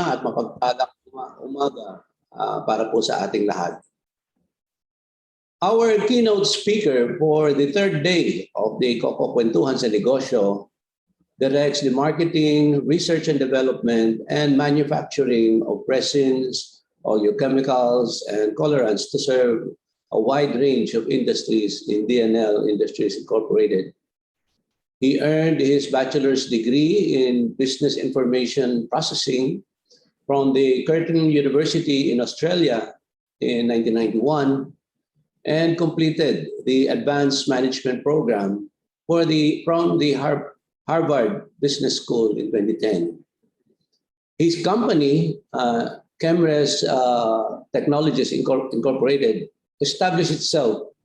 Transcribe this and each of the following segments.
at mapagpalang umaga para po sa ating lahat. Our keynote speaker for the third day of the CocoKwentuhan sa Negosyo directs the marketing, research and development, and manufacturing of resins, oleochemicals, and colorants to serve a wide range of industries in DNL Industries Incorporated. He earned his bachelor's degree in Business Information Processing from the Curtin University in Australia in 1991 and completed the Advanced Management Program from the Harvard Business School in 2010. His company, Chemres Technologies Incorporated, established itself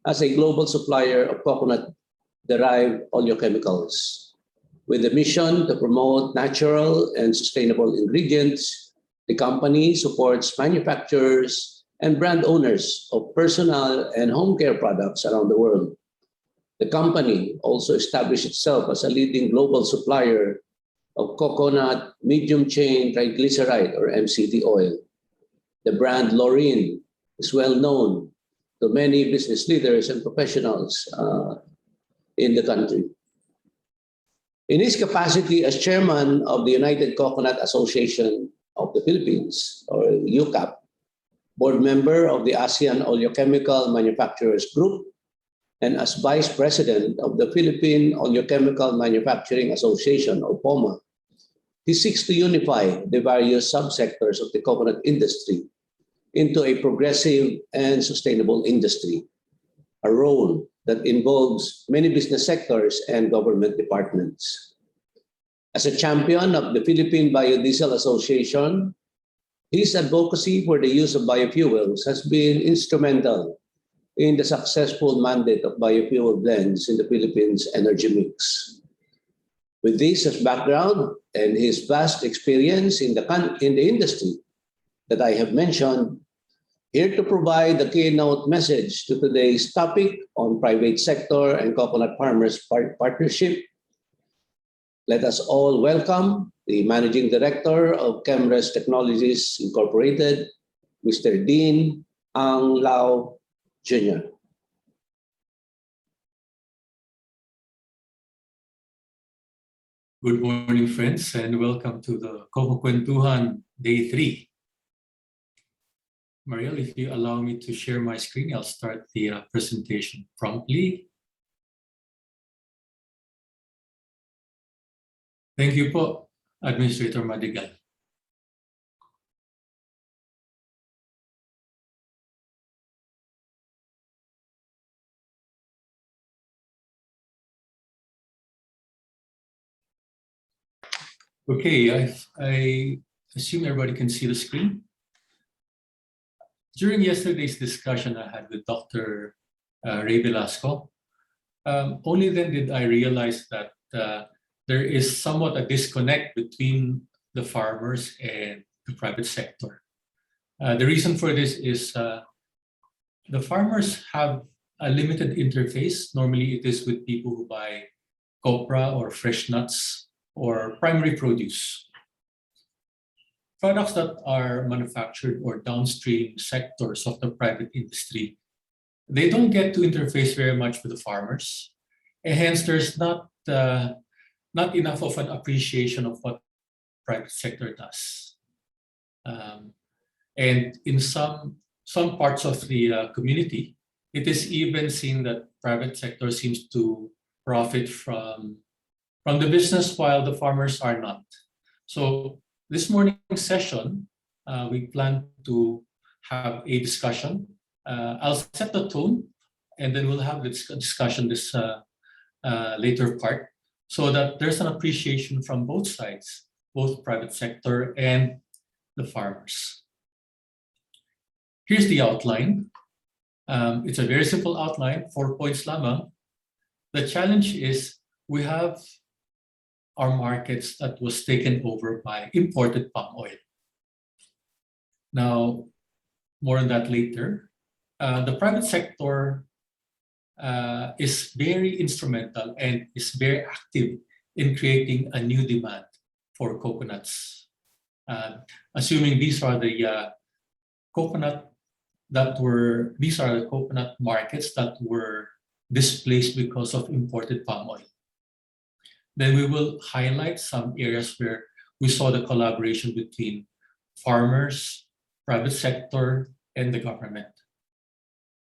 as a global supplier of coconut-derived oleochemicals. With the mission to promote natural and sustainable ingredients, the company supports manufacturers and brand owners of personal and home care products around the world. The company also established itself as a leading global supplier of coconut medium-chain triglyceride or MCT oil. The brand Laureen is well known to many business leaders and professionals in the country. In his capacity as chairman of the United Coconut Association of the Philippines, or UCAP, board member of the ASEAN Oleochemical Manufacturers Group, and as vice president of the Philippine Oleochemical Manufacturing Association, or POMA, he seeks to unify the various subsectors of the coconut industry into a progressive and sustainable industry, a role that involves many business sectors and government departments. As a champion of the Philippine Biodiesel Association, his advocacy for the use of biofuels has been instrumental in the successful mandate of biofuel blends in the Philippines' energy mix. With this as background and his vast experience in the industry that I have mentioned, here to provide the keynote message to today's topic on private sector and coconut farmers partnership, let us all welcome the Managing Director of Chemres Technologies Incorporated, Mr. Dean Ang Lao Jr. Good morning, friends, and welcome to the CocoKwentuhan Day 3. Mariel, if you allow me to share my screen, I'll start the presentation promptly. Thank you po, Administrator Madigal. Okay, I assume everybody can see the screen. During yesterday's discussion I had with Dr. Ray Velasco, only then did I realize that there is somewhat a disconnect between the farmers and the private sector. The reason for this is the farmers have a limited interface. Normally it is with people who buy copra or fresh nuts or primary produce. Products that are manufactured or downstream sectors of the private industry, they don't get to interface very much with the farmers. And hence, there's not enough of an appreciation of what private sector does. And in some parts of the community, it is even seen that private sector seems to profit from the business while the farmers are not. So this morning's session, we plan to have a discussion. I'll set the tone, and then we'll have the discussion this later part, so that there's an appreciation from both sides, both private sector and the farmers. Here's the outline. It's a very simple outline, 4 points lamang. The challenge is we have our markets that was taken over by imported palm oil. Now, more on that later. The private sector is very instrumental and is very active in creating a new demand for coconuts assuming these are the these are the coconut markets that were displaced because of imported palm oil. Then we will highlight some areas where we saw the collaboration between farmers, private sector, and the government.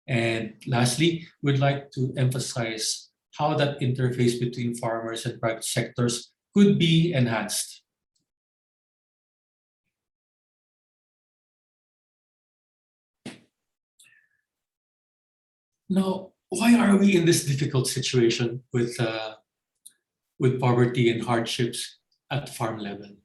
And lastly, we'd like to emphasize how that interface between farmers and private sectors could be enhanced. Now, why are we in this difficult situation with poverty and hardships at farm level?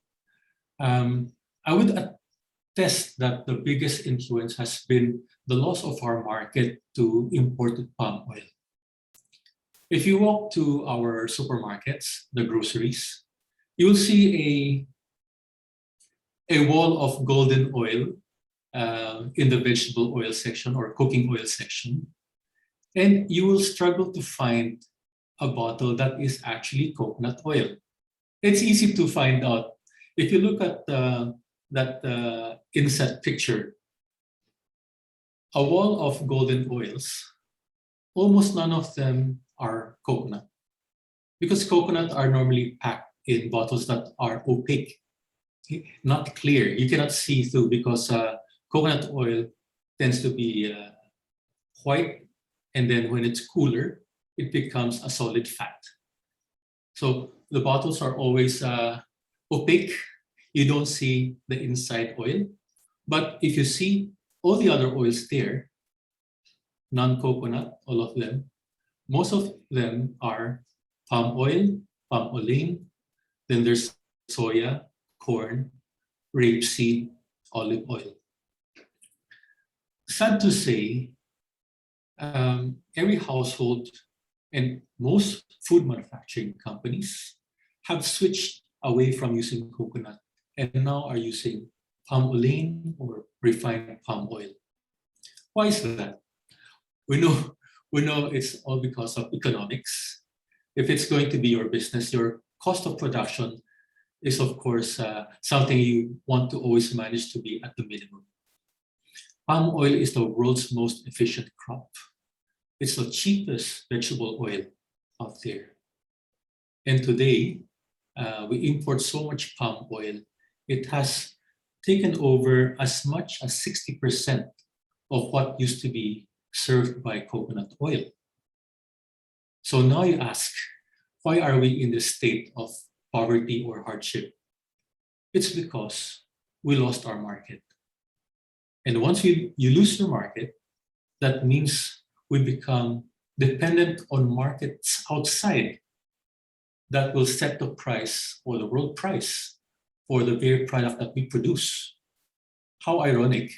I would attest that the biggest influence has been the loss of our market to imported palm oil. If you walk to our supermarkets, the groceries, you will see a wall of golden oil in the vegetable oil section or cooking oil section. And you will struggle to find a bottle that is actually coconut oil. It's easy to find out. If you look at that inset picture, a wall of golden oils, almost none of them are coconut, because coconut are normally packed in bottles that are opaque, not clear. You cannot see through because coconut oil tends to be white, and then when it's cooler, it becomes a solid fat. So the bottles are always opaque. You don't see the inside oil. But if you see all the other oils there, non-coconut, all of them, most of them are palm oil, palm olein, then there's soya, corn, rapeseed, olive oil. Sad to say, every household and most food manufacturing companies have switched away from using coconut and now are using palm olein or refined palm oil. Why is that? We know it's all because of economics. If it's going to be your business, your cost of production is, of course, something you want to always manage to be at the minimum. Palm oil is the world's most efficient crop. It's the cheapest vegetable oil out there. And today, we import so much palm oil, it has taken over as much as 60% of what used to be served by coconut oil. So now you ask, why are we in this state of poverty or hardship? It's because we lost our market. And once you lose your market, that means we become dependent on markets outside that will set the price or the world price for the very product that we produce. How ironic.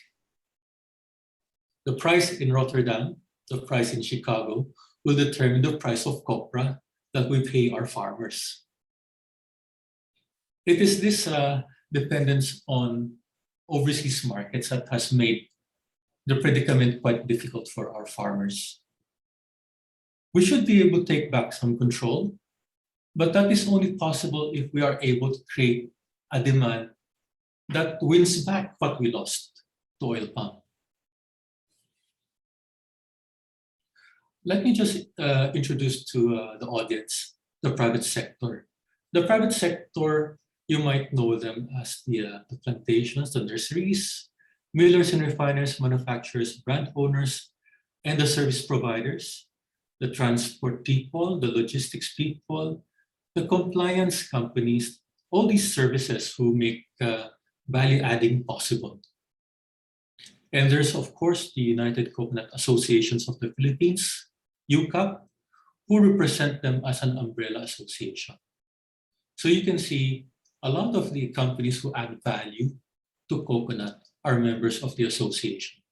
The price in Rotterdam, the price in Chicago, will determine the price of copra that we pay our farmers. It is this dependence on overseas markets that has made the predicament quite difficult for our farmers. We should be able to take back some control, but that is only possible if we are able to create a demand that wins back what we lost to oil palm. Let me just introduce to the audience the private sector. The private sector, you might know them as the plantations, the nurseries, millers and refiners, manufacturers, brand owners, and the service providers, the transport people, the logistics people, the compliance companies, all these services who make value adding possible. And there's, of course, the United Coconut Associations of the Philippines, UCAP, who represent them as an umbrella association. So you can see a lot of the companies who add value to coconut are members of the association.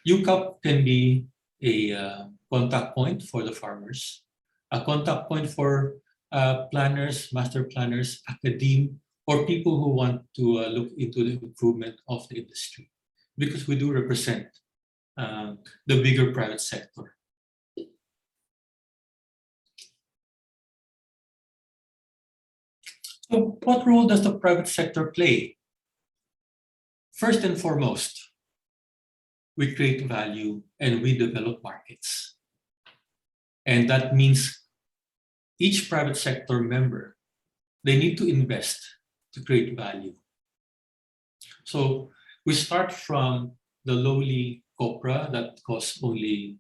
UCAP can be a contact point for the farmers, a contact point for planners, master planners, academe, or people who want to look into the improvement of the industry, because we do represent the bigger private sector. So what role does the private sector play? First and foremost, we create value and we develop markets. And that means each private sector member, they need to invest to create value. So we start from the lowly copra that costs only,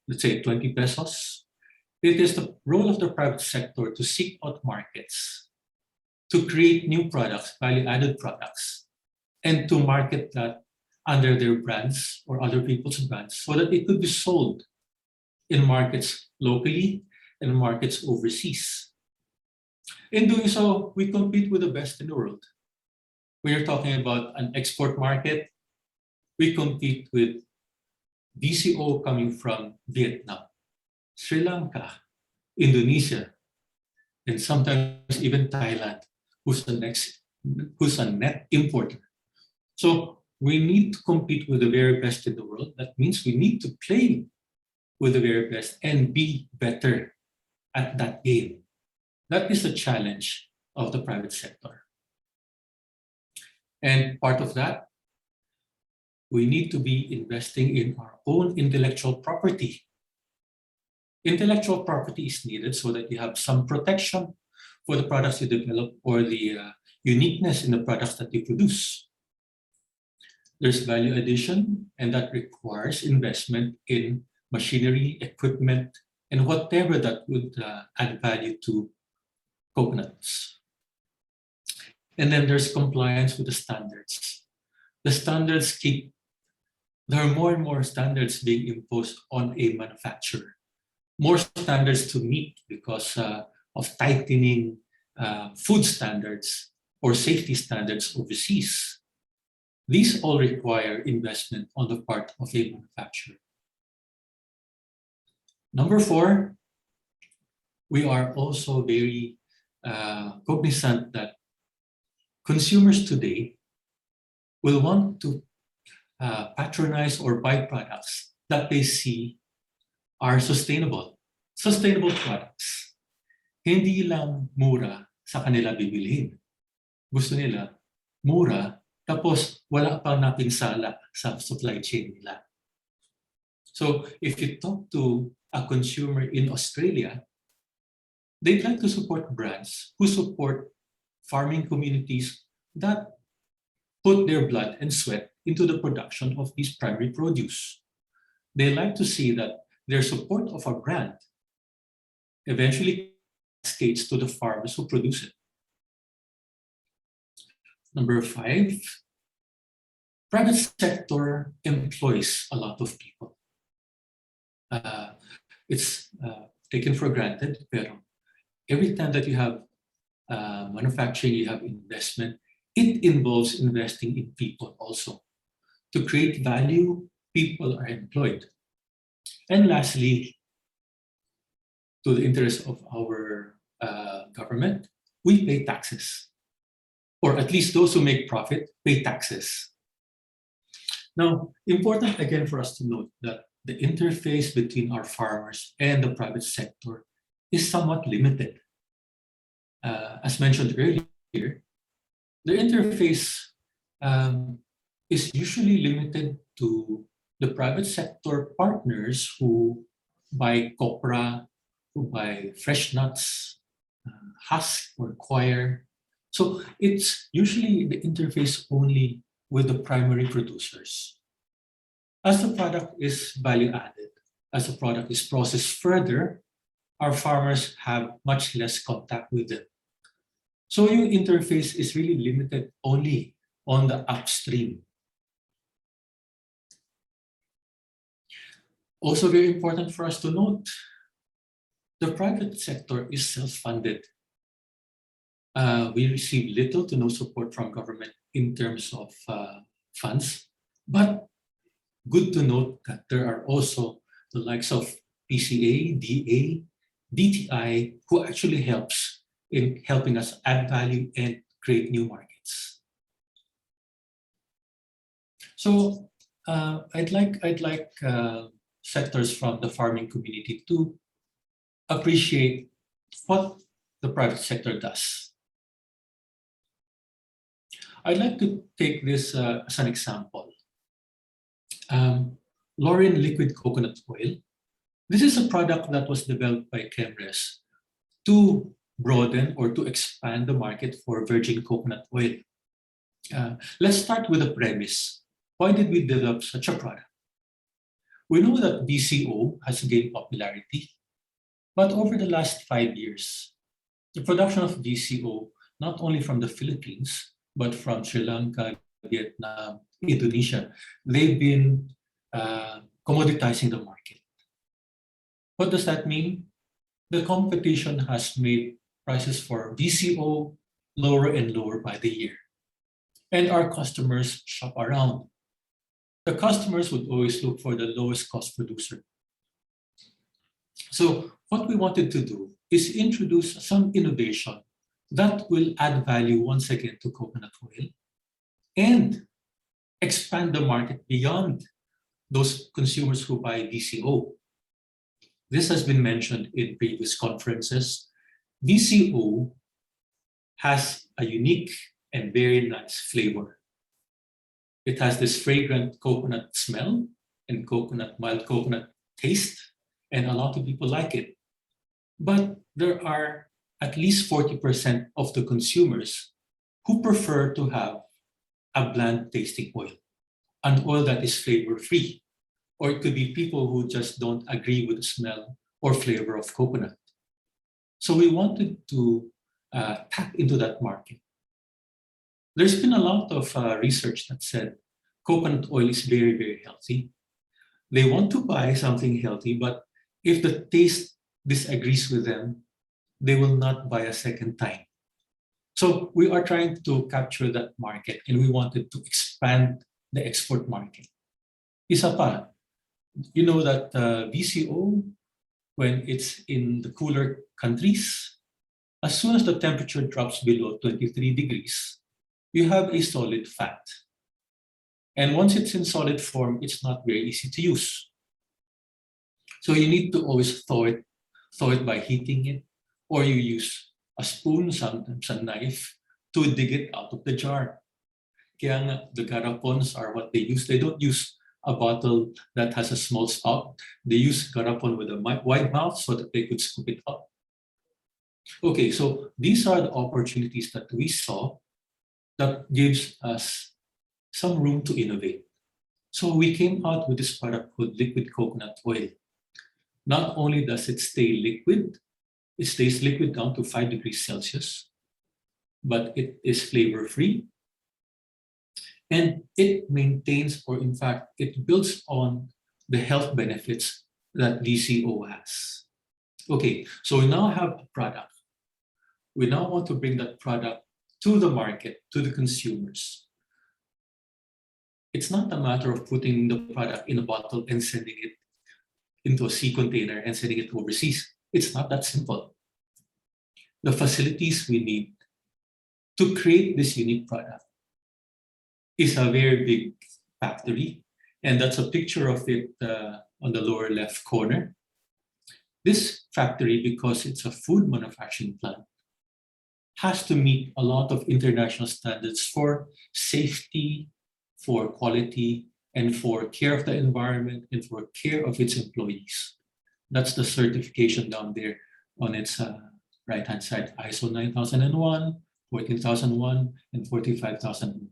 let's say, 20 pesos. It is the role of the private sector to seek out markets, to create new products, value-added products, and to market that under their brands or other people's brands so that it could be sold in markets locally and markets overseas. In doing so, we compete with the best in the world. When you're talking about an export market, we compete with VCO coming from Vietnam, Sri Lanka, Indonesia, and sometimes even Thailand, who's a net importer. So we need to compete with the very best in the world. That means we need to play with the very best and be better at that game. That is the challenge of the private sector. And part of that, we need to be investing in our own intellectual property. Intellectual property is needed so that you have some protection for the products you develop or the uniqueness in the products that you produce. There's value addition, and that requires investment in machinery, equipment, and whatever that would add value to coconuts. And then there's compliance with the standards. The standards there are more and more standards being imposed on a manufacturer. More standards to meet because of tightening food standards or safety standards overseas. These all require investment on the part of a manufacturer. Number 4, we are also very cognizant that consumers today will want to patronize or buy products that they see are sustainable. Sustainable products. Hindi lang mura sa kanila bibilhin. Gusto nila mura, tapos wala pang napinsala sa supply chain nila. So if you talk to a consumer in Australia, they'd like to support brands who support farming communities that put their blood and sweat into the production of these primary produce. They like to see that their support of a brand eventually cascades to the farmers who produce it. Number 5, private sector employs a lot of people. It's taken for granted, pero every time that you have manufacturing, you have investment, it involves investing in people also. To create value, people are employed. And lastly, to the interest of our government, we pay taxes. Or at least those who make profit pay taxes. Now, important again for us to note that the interface between our farmers and the private sector is somewhat limited. As mentioned earlier, the interface is usually limited to the private sector partners who buy copra, who buy fresh nuts, husk or quire. So it's usually the interface only with the primary producers. As the product is value added, as the product is processed further, our farmers have much less contact with them. So your interface is really limited only on the upstream. Also very important for us to note, the private sector is self-funded. We receive little to no support from government in terms of funds, but good to note that there are also the likes of PCA, DA, DTI, who actually helps in helping us add value and create new markets. So I'd like sectors from the farming community to appreciate what the private sector does. I'd like to take this as an example. Lauren liquid coconut oil. This is a product that was developed by Chemres to broaden or to expand the market for virgin coconut oil. Let's start with the premise. Why did we develop such a product? We know that VCO has gained popularity, but over the last 5 years, the production of VCO, not only from the Philippines, but from Sri Lanka, Vietnam, Indonesia, they've been commoditizing the market. What does that mean? The competition has made prices for VCO lower and lower by the year. And our customers shop around. The customers would always look for the lowest cost producer. So what we wanted to do is introduce some innovation that will add value once again to coconut oil and expand the market beyond those consumers who buy VCO. This has been mentioned in previous conferences. VCO has a unique and very nice flavor. It has this fragrant coconut smell and mild coconut taste, and a lot of people like it. But there are at least 40% of the consumers who prefer to have a bland tasting oil, an oil that is flavor-free. Or it could be people who just don't agree with the smell or flavor of coconut. So we wanted to tap into that market. There's been a lot of research that said coconut oil is very, very healthy. They want to buy something healthy, but if the taste disagrees with them, they will not buy a second time. So we are trying to capture that market, and we wanted to expand the export market. Isa pa, you know that VCO, when it's in the cooler countries, as soon as the temperature drops below 23 degrees, you have a solid fat. And once it's in solid form, it's not very easy to use. So you need to always thaw it by heating it, or you use a spoon, sometimes a knife, to dig it out of the jar. Kaya nga, the garapons are what they use. They don't use a bottle that has a small spout. They use garapon with a wide mouth so that they could scoop it up. Okay, so these are the opportunities that we saw that gives us some room to innovate. So we came out with this product called liquid coconut oil. Not only does it stay liquid, it stays liquid down to 5 degrees Celsius, but it is flavor-free. And it maintains, or in fact, it builds on the health benefits that VCO has. Okay, so we now have a product. We now want to bring that product to the market, to the consumers. It's not a matter of putting the product in a bottle and sending it into a sea container and sending it overseas. It's not that simple. The facilities we need to create this unique product is a very big factory, and that's a picture of it on the lower left corner. This factory, because it's a food manufacturing plant, has to meet a lot of international standards for safety, for quality, and for care of the environment, and for care of its employees. That's the certification down there on its right-hand side, ISO 9001, 14001, and 45001.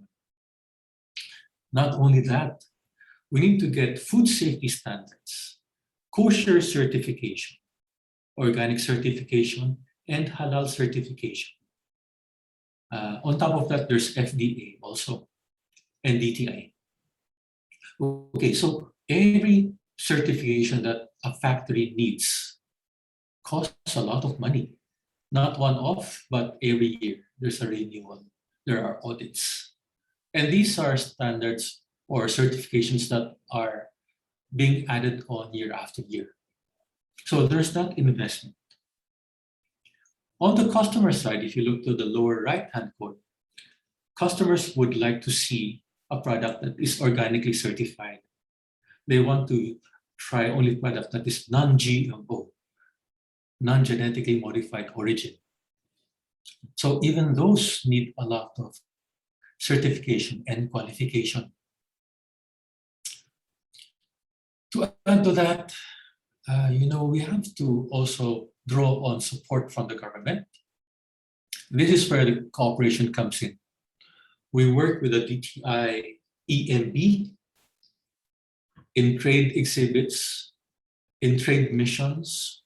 Not only that, we need to get food safety standards, kosher certification, organic certification, and halal certification. On top of that, there's FDA also, and DTI. Okay, so every certification that a factory needs costs a lot of money. Not one-off, but every year there's a renewal. There are audits. And these are standards or certifications that are being added on year after year. So there's that investment. On the customer side, if you look to the lower right-hand corner, customers would like to see a product that is organically certified. They want to try only product that is non-GMO, non-genetically modified origin. So even those need a lot of certification and qualification. To add to that, we have to also draw on support from the government. This is where the cooperation comes in. We work with the DTI EMB in trade exhibits, in trade missions,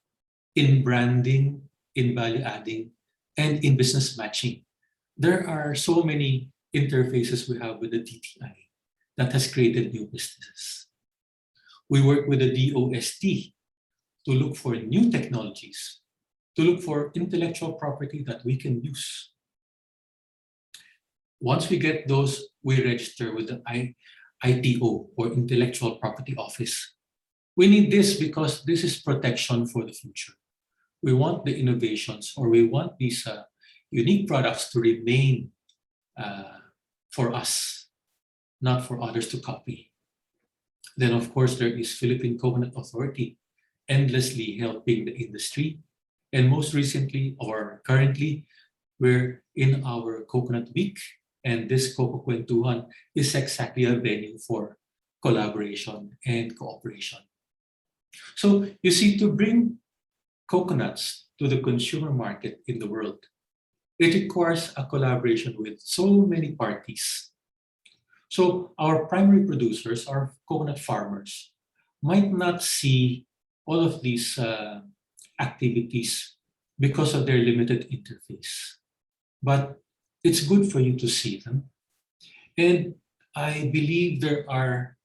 in branding, in value adding, and in business matching. There are so many interfaces we have with the DTI that has created new businesses. We work with the DOST to look for new technologies, to look for intellectual property that we can use. Once we get those, we register with the IPO or Intellectual Property Office. We need this because this is protection for the future. We want the innovations, or we want these unique products to remain for us, not for others to copy. Then, of course, there is Philippine Coconut Authority, endlessly helping the industry. And most recently, or currently, we're in our Coconut Week, and this CocoKwentuhan is exactly a venue for collaboration and cooperation. So you see, to bring coconuts to the consumer market in the world, it requires a collaboration with so many parties. So our primary producers, our coconut farmers, might not see all of these activities because of their limited interface. But it's good for you to see them. And I believe there are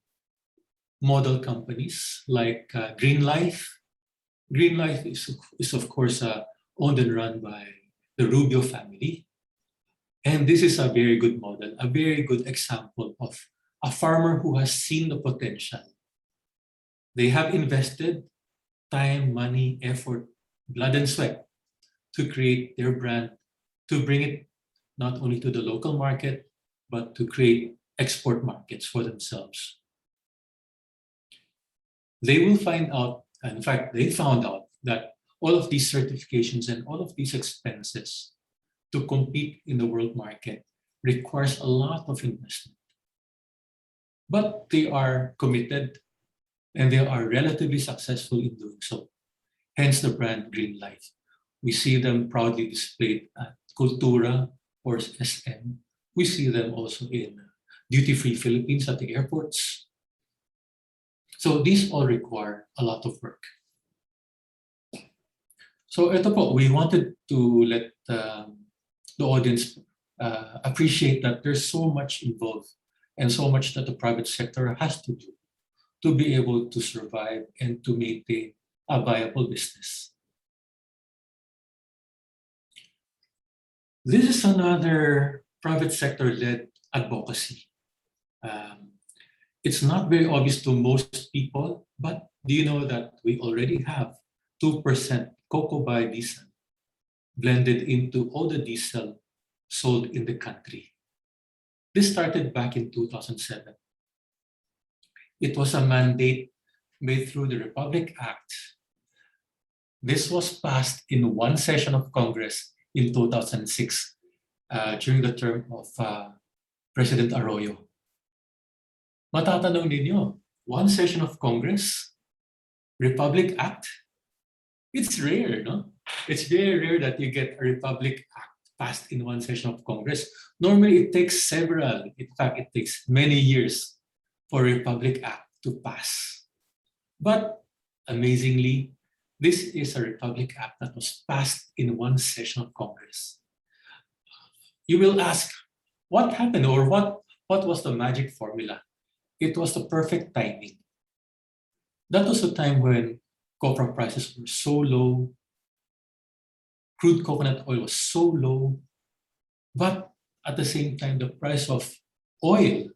model companies like Green Life. Green Life is of course, owned and run by the Rubio family. And this is a very good model, a very good example of a farmer who has seen the potential. They have invested time, money, effort, blood and sweat to create their brand, to bring it not only to the local market, but to create export markets for themselves. They will find out, in fact, they found out that all of these certifications and all of these expenses to compete in the world market requires a lot of investment. But they are committed and they are relatively successful in doing so. Hence the brand Green Life. We see them proudly displayed at Cultura or SM. We see them also in duty-free Philippines at the airports. So these all require a lot of work. So ito po, we wanted to let the audience appreciate that there's so much involved and so much that the private sector has to do to be able to survive and to maintain a viable business. This is another private sector-led advocacy. It's not very obvious to most people, but do you know that we already have 2% cocoa biodiesel blended into all the diesel sold in the country? This started back in 2007. It was a mandate made through the Republic Act. This was passed in one session of Congress in 2006 during the term of President Arroyo. Matatanong ninyo, one session of Congress, Republic Act, it's rare, no? It's very rare that you get a Republic Act passed in one session of Congress. Normally it takes several, in fact, it takes many years for a Republic Act to pass. But amazingly, this is a Republic Act that was passed in one session of Congress. You will ask, what happened, or what was the magic formula? It was the perfect timing. That was a time when copra prices were so low, crude coconut oil was so low, but at the same time, the price of oil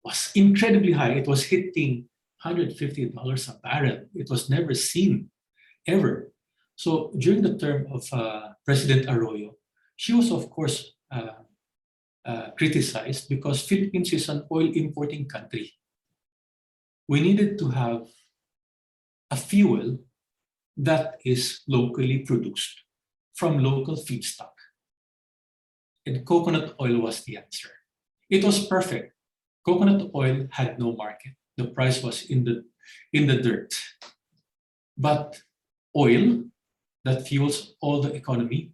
was incredibly high. It was hitting $150 a barrel. It was never seen, ever. So during the term of President Arroyo, she was, of course, criticized because Philippines is an oil importing country. We needed to have a fuel that is locally produced from local feedstock. and coconut oil was the answer. It was perfect. Coconut oil had no market. The price was in the dirt. But oil that fuels all the economy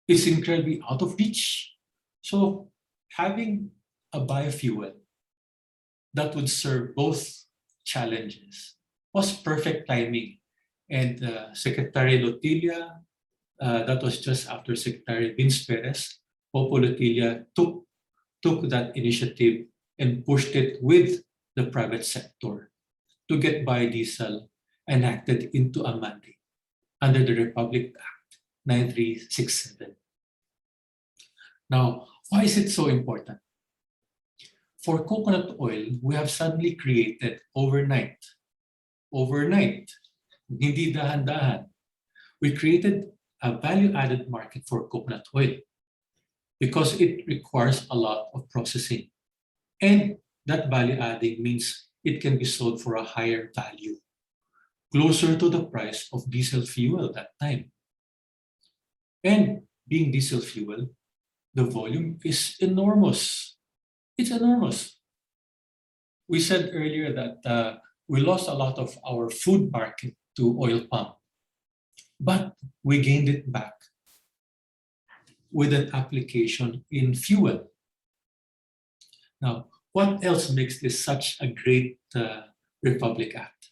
is incredibly out of reach. So having a biofuel that would serve both challenges was perfect timing. And Secretary Lotilla, that was just after Secretary Vince Perez, Popo Lotilla took that initiative and pushed it with the private sector to get biodiesel enacted into a mandate under the Republic Act 9367. Now, why is it so important? For coconut oil, we have suddenly created overnight, hindi dahan-dahan, we created a value-added market for coconut oil because it requires a lot of processing. And that value-adding means it can be sold for a higher value, closer to the price of diesel fuel that time. And being diesel fuel, the volume is enormous. It's enormous. We said earlier that we lost a lot of our food market to oil palm, but we gained it back with an application in fuel. Now, what else makes this such a great Republic Act?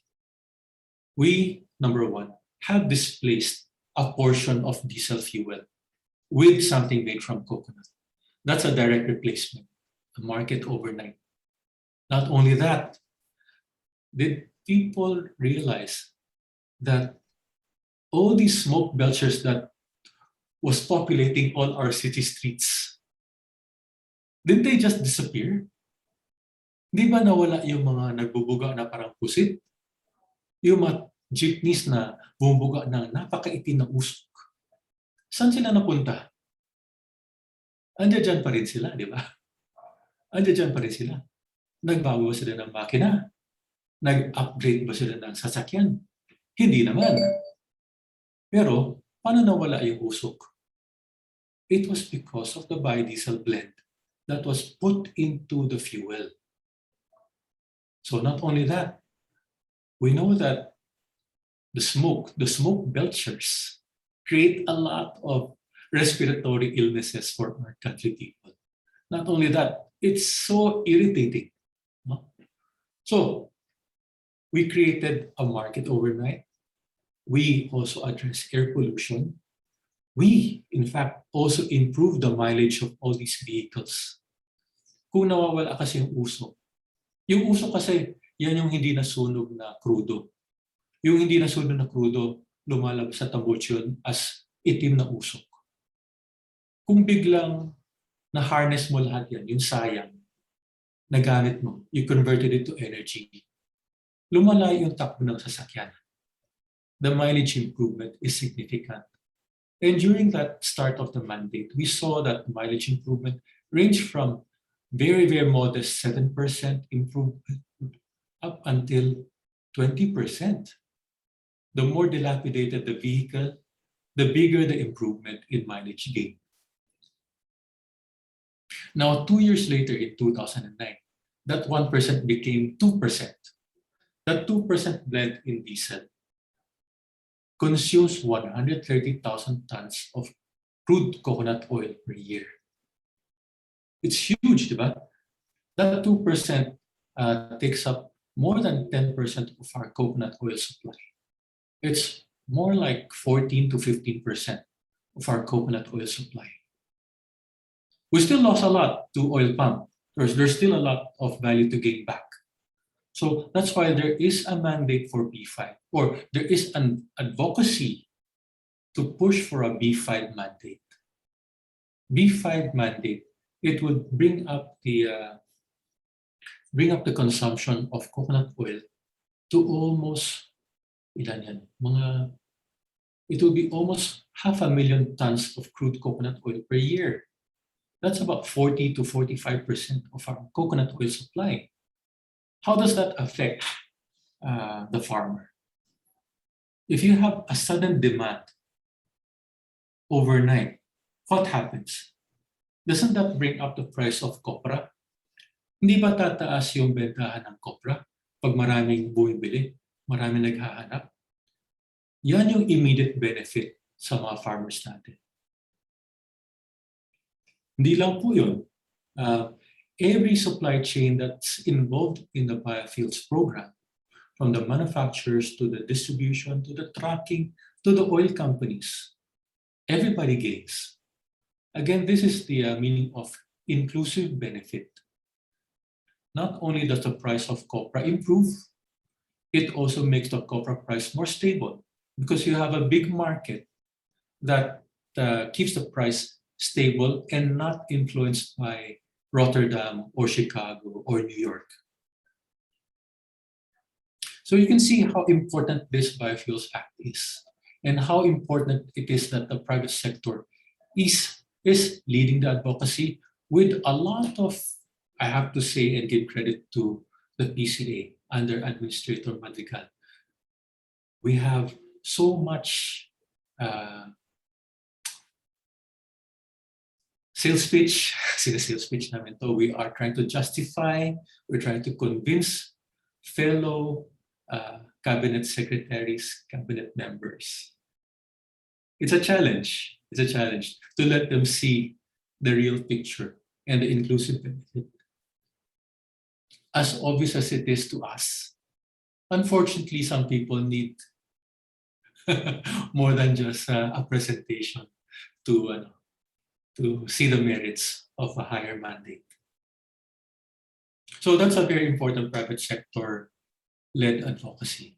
We, number one, have displaced a portion of diesel fuel with something made from coconut. That's a direct replacement, a market overnight. Not only that, did people realize that all these smoke belchers that was populating all our city streets, didn't they just disappear? Di ba nawala yung mga nagbubuga na parang pusit? Yung mga jeepneys na bumubuga ng napakaitim na usok. Saan sila napunta? Andiyan pa rin sila, di ba? Andiyan pa rin sila. Nagbago ba sila ng makina? Nag-upgrade ba sila ng sasakyan? Hindi naman. Pero, paano nawala yung usok? It was because of the biodiesel blend that was put into the fuel. So not only that, we know that the smoke belchers create a lot of respiratory illnesses for our country people. Not only that, it's so irritating. No? So we created a market overnight. We also address air pollution. We, in fact, also improve the mileage of all these vehicles. Kung nawawala kasi yung usok kasi, yan yung hindi nasunog na krudo. Yung hindi nasunog na krudo, lumalabas sa tambutso yun as itim na usok. Kung biglang na-harness mo lahat yan, yung sayang, nagamit mo, you converted it to energy, lumalayo yung takbo ng sasakyan. The mileage improvement is significant. And during that start of the mandate, we saw that mileage improvement ranged from very, very modest 7% improvement up until 20%. The more dilapidated the vehicle, the bigger the improvement in mileage gain. Now, 2 years later in 2009, that 1% became 2%. That 2% blend in diesel consumes 130,000 tons of crude coconut oil per year. It's huge, diba? That 2% takes up more than 10% of our coconut oil supply. It's more like 14 to 15% of our coconut oil supply. We still lost a lot to oil palm. There's still a lot of value to gain back. So that's why there is a mandate for B5, or there is an advocacy to push for a B5 mandate. B5 mandate, it would bring up the consumption of coconut oil to almost it will be almost 500,000 tons of crude coconut oil per year. That's about 40 to 45% of our coconut oil supply. How does that affect the farmer? If you have a sudden demand overnight, what happens? doesn't that bring up the price of copra? Hindi ba tataas yung bentahan ng copra pag maraming bumibili, maraming naghahanap? Yan yung immediate benefit sa mga farmers natin. Hindi lang po yun. Every supply chain that's involved in the biofuels program, from the manufacturers to the distribution, to the trucking, to the oil companies, everybody gains. Again, this is the meaning of inclusive benefit. Not only does the price of copra improve, it also makes the copra price more stable because you have a big market that keeps the price stable and not influenced by Rotterdam or Chicago or New York. So you can see how important this Biofuels Act is and how important it is that the private sector is leading the advocacy with a lot of, I have to say and give credit to the PCA under Administrator Madrigal. We have so much sales pitch, sales pitch namin to. We are trying to justify, we're trying to convince fellow cabinet secretaries, cabinet members. It's a challenge. It's a challenge to let them see the real picture and the inclusive benefit. As obvious as it is to us, unfortunately, some people need more than just a presentation to see the merits of a higher mandate. So that's a very important private sector-led advocacy,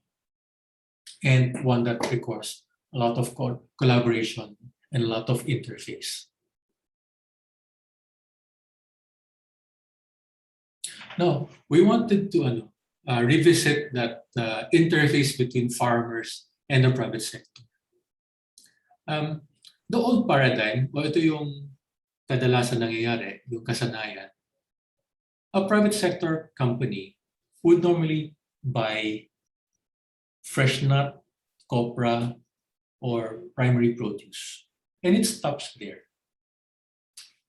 and one that requires a lot of collaboration and a lot of interface. Now, we wanted to revisit that interface between farmers and the private sector. The old paradigm, ito yung kadalasan nangyayari, yung kasanayan. A private sector company would normally buy fresh nut, copra, or primary produce, and it stops there.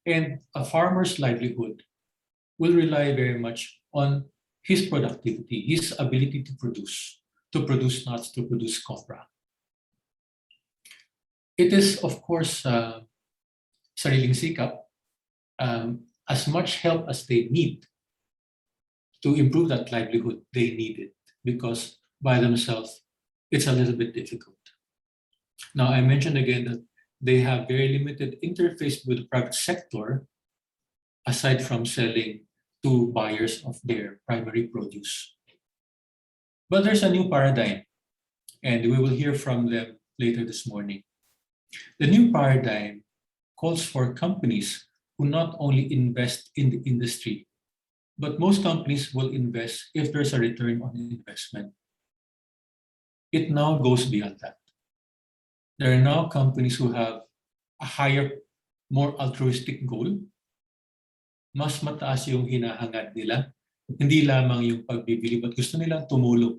And a farmer's livelihood will rely very much on his productivity, his ability to produce nuts, to produce copra. It is, of course, sariling sikap, as much help as they need to improve that livelihood, they need it, because by themselves, it's a little bit difficult. Now, I mentioned again that they have very limited interface with the private sector, aside from selling to buyers of their primary produce. But there's a new paradigm, and we will hear from them later this morning. The new paradigm calls for companies who not only invest in the industry, but most companies will invest if there's a return on investment. It now goes beyond that. There are now companies who have a higher, more altruistic goal. Mas mataas yung hinahangad nila, hindi lamang yung pagbibili, but gusto nilang tumulong.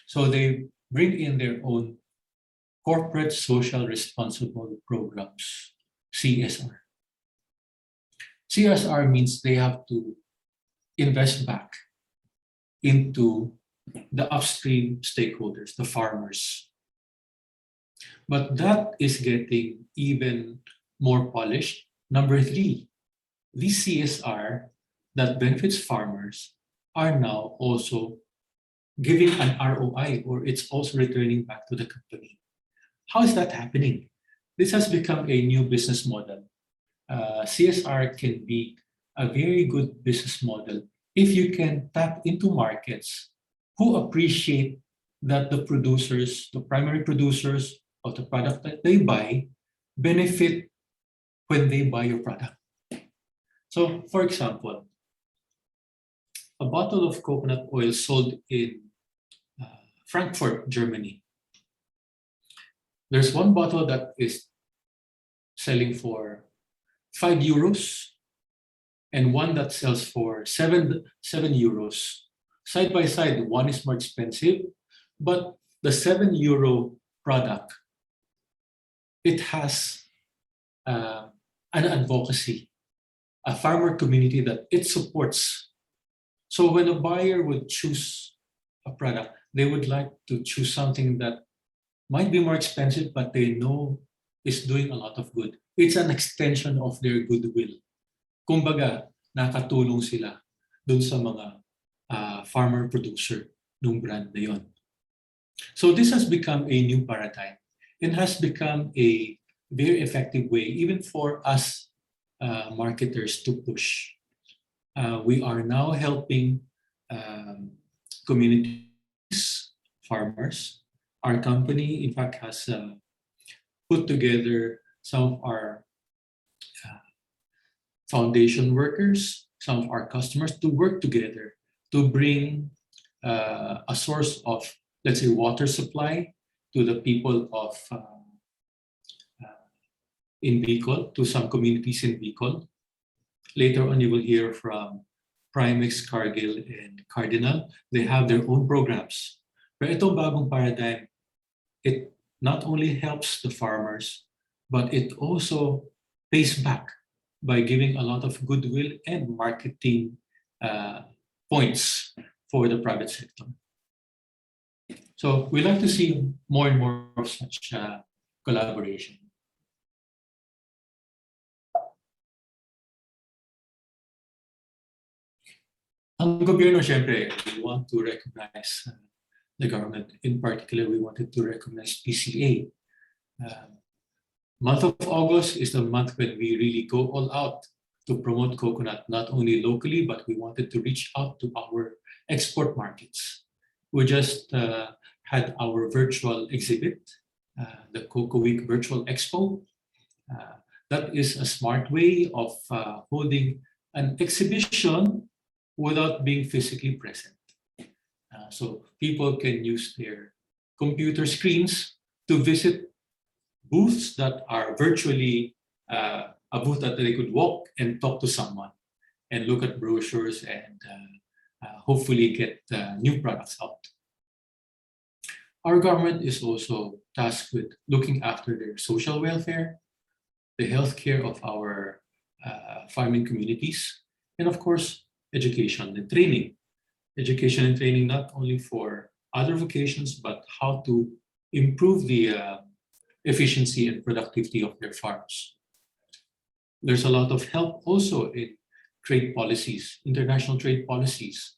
So they bring in their own corporate social responsible programs, CSR. CSR means they have to invest back into the upstream stakeholders, the farmers. But that is getting even more polished. Number 3, these CSR that benefits farmers are now also giving an ROI, or it's also returning back to the company. How is that happening? This has become a new business model. CSR can be a very good business model if you can tap into markets who appreciate that the producers, the primary producers of the product that they buy, benefit when they buy your product. So, for example, a bottle of coconut oil sold in Frankfurt, Germany. There's one bottle that is selling for 5 euros and one that sells for 7 euros. Side by side, one is more expensive, but the 7 euro product, it has an advocacy a farmer community that it supports. So when a buyer would choose a product, they would like to choose something that might be more expensive, but they know is doing a lot of good. It's an extension of their goodwill. Kumbaga, nakatulong sila dun sa mga farmer-producer ng brand na yon. So this has become a new paradigm and has become a very effective way, even for us marketers, to push. We are now helping communities, farmers. Our company, in fact, has put together some of our foundation workers, some of our customers, to work together to bring a source of, let's say, water supply to the people of in Bicol, to some communities in Bicol. Later on, you will hear from Primex, Cargill, and Cardinal. They have their own programs. Pero itong bagong paradigm, it not only helps the farmers, but it also pays back by giving a lot of goodwill and marketing points for the private sector. So we like to see more and more of such collaboration. Ang gobyerno, syempre, we want to recognize the government. In particular, we wanted to recognize PCA. Month of August is the month when we really go all out to promote coconut, not only locally, but we wanted to reach out to our export markets. We just had our virtual exhibit, the Coco Week Virtual Expo. That is a smart way of holding an exhibition without being physically present. So people can use their computer screens to visit booths that are virtually a booth that they could walk and talk to someone and look at brochures and hopefully get new products out. Our government is also tasked with looking after their social welfare, the healthcare of our farming communities, and of course, education and training. Education and training not only for other vocations, but how to improve the efficiency and productivity of their farms. There's a lot of help also in trade policies, international trade policies.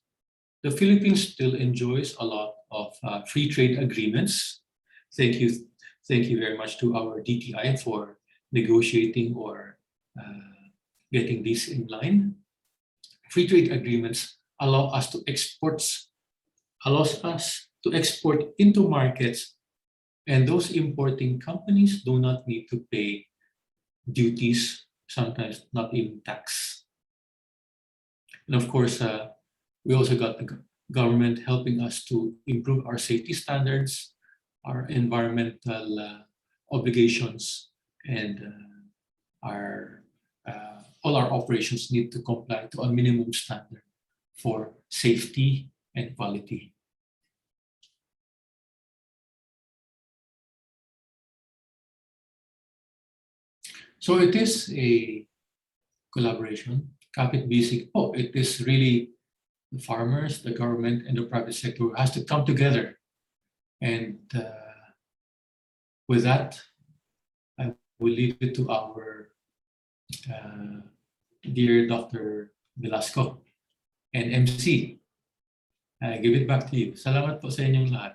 The Philippines still enjoys a lot of free trade agreements. Thank you very much to our DTI for negotiating or getting these in line. Free trade agreements allows us to export into markets, and those importing companies do not need to pay duties, sometimes not even tax. And of course, we also got the government helping us to improve our safety standards, our environmental obligations, and all our operations need to comply to a minimum standard for safety and quality. So it is a collaboration. Kapit Bisig po, it is really the farmers, the government, and the private sector has to come together. And with that, I will leave it to our dear Dr. Velasco and MC. I give it back to you. Salamat po sa inyong lahat.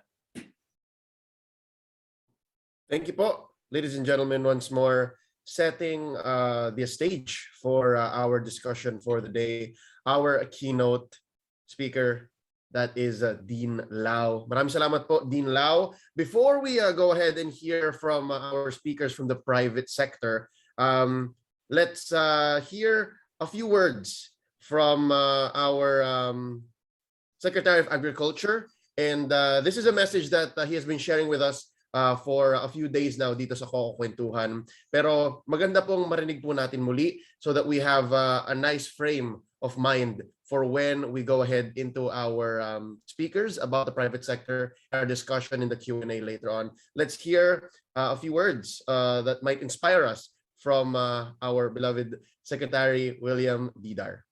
Thank you po, ladies and gentlemen, once more, setting the stage for our discussion for the day. Our keynote speaker, that is Dean Lau. Maraming salamat po, Dean Lau. Before we go ahead and hear from our speakers from the private sector, let's hear a few words from our Secretary of Agriculture. And this is a message that he has been sharing with us for a few days now dito sa CocoKwentuhan. Pero maganda pong marinig po natin muli so that we have a nice frame of mind for when we go ahead into our speakers about the private sector, our discussion in the Q&A later on. Let's hear a few words that might inspire us from our beloved Secretary William Vidar.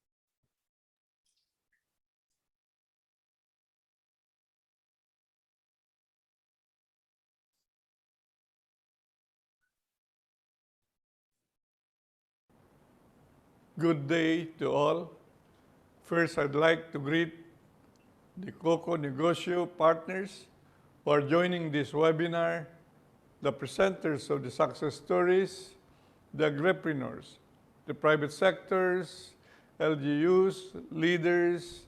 Good day to all. First, I'd like to greet the Coco-Negosyo partners who are joining this webinar, the presenters of the success stories, the agripreneurs, the private sectors, LGUs, leaders,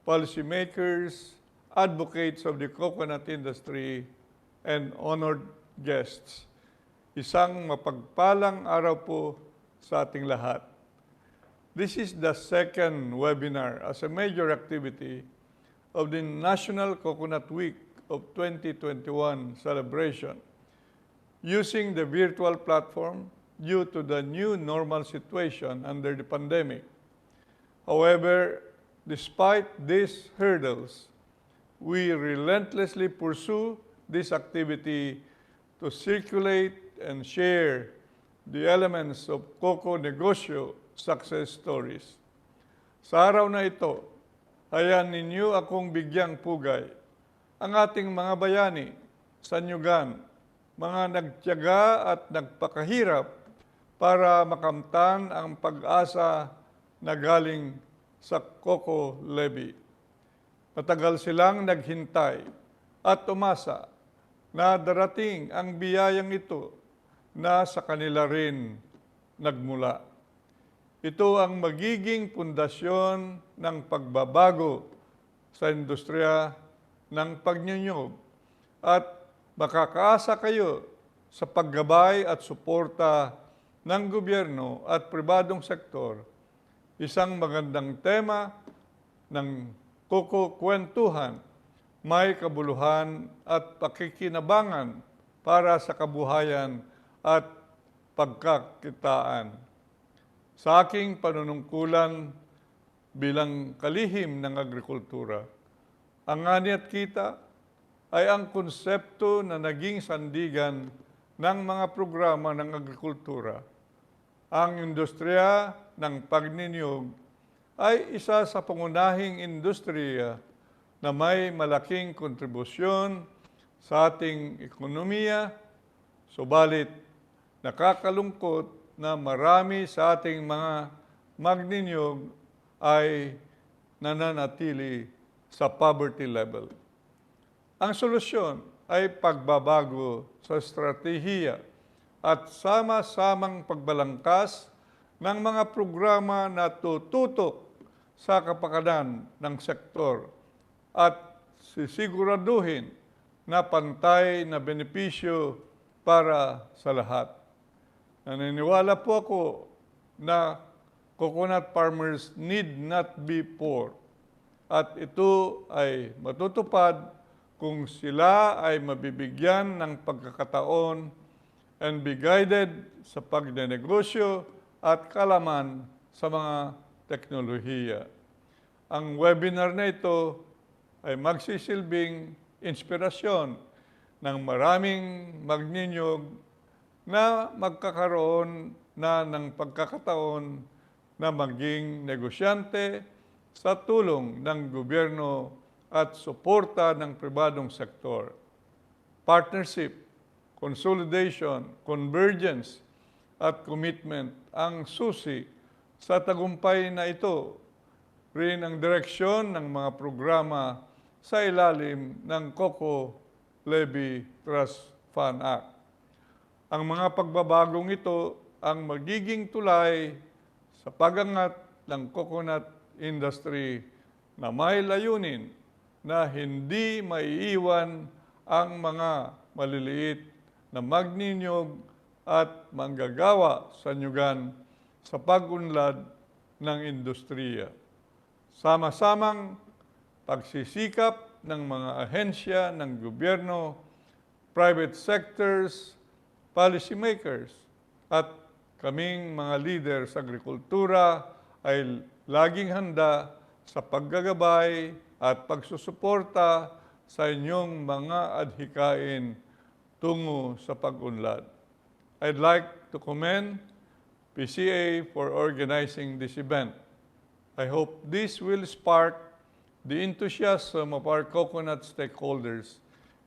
policymakers, advocates of the coconut industry, and honored guests. Isang mapagpalang araw po sa ating lahat. This is the second webinar as a major activity of the National Coconut Week of 2021 celebration, using the virtual platform due to the new normal situation under the pandemic. However, despite these hurdles, we relentlessly pursue this activity to circulate and share the elements of Coco-Negosyo success stories. Sa araw na ito, hayaan ninyo akong bigyang pugay ang ating mga bayani sa Nyugan, mga nagtiyaga at nagpakahirap para makamtan ang pag-asa na galing sa Coco Levy. Matagal silang naghintay at umasa na darating ang biyayang ito na sa kanila rin nagmula. Ito ang magiging pundasyon ng pagbabago sa industriya ng pagnyunyog at makakaasa kayo sa paggabay at suporta ng gobyerno at pribadong sektor. Isang magandang tema ng CocoKwentuhan, may kabuluhan at pakikinabangan para sa kabuhayan at pagkakitaan. Sa aking panunungkulan bilang kalihim ng agrikultura, ang ani at kita ay ang konsepto na naging sandigan ng mga programa ng agrikultura. Ang industriya ng pagninyog ay isa sa pangunahing industriya na may malaking kontribusyon sa ating ekonomiya, subalit nakakalungkot na marami sa ating mga magninyog ay nananatili sa poverty level. Ang solusyon ay pagbabago sa estratehiya at sama-samang pagbalangkas ng mga programa na tututok sa kapakanan ng sektor at sisiguraduhin na pantay na benepisyo para sa lahat. Naniniwala po ako na coconut farmers need not be poor at ito ay matutupad kung sila ay mabibigyan ng pagkakataon and be guided sa pagnenegosyo at kalaman sa mga teknolohiya. Ang webinar na ito ay magsisilbing inspirasyon ng maraming magninyog na magkakaroon na ng pagkakataon na maging negosyante sa tulong ng gobyerno at suporta ng pribadong sektor. Partnership, consolidation, convergence, at commitment ang susi sa tagumpay na ito. Rin ang direksyon ng mga programa sa ilalim ng Coco Levy Trust Fund Act. Ang mga pagbabagong ito ang magiging tulay sa pagangat ng coconut industry na may layunin na hindi maiiwan ang mga maliliit na magninyog at manggagawa sa nyugan sa pag-unlad ng industriya. Sama-samang pagsisikap ng mga ahensya ng gobyerno, private sectors, policymakers, at kaming mga leader sa agrikultura ay laging handa sa paggagabay at pagsusuporta sa inyong mga adhikain tungo sa pag-unlad. I'd like to commend PCA, for organizing this event. I hope this will spark the enthusiasm of our coconut stakeholders,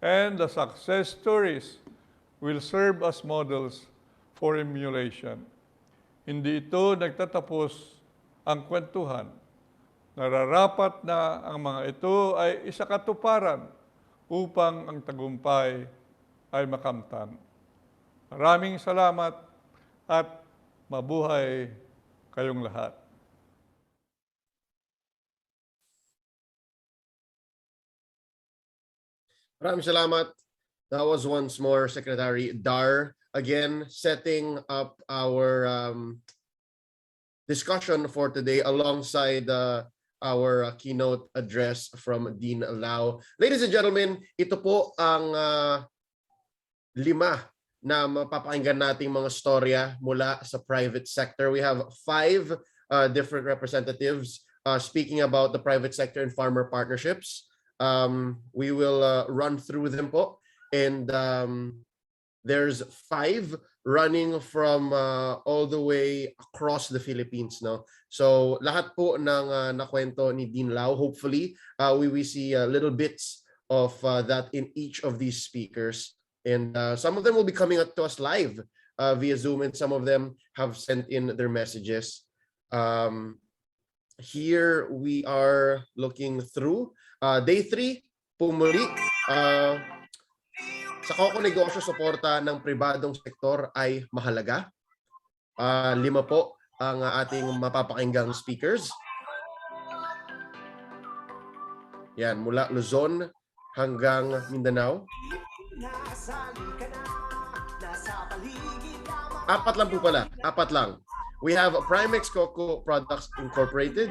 and the success stories will serve as models for emulation. Hindi ito nagtatapos ang kwentuhan. Nararapat na ang mga ito ay isakatuparan upang ang tagumpay ay makamtan. Maraming salamat at mabuhay kayong lahat. Maraming salamat. That was once more Secretary Dar, again setting up our discussion for today alongside our keynote address from Dean Lau. Ladies and gentlemen, ito po ang 5 na mapapakinggan nating mga storya mula sa private sector. We have 5 different representatives speaking about the private sector and farmer partnerships. We will run through them po. And there's 5 running from all the way across the Philippines. No? So lahat po ng nakwento ni Dean Lau, hopefully we will see little bits of that in each of these speakers. And some of them will be coming up to us live via Zoom, and some of them have sent in their messages. Here we are looking through day 3, pumuli. Sa Coco-Negosyo, suporta ng pribadong sektor ay mahalaga. 5 po ang ating mapapakinggang speakers. Yan, mula Luzon hanggang Mindanao. 4 lang po pala. 4 lang. We have Primex Coco Products Incorporated,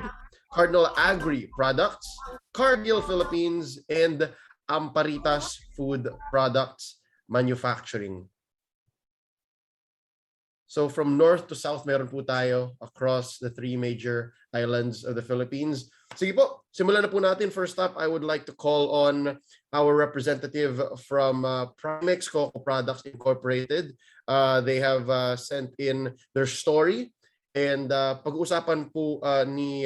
Cardinal Agri Products, Cargill Philippines, and Amparitas Food Products Manufacturing. So from north to south, meron po tayo across the 3 major islands of the Philippines. Sige po, simulan na po natin. First up, I would like to call on our representative from Primex Coco Products Incorporated. They have sent in their story. And pag-uusapan po ni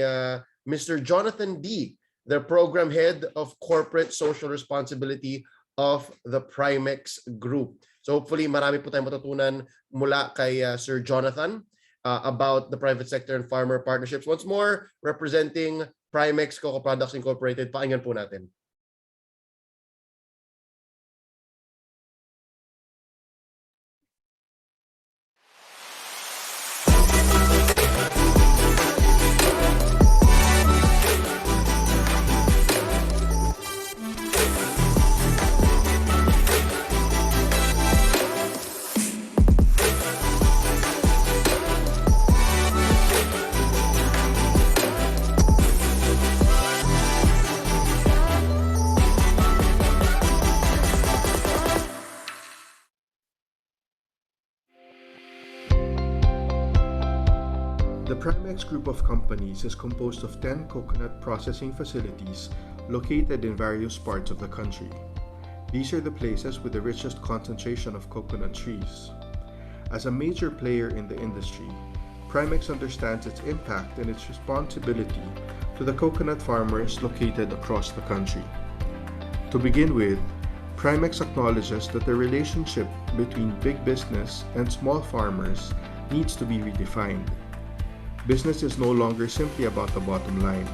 Mr. Jonathan D., the Program Head of Corporate Social Responsibility of the Primex Group. So hopefully marami po tayong matutunan mula kay Sir Jonathan about the private sector and farmer partnerships. Once more, representing Primex Coco Products Incorporated, pakinggan po natin. The Primex Group of companies is composed of 10 coconut processing facilities located in various parts of the country. These are the places with the richest concentration of coconut trees. As a major player in the industry, Primex understands its impact and its responsibility to the coconut farmers located across the country. To begin with, Primex acknowledges that the relationship between big business and small farmers needs to be redefined. Business is no longer simply about the bottom line.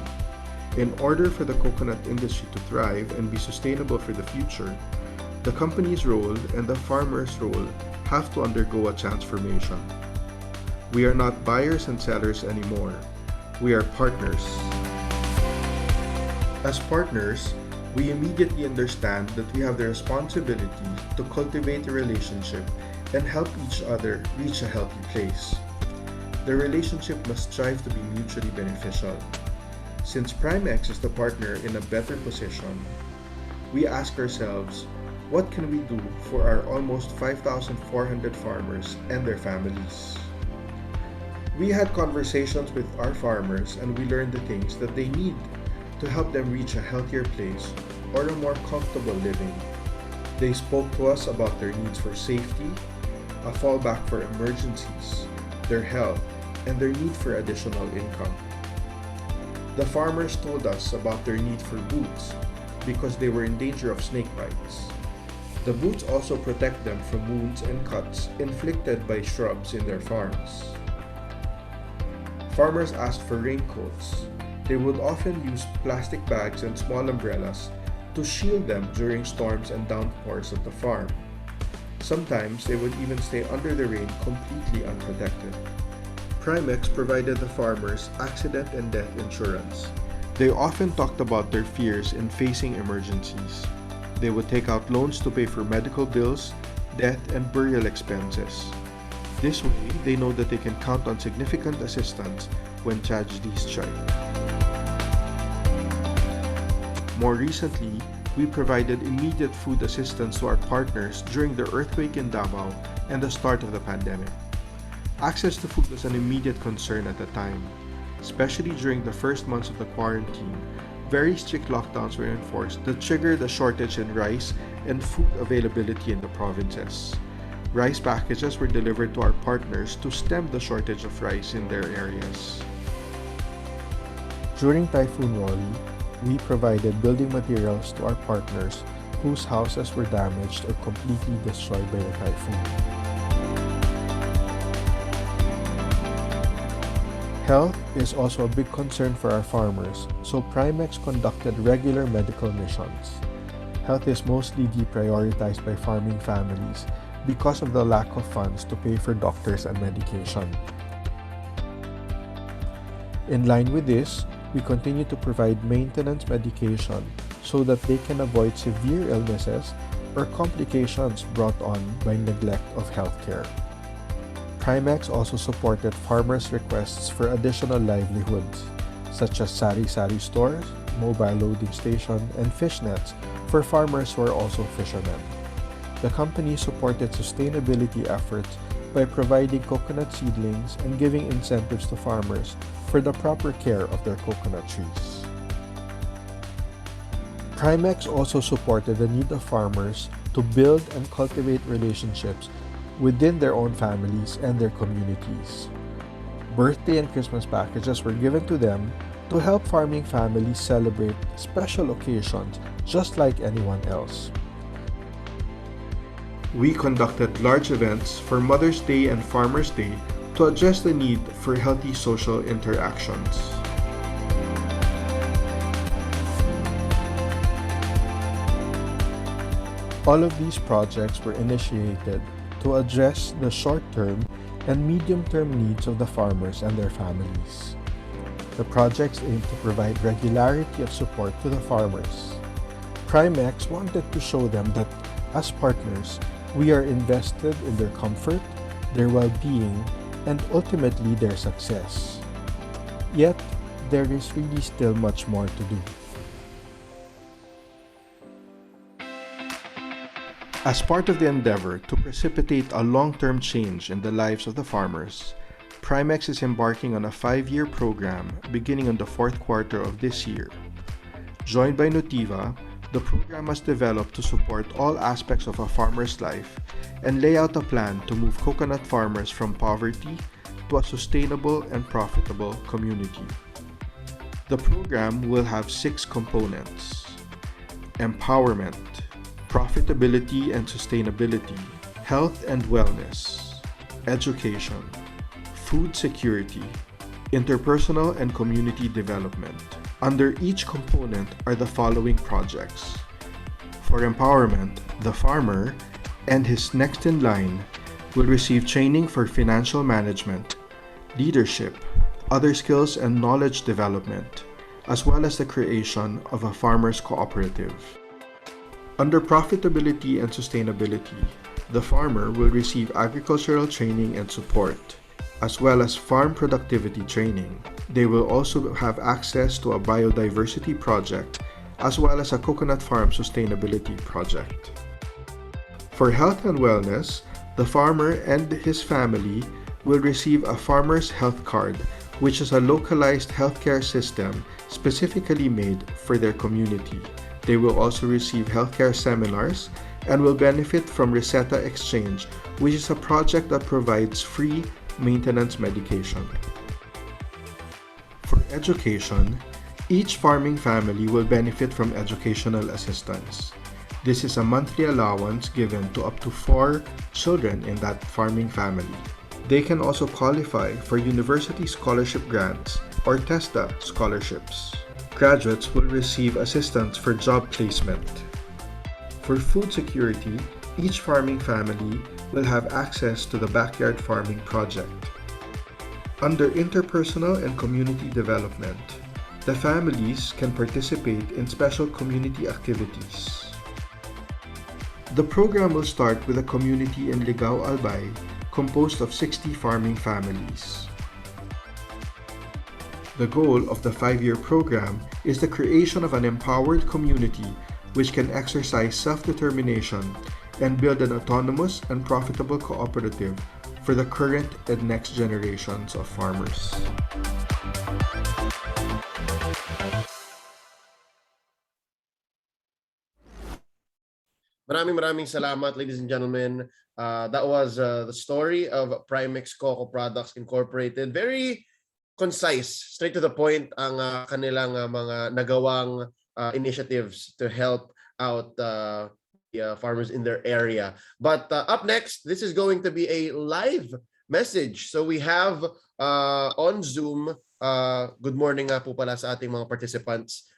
In order for the coconut industry to thrive and be sustainable for the future, the company's role and the farmer's role have to undergo a transformation. We are not buyers and sellers anymore. We are partners. As partners, we immediately understand that we have the responsibility to cultivate a relationship and help each other reach a healthy place. The relationship must strive to be mutually beneficial. Since Primex is the partner in a better position, we ask ourselves, what can we do for our almost 5,400 farmers and their families? We had conversations with our farmers and we learned the things that they need to help them reach a healthier place or a more comfortable living. They spoke to us about their needs for safety, a fallback for emergencies, their health, and their need for additional income. The farmers told us about their need for boots because they were in danger of snake bites. The boots also protect them from wounds and cuts inflicted by shrubs in their farms. Farmers asked for raincoats. They would often use plastic bags and small umbrellas to shield them during storms and downpours at the farm. Sometimes they would even stay under the rain completely unprotected. Primex provided the farmers accident and death insurance. They often talked about their fears in facing emergencies. They would take out loans to pay for medical bills, death, and burial expenses. This way, they know that they can count on significant assistance when tragedies strike. More recently, we provided immediate food assistance to our partners during the earthquake in Davao and the start of the pandemic. Access to food was an immediate concern at the time, especially during the first months of the quarantine. Very strict lockdowns were enforced that triggered a shortage in rice and food availability in the provinces. Rice packages were delivered to our partners to stem the shortage of rice in their areas. During Typhoon Wally, we provided building materials to our partners whose houses were damaged or completely destroyed by the typhoon. Health is also a big concern for our farmers, so Primex conducted regular medical missions. Health is mostly deprioritized by farming families because of the lack of funds to pay for doctors and medication. In line with this, we continue to provide maintenance medication so that they can avoid severe illnesses or complications brought on by neglect of healthcare. Primex also supported farmers' requests for additional livelihoods, such as sari-sari stores, mobile loading station, and fish nets for farmers who are also fishermen. The company supported sustainability efforts by providing coconut seedlings and giving incentives to farmers for the proper care of their coconut trees. Primex also supported the need of farmers to build and cultivate relationships within their own families and their communities. Birthday and Christmas packages were given to them to help farming families celebrate special occasions just like anyone else. We conducted large events for Mother's Day and Farmers' Day to address the need for healthy social interactions. All of these projects were initiated to address the short-term and medium-term needs of the farmers and their families. The projects aim to provide regularity of support to the farmers. Primex wanted to show them that, as partners, we are invested in their comfort, their well-being, and ultimately their success. Yet, there is really still much more to do. As part of the endeavor to precipitate a long-term change in the lives of the farmers, Primex is embarking on a 5-year program beginning on the 4th quarter of this year. Joined by Nutiva, the program was developed to support all aspects of a farmer's life and lay out a plan to move coconut farmers from poverty to a sustainable and profitable community. The program will have 6 components: empowerment, profitability and sustainability, health and wellness, education, food security, interpersonal and community development. Under each component are the following projects. For empowerment, the farmer and his next in line will receive training for financial management, leadership, other skills and knowledge development, as well as the creation of a farmers' cooperative. Under profitability and sustainability, the farmer will receive agricultural training and support, as well as farm productivity training. They will also have access to a biodiversity project, as well as a coconut farm sustainability project. For health and wellness, the farmer and his family will receive a farmer's health card, which is a localized healthcare system specifically made for their community. They will also receive healthcare seminars and will benefit from Receta Exchange, which is a project that provides free maintenance medication. For education, each farming family will benefit from educational assistance. This is a monthly allowance given to up to 4 children in that farming family. They can also qualify for university scholarship grants or TESDA scholarships. Graduates will receive assistance for job placement. For food security, each farming family will have access to the backyard farming project. Under interpersonal and community development, the families can participate in special community activities. The program will start with a community in Ligao, Albay, composed of 60 farming families. The goal of the 5-year program is the creation of an empowered community which can exercise self-determination and build an autonomous and profitable cooperative for the current and next generations of farmers. Maraming salamat, ladies and gentlemen. That was the story of Primex Coco Products Incorporated. Very concise, straight to the point ang kanilang mga nagawang initiatives to help out the farmers in their area. But up next, this is going to be a live message. So we have on Zoom, good morning nga po pala sa ating mga participants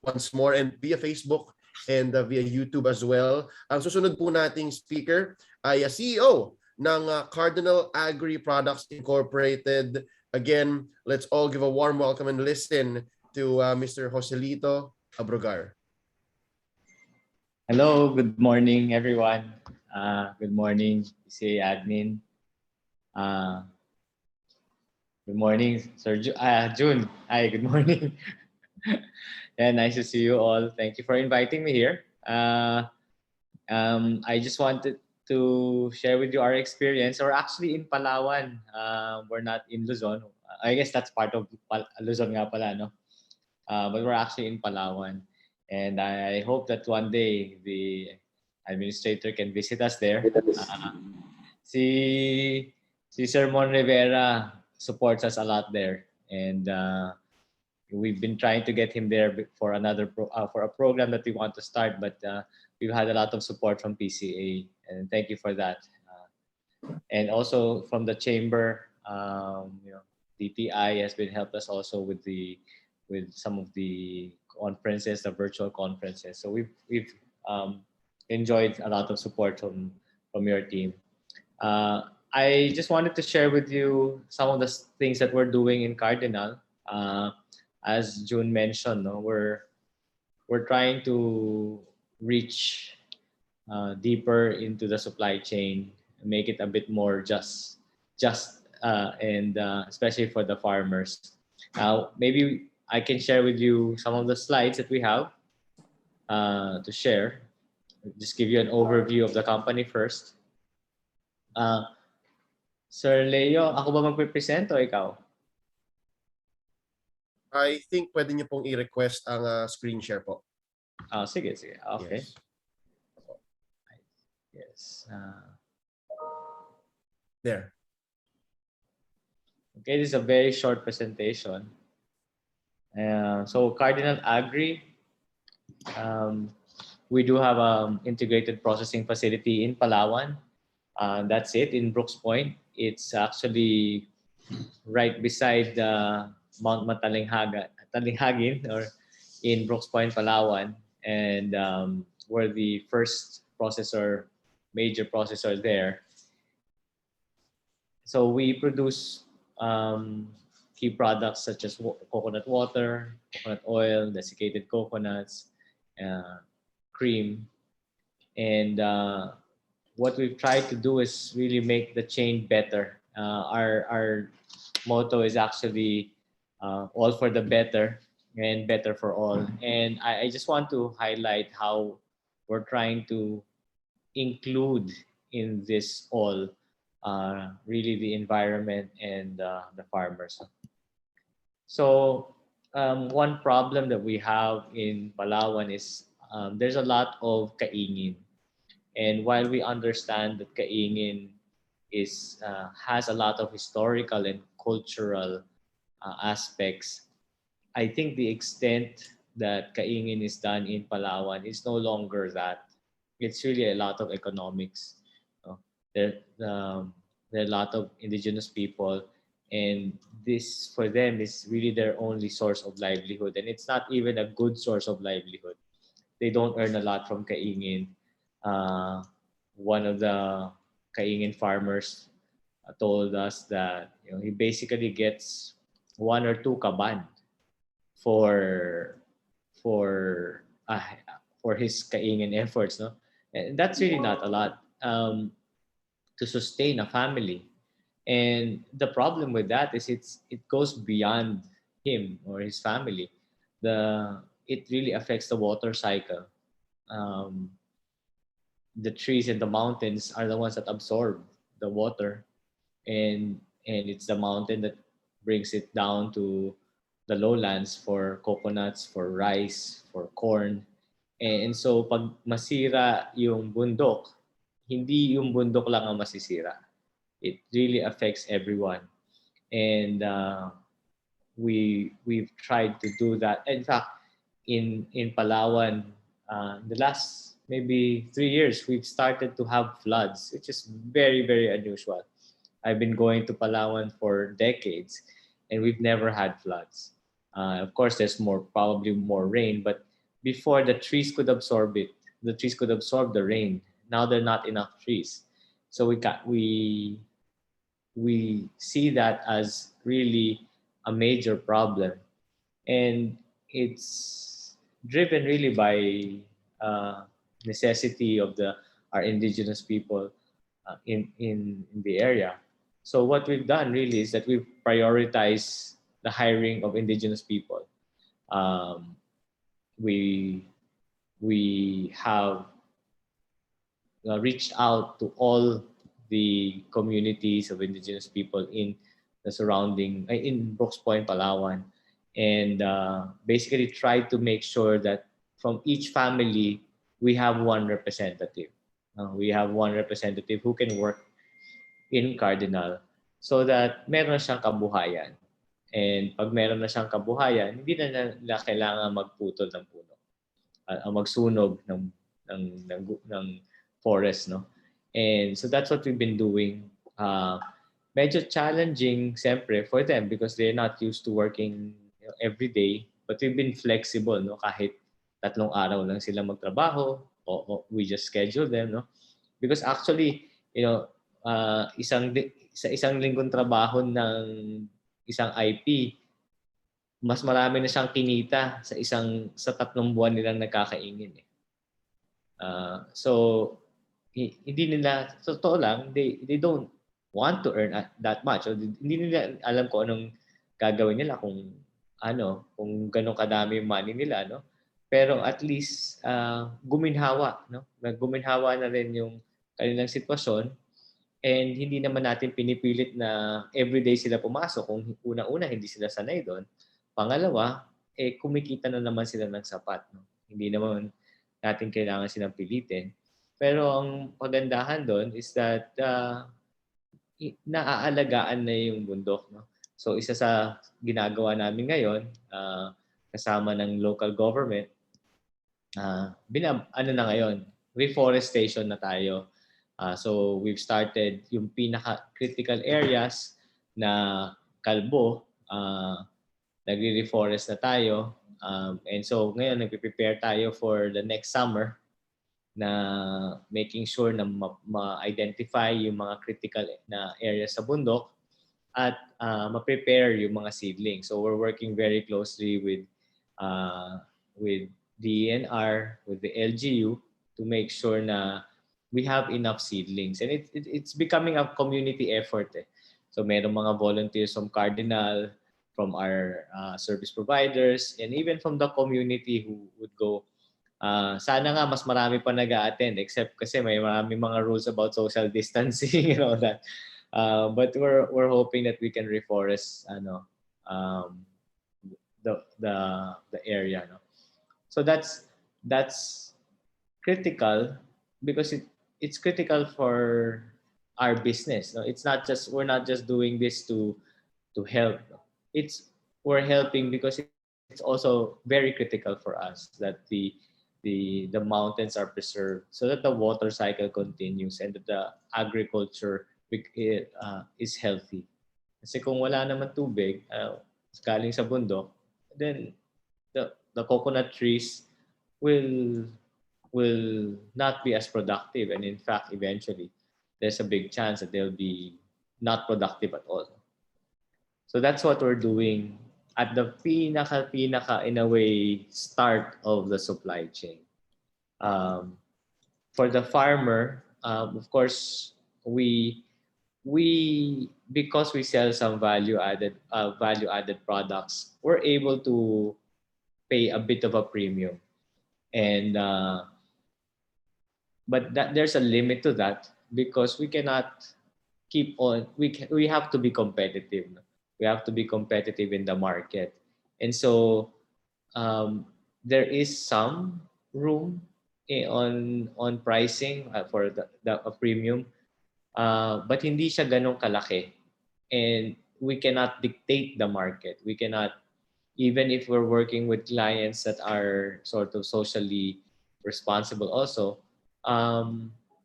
once more, and via Facebook and via YouTube as well. Ang susunod po nating speaker ay CEO ng Cardinal Agri Products Incorporated. Again, let's all give a warm welcome and listen to Mr. Joselito Abrogar. Hello, good morning everyone. Good morning, PCA admin. Good morning, Sir June. Hi, good morning. Yeah, nice to see you all. Thank you for inviting me here. I just wanted to share with you our experience. Or actually in Palawan. We're not in Luzon. I guess that's part of Luzon nga pala, no? But we're actually in Palawan. And I hope that one day the administrator can visit us there. Si Sir Mon Rivera supports us a lot there. And we've been trying to get him there for for a program that we want to start, but we've had a lot of support from PCA, and thank you for that. And also from the chamber, DTI has been helped us also with some of the conferences, the virtual conferences. So we've enjoyed a lot of support from your team. I just wanted to share with you some of the things that we're doing in Cardinal. As June mentioned, no, we're trying to reach deeper into the supply chain, make it a bit more just, and especially for the farmers. Now, maybe I can share with you some of the slides that we have to share. Just give you an overview of the company first. Sir Leo, ako ba magpe-present o ikaw? I think pwede niyo pong i-request ang screen share po. Sige. Okay. Yes. Yes. There. Okay, this is a very short presentation. So Cardinal Agri, we do have an integrated processing facility in Palawan. That's it, in Brooks Point. It's actually right beside Mount Matalinghagan or in Brooks Point, Palawan, and we're the first major processor there. So we produce key products such as coconut water, coconut oil, desiccated coconuts, cream, and what we've tried to do is really make the chain better. Our motto is actually all for the better and better for all. And I just want to highlight how we're trying to include in this all really the environment and the farmers. So one problem that we have in Palawan is there's a lot of kaingin. And while we understand that kaingin has a lot of historical and cultural aspects. I think the extent that kaingin is done in Palawan is no longer that. It's really a lot of economics. No? There, there are a lot of indigenous people, and this for them is really their only source of livelihood, and it's not even a good source of livelihood. They don't earn a lot from kaingin. Uh, One of the kaingin farmers told us that he basically gets one or two kaban for for uh, for his kaingin efforts, no, and that's really not a lot to sustain a family. And the problem with that is it goes beyond him or his family. It really affects the water cycle. um, the trees and the mountains are the ones that absorb the water, and it's the mountain that brings it down to the lowlands for coconuts, for rice, for corn. And so pag masira yung bundok, hindi yung bundok lang ang masisira. It really affects everyone. And we've tried to do that. In fact, in Palawan, the last maybe 3 years, we've started to have floods, which is very, very unusual. I've been going to Palawan for decades, and we've never had floods. Of course, there's probably more rain, but before the trees could absorb it, the trees could absorb the rain. Now there are not enough trees, so we see that as really a major problem, and it's driven really by necessity of the our indigenous people in the area. So what we've done really is that we've prioritized the hiring of indigenous people. Um, we we have reached out to all the communities of indigenous people in the surrounding in Brooks Point, Palawan, and basically tried to make sure that from each family we have one representative. We have one representative who can work in Cardinal so that meron siyang kabuhayan. And pag meron na siyang kabuhayan, hindi na nila kailangan magputol ng puno, magsunog ng forest, no? And so that's what we've been doing. Medyo challenging siyempre for them because they're not used to working every day, but we've been flexible, no? Kahit 3 araw lang sila magtrabaho, o we just schedule them, no? Because actually, sa isang linggong trabaho ng isang IP, mas marami na siyang kinita sa 3 buwan nilang nagkakaingin. So hindi nila, totoo lang, they don't want to earn that much. So, hindi nila alam kung anong gagawin nila kung ganun kadami yung money nila, no? Pero at least guminhawa, no? Guminhawa na rin yung kanilang sitwasyon, and hindi naman natin pinipilit na everyday sila pumasok kung una-una hindi sila sanay doon. Pangalawa, kumikita na naman sila ng sapat, no? Hindi naman natin kailangan silang pilitin. Pero ang pagandahan doon is that naaalagaan na yung bundok, no? So isa sa ginagawa namin ngayon, kasama ng local government, reforestation na tayo. So we've started yung pinaka-critical areas na kalbo, nagre-reforest na tayo. And so ngayon nagpe-prepare tayo for the next summer na making sure na ma-identify yung mga critical na areas sa bundok at ma-prepare yung mga seedlings. So we're working very closely with DNR, with the LGU to make sure na we have enough seedlings. And it's becoming a community effort. So mayroong mga volunteers from Cardinal, from our service providers, and even from the community who would go. Sana nga mas marami pa nag-a-attend, except kasi may maraming mga rules about social distancing and all that. But we're hoping that we can reforest the area, no? So that's critical because it's critical for our business. No? It's not just we're not just doing this to help. It's we're helping because it's also very critical for us that the mountains are preserved so that the water cycle continues and that the agriculture is healthy. Kasi kung wala naman tubig, galing sa bundok, then the coconut trees will not be as productive, and in fact eventually there's a big chance that they'll be not productive at all. So that's what we're doing at the pinaka in a way start of the supply chain. For the farmer, of course, we because we sell some value added products, we're able to pay a bit of a premium, and but there's a limit to that because we cannot keep on. We have to be competitive. We have to be competitive in the market, and so there is some room on pricing for the a premium, but hindi siya ganong kalaki, and we cannot dictate the market. We cannot, even if we're working with clients that are sort of socially responsible also,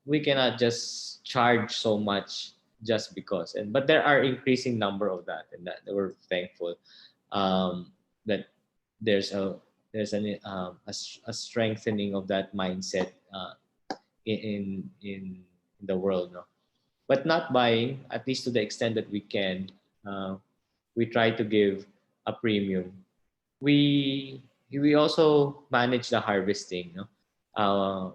we cannot just charge so much just because. But there are increasing number of that, and that we're thankful that there's a strengthening of that mindset in the world, no? But not buying, at least to the extent that we can. We try to give a premium. We also manage the harvesting, no?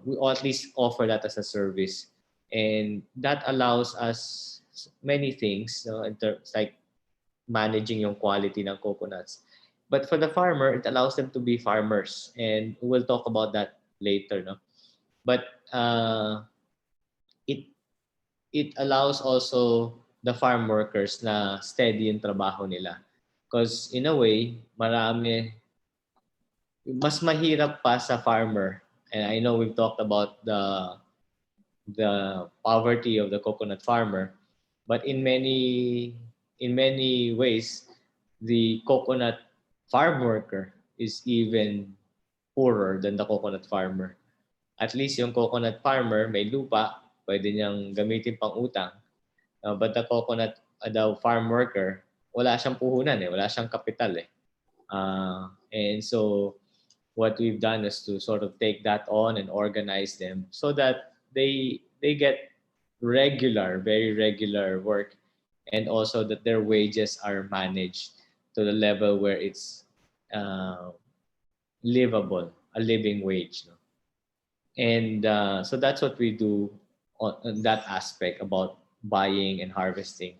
We at least offer that as a service, and that allows us many things, no? In terms like managing yung quality ng coconuts. But for the farmer, it allows them to be farmers, and we'll talk about that later, no? But it allows also the farm workers na steady yung trabaho nila. Because in a way, mas mahirap pa sa farmer. And I know we've talked about the poverty of the coconut farmer, but in many ways, the coconut farm worker is even poorer than the coconut farmer. At least yung coconut farmer may lupa, pwede niyang gamitin pang utang. But the farm worker, wala siyang puhunan eh, wala siyang kapital eh. And so what we've done is to sort of take that on and organize them so that they get very regular work, and also that their wages are managed to the level where it's livable, a living wage. No? And so that's what we do on that aspect about buying and harvesting.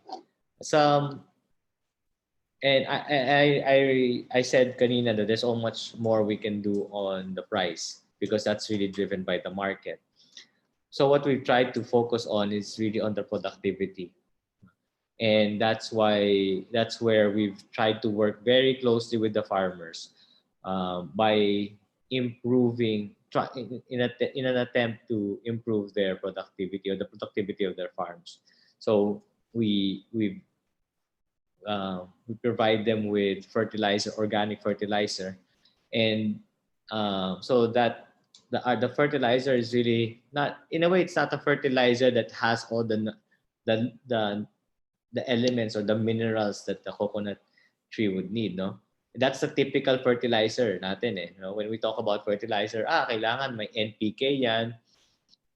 And I said kanina that there's so much more we can do on the price because that's really driven by the market. So what we've tried to focus on is really on the productivity. And that's where we've tried to work very closely with the farmers by improving in an attempt to improve their productivity or the productivity of their farms. So we provide them with fertilizer, organic fertilizer, and so that the fertilizer is really not, in a way, it's not a fertilizer that has all the elements or the minerals that the coconut tree would need, no? That's the typical fertilizer natin eh. You know, when we talk about fertilizer, kailangan may NPK yan,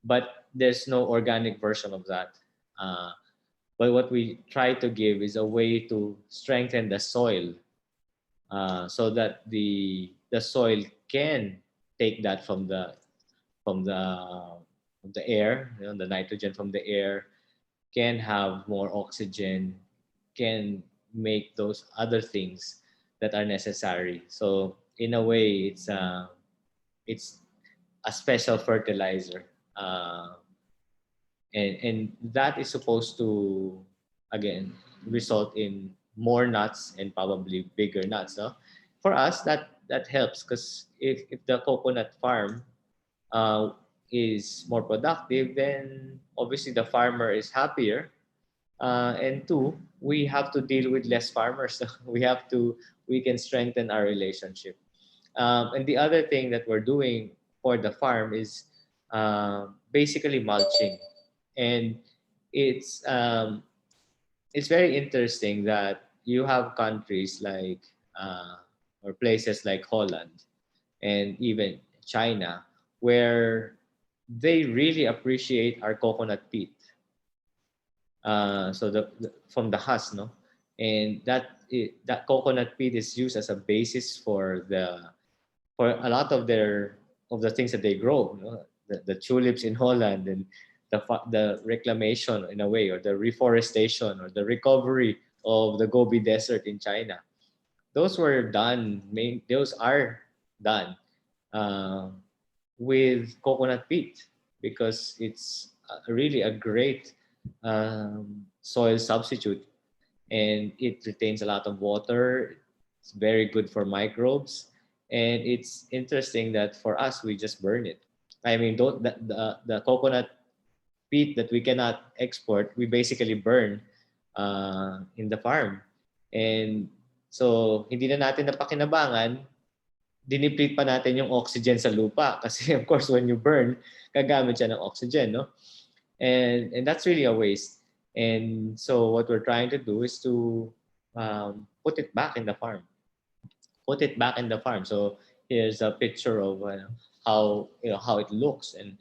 but there's no organic version of that. But what we try to give is a way to strengthen the soil so that the soil can take that from the air, you know, the nitrogen from the air, can have more oxygen, can make those other things that are necessary. So in a way, it's a special fertilizer, and that is supposed to again result in more nuts and probably bigger nuts. No? For us, that helps because if the coconut farm is more productive, then obviously the farmer is happier. And two, we have to deal with less farmers. We can strengthen our relationship. And the other thing that we're doing for the farm is basically mulching. And it's um, it's very interesting that you have countries like or places like Holland and even China where they really appreciate our coconut peat. So from the husk, no, and that coconut peat is used as a basis for a lot of the things that they grow. You know? The tulips in Holland and the reclamation in a way, or the reforestation, or the recovery of the Gobi Desert in China. Those were done. Those are done uh, with coconut peat because it's really a great soil substitute, and it retains a lot of water. It's very good for microbes, and it's interesting that for us we just burn it. I mean, don't the coconut peat that we cannot export, we basically burn in the farm, and so hindi na natin napakinabangan, diniplete pa natin yung oxygen sa lupa kasi of course when you burn, gagamit siya ng oxygen, no? And that's really a waste. And so what we're trying to do is to put it back in the farm. Put it back in the farm. So here's a picture of how it looks, and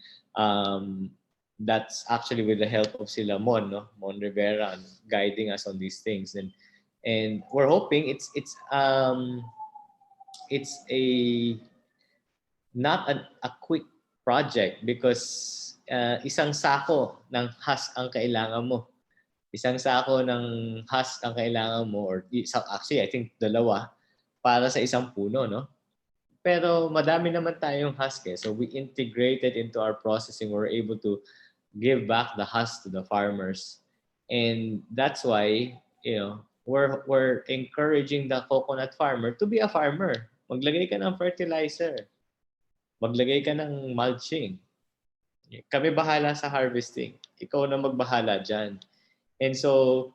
that's actually with the help of sila Mon Rivera, guiding us on these things, and we're hoping it's a not a quick project because isang sako ng husk ang kailangan mo. Isang sako ng husk ang kailangan mo, or actually I think dalawa para sa isang puno, no? Pero madami naman tayong husk eh. So we integrated into our processing. We're able to give back the husk to the farmers. And that's why, we're encouraging the coconut farmer to be a farmer. Maglagay ka ng fertilizer. Maglagay ka ng mulching. Kami bahala sa harvesting. Ikaw na magbahala dyan. And so,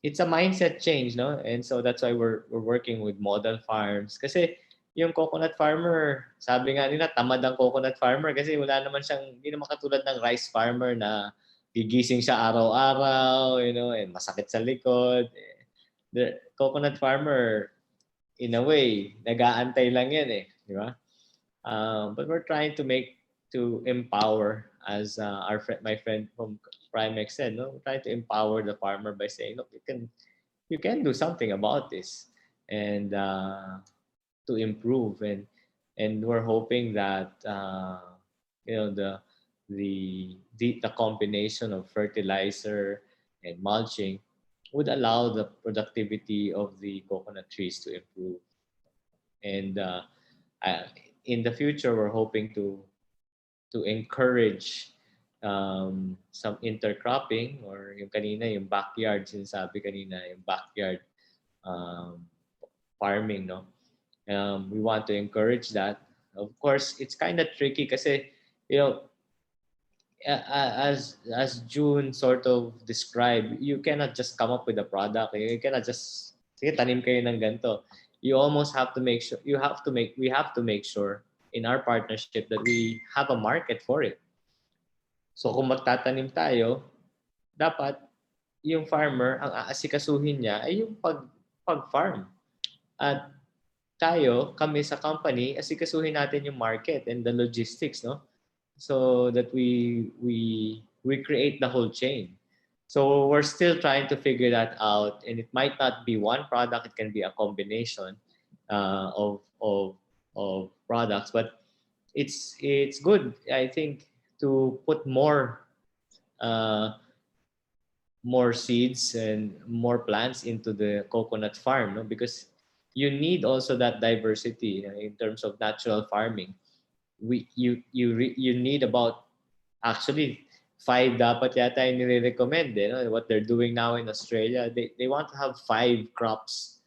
it's a mindset change, no? And so that's why we're working with model farms. Kasi yung coconut farmer, sabi nga nila, tamad ang coconut farmer kasi wala naman siyang, hindi naman katulad ng rice farmer na gigising siya araw-araw, and masakit sa likod. The coconut farmer, in a way, nag-aantay lang yan eh, di ba? But we're trying to empower, as my friend from Primex said, no? We're trying to empower the farmer by saying, look, you can do something about this, and to improve, and we're hoping that the combination of fertilizer and mulching would allow the productivity of the coconut trees to improve. And in the future, we're hoping to encourage some intercropping, or yung kanina, yung backyard, sinasabi kanina, yung backyard farming, no? We want to encourage that. Of course, it's kind of tricky kasi, as June sort of described, you cannot just come up with a product. You cannot just, sige, tanim kayo ng ganito. You almost have to make sure, we have to make sure in our partnership that we have a market for it. So kung magtatanim tayo, dapat yung farmer, ang aasikasuhin niya ay yung pag-farm. At kami sa company, asikasuhin natin yung market and the logistics, no? So that we create the whole chain. So we're still trying to figure that out, and it might not be one product; it can be a combination of products. But it's good, I think, to put more seeds and more plants into the coconut farm, no? Because you need also that diversity in terms of natural farming. You need about, actually, 5 dapat yata yung nire-recommend, what they're doing now in Australia. They want to have 5 crops,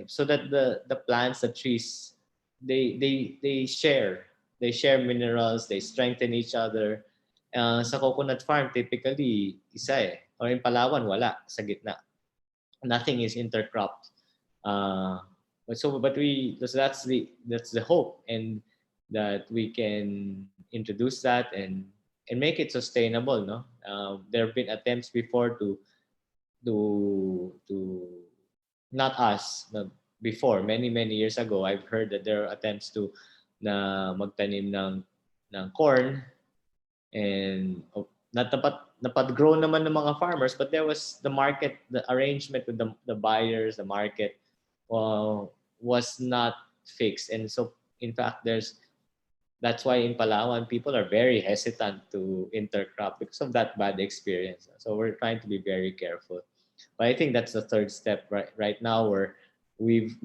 so that the plants, the trees, they share they share minerals, they strengthen each other. Sa coconut farm, typically, isa eh. Or in Palawan, wala, sa gitna. Nothing is intercropped. So that's the hope, and that we can introduce that and make it sustainable. No, there have been attempts before to not us, no, before many years ago. I've heard that there are attempts to na magtanim ng corn, and napag-grow naman ng mga farmers, but there was the market, the arrangement with the buyers, the market was not fixed. And so in fact that's why in Palawan people are very hesitant to intercrop because of that bad experience. So we're trying to be very careful. But I think that's the third step right now, where we've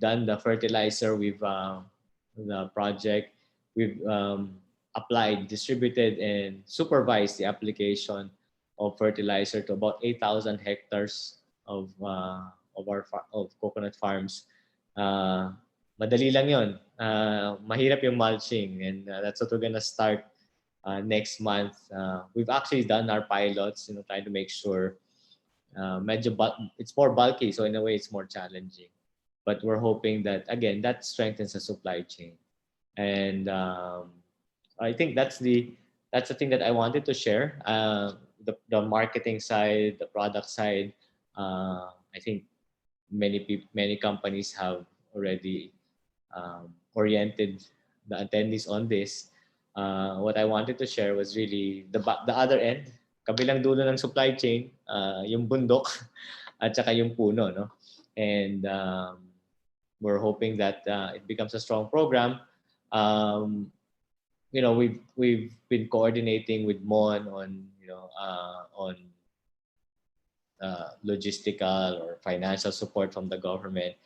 done the fertilizer, the project, we've applied, distributed, and supervised the application of fertilizer to about 8,000 hectares of coconut farms. Madali lang yon. Mahirap yung mulching, and that's what we're gonna start next month. We've actually done our pilots, trying to make sure. It's more bulky, so in a way it's more challenging. But we're hoping that, again, that strengthens the supply chain. And I think that's the thing that I wanted to share. The marketing side, the product side. I think many companies have already oriented the attendees on this. What I wanted to share was really the other end, kabilang dulo ng supply chain, yung bundok at saka yung puno, no? And we're hoping that it becomes a strong program. We've been coordinating with MON on logistical or financial support from the government.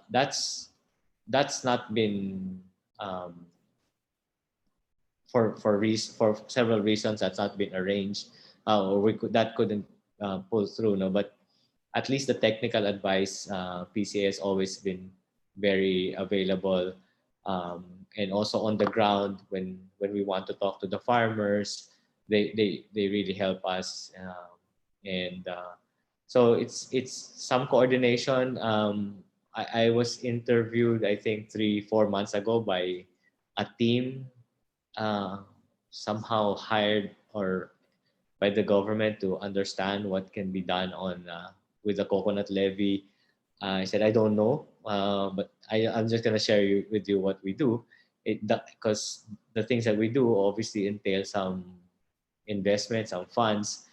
That's not been for several reasons. That's not been arranged, or that couldn't pull through. No, but at least the technical advice, PCA has always been very available, and also on the ground when we want to talk to the farmers, they really help us, and so it's some coordination. I was interviewed, I think 3-4 months ago, by a team somehow hired or by the government to understand what can be done with the coconut levy. I said I don't know, but I'm just gonna share with you what we do. Because the things that we do obviously entail some investment, some funds.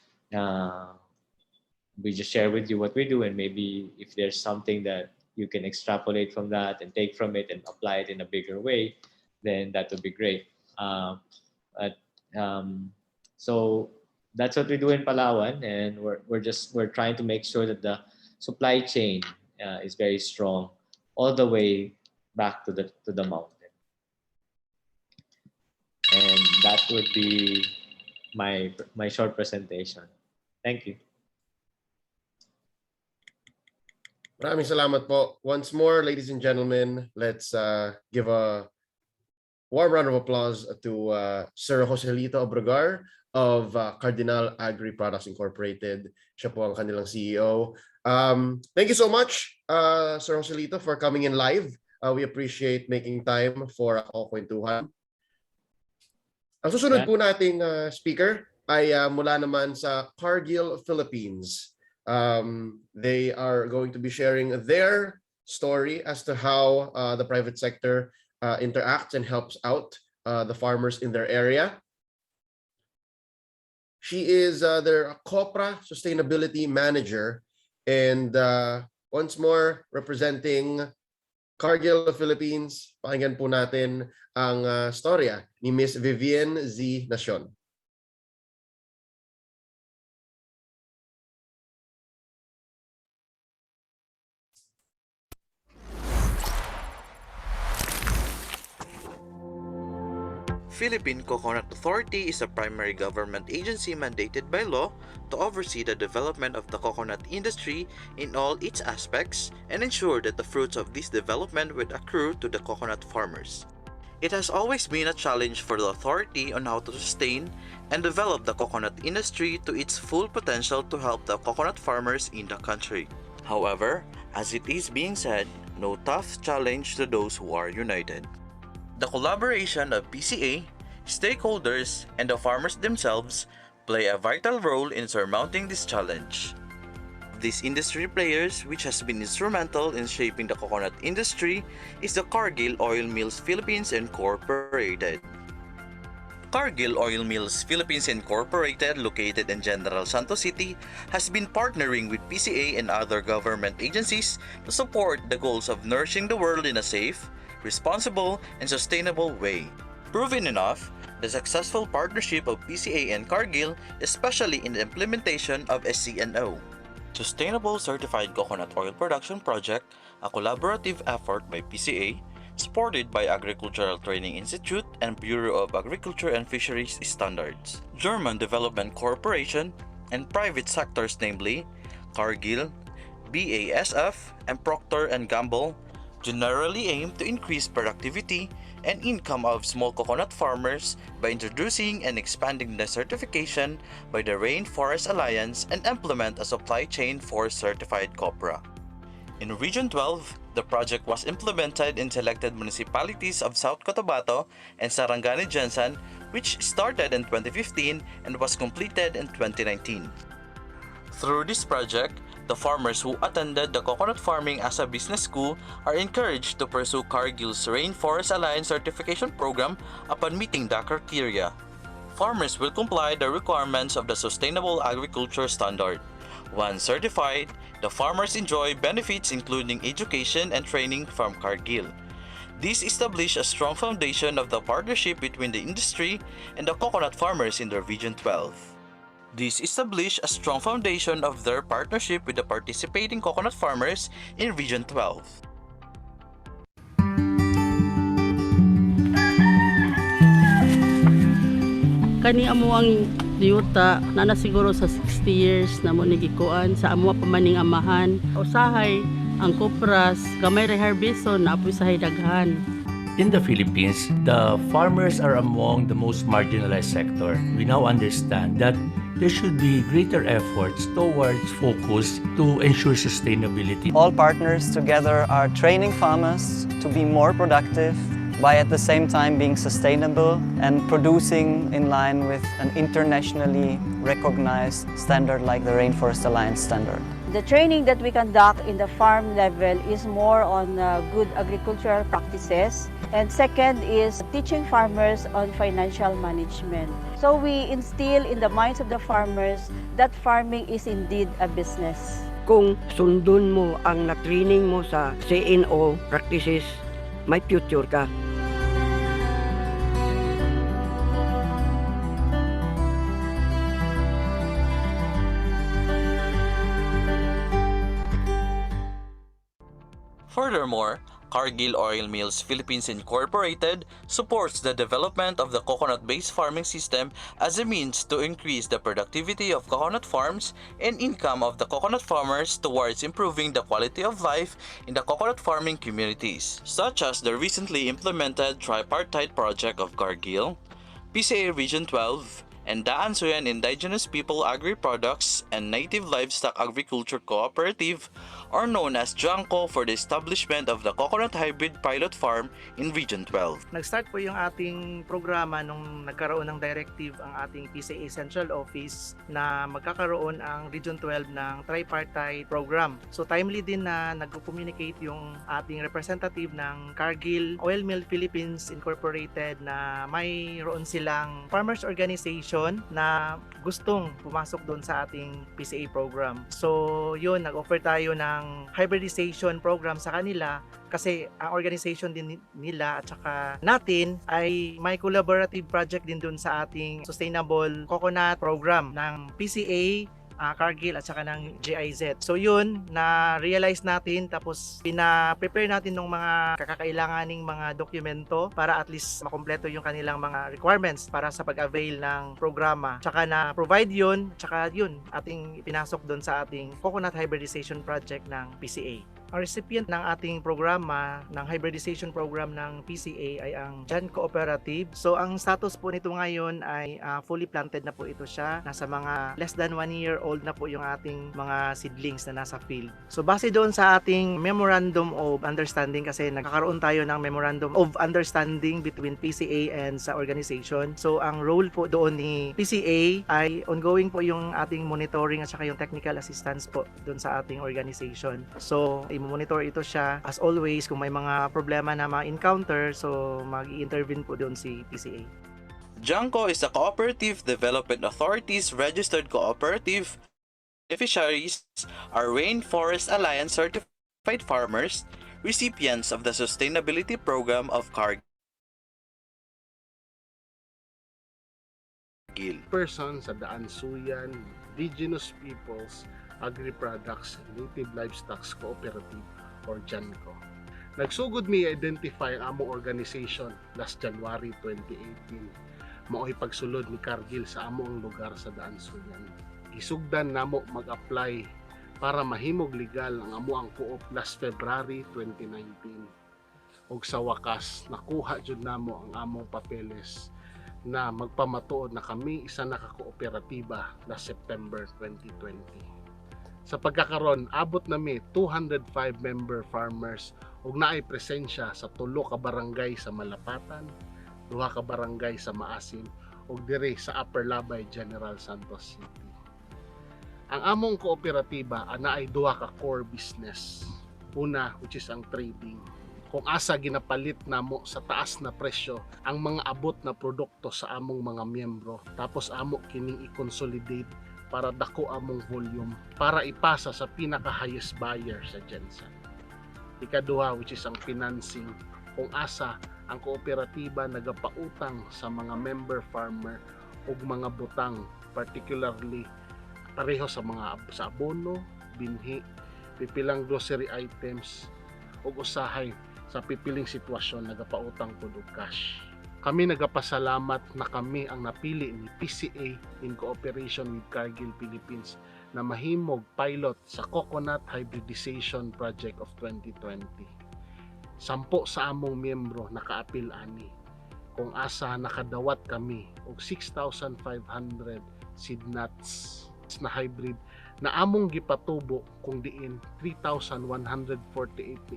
We just share with you what we do, and maybe if there's something that you can extrapolate from that and take from it and apply it in a bigger way, then that would be great. So that's what we do in Palawan, and we're trying to make sure that the supply chain is very strong all the way back to the mountain. And that would be my short presentation. Thank you. Maraming salamat po. Once more, ladies and gentlemen, let's give a warm round of applause to Sir Joselito Obregar of Cardinal Agri Products Incorporated. Siya po ang kanilang CEO. Thank you so much, Sir Joselito, for coming in live. We appreciate making time for CocoKwentuhan. Ang susunod po nating speaker ay mula naman sa Cargill, Philippines. They are going to be sharing their story as to how the private sector interacts and helps out the farmers in their area. She is their COPRA Sustainability Manager, and once more representing Cargill, Philippines. Pakinggan po natin ang storya ni Miss Vivienne Z. Nacion. Philippine Coconut Authority is a primary government agency mandated by law to oversee the development of the coconut industry in all its aspects and ensure that the fruits of this development will accrue to the coconut farmers. It has always been a challenge for the authority on how to sustain and develop the coconut industry to its full potential to help the coconut farmers in the country. However, as it is being said, no tough challenge to those who are united. The collaboration of PCA, stakeholders, and the farmers themselves play a vital role in surmounting this challenge. These industry players, which has been instrumental in shaping the coconut industry, is the Cargill Oil Mills Philippines Incorporated. Cargill Oil Mills Philippines Incorporated, located in General Santos City, has been partnering with PCA and other government agencies to support the goals of nourishing the world in a safe, responsible, and sustainable way. Proven enough, the successful partnership of PCA and Cargill, especially in the implementation of SCNO, Sustainable Certified Coconut Oil Production Project, a collaborative effort by PCA, supported by Agricultural Training Institute and Bureau of Agriculture and Fisheries Standards, German Development Corporation, and private sectors namely Cargill, BASF, and Procter & Gamble, generally aim to increase productivity and income of small coconut farmers by introducing and expanding the certification by the Rainforest Alliance and implement a supply chain for certified copra. In Region 12, the project was implemented in selected municipalities of South Cotabato and Sarangani Jensan, which started in 2015 and was completed in 2019. Through this project, the farmers who attended the coconut farming as a business school are encouraged to pursue Cargill's Rainforest Alliance certification program upon meeting the criteria. Farmers will comply the requirements of the Sustainable Agriculture Standard. Once certified, the farmers enjoy benefits including education and training from Cargill. This established a strong foundation of the partnership between the industry and the coconut farmers in the Region 12. This established a strong foundation of their partnership with the participating coconut farmers in Region 12. Kani amo ang liyuta na siguro sa 60 years na mo nigikuan sa amo pamaning amahan. Usahay ang kopras gamay ra harveston na apoy sahay daghan. In the Philippines, the farmers are among the most marginalized sector. We now understand that there should be greater efforts towards focus to ensure sustainability. All partners together are training farmers to be more productive by at the same time being sustainable and producing in line with an internationally recognized standard like the Rainforest Alliance standard. The training that we conduct in the farm level is more on good agricultural practices, and second is teaching farmers on financial management. So we instill in the minds of the farmers that farming is indeed a business. Kung sundon mo ang na-training mo sa CNO practices, may future ka. Furthermore, Cargill Oil Mills Philippines Incorporated supports the development of the coconut-based farming system as a means to increase the productivity of coconut farms and income of the coconut farmers towards improving the quality of life in the coconut farming communities, such as the recently implemented tripartite project of Cargill, PCA Region 12, and Daan Suyan Indigenous People Agri-Products and Native Livestock Agriculture Cooperative, or known as JANCO, for the establishment of the Coconut Hybrid Pilot Farm in Region 12. Nag-start po yung ating programa nung nagkaroon ng directive ang ating PCA Central Office na magkakaroon ang Region 12 ng tripartite program. So timely din na nag-communicate yung ating representative ng Cargill Oil Mill Philippines Incorporated na mayroon silang farmers organization na gustong pumasok doon sa ating PCA program. So yun, nag-offer tayo ng hybridization program sa kanila kasi ang organization din nila at saka natin ay may collaborative project din doon sa ating Sustainable Coconut Program ng PCA, Cargill at saka ng GIZ. So yun, na-realize natin tapos pina-prepare natin ng mga kakakailanganing mga dokumento para at least makompleto yung kanilang mga requirements para sa pag-avail ng programa. Tsaka na-provide yun, tsaka yun, ating pinasok doon sa ating Coconut Hybridization Project ng PCA. Ang recipient ng ating programa, ng hybridization program ng PCA ay ang Jan Cooperative. So ang status po nito ngayon ay fully planted na po ito siya. Nasa mga less than 1 year old na po yung ating mga seedlings na nasa field. So base doon sa ating Memorandum of Understanding, kasi nagkakaroon tayo ng Memorandum of Understanding between PCA and sa organization. So ang role po doon ni PCA ay ongoing po yung ating monitoring at saka yung technical assistance po doon sa ating organization. So i-monitor ito siya. As always, kung may mga problema na ma-encounter, so mag-i-intervene po doon si PCA. JANCO is the Cooperative Development Authority's registered cooperative. Beneficiaries are Rainforest Alliance certified farmers, recipients of the Sustainability Program of Cargill. Person sa Daansuyan, Indigenous Peoples, Agri-Products, Native Livestock Cooperative or JANCO. Nagsugod mi identify ang among organization last January 2018. Mao'y pagsulod ni Cargill sa among lugar sa Daansuyan. Gisugdan namo mag-apply para mahimog legal ang amo ang co-op last February 2019. Og sa wakas nakuha jud namo ang among papeles na magpamatuod na kami isa na ka-kooperatiba last September 2020. Sa pagkakaron, abot nami 205 member farmers ug naay presensya sa 3 ka barangay sa Malapatan, 2 ka barangay sa Maasin ug dire sa Upper Labay, General Santos City. Ang among kooperatiba naay 2 ka core business. Una, which is ang trading. Kung asa ginapalit namo sa taas na presyo ang mga abot na produkto sa among mga miyembro, tapos amo kining i-consolidate para dako among volume para ipasa sa pinaka-highest buyer sa Gensan. Ikaduha, which is ang financing, kung asa ang kooperatiba nagapautang sa mga member farmer ug mga butang, particularly pareho sa abono, binhi, pipilang grocery items ug usahay sa pipiling sitwasyon nagapautang pud og cash. Kami nagapasalamat na kami ang napili ni PCA in cooperation with Cargill Philippines na mahimog pilot sa Coconut Hybridization Project of 2020. 10 sa among miyembro nakaapil ani. Kung asa nakadawat kami og 6,500 seed nuts na hybrid na among gipatubo kung diin 3,148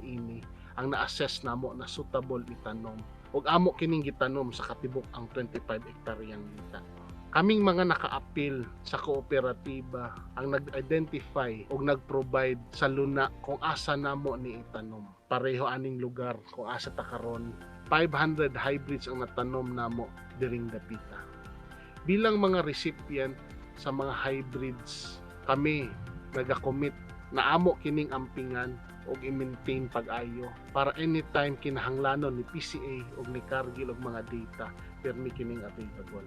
niini ang na-assess namo na suitable itanom ug amo kining gitanom sa katibok ang 25 hektaryang yuta. Kaming mga nakaapil sa kooperatiba ang nag-identify ug nag-provide sa luna kung asa namo ni itanom. Pareho aning lugar kung asa ta karon. 500 hybrids ang natanom namo diring dapita. Bilang mga recipient sa mga hybrids, kami nagakommit na amo kining ampingan og i-maintain pag-ayo para anytime kinahanglanon ni PCA og ni Cargill og mga data permi kining available.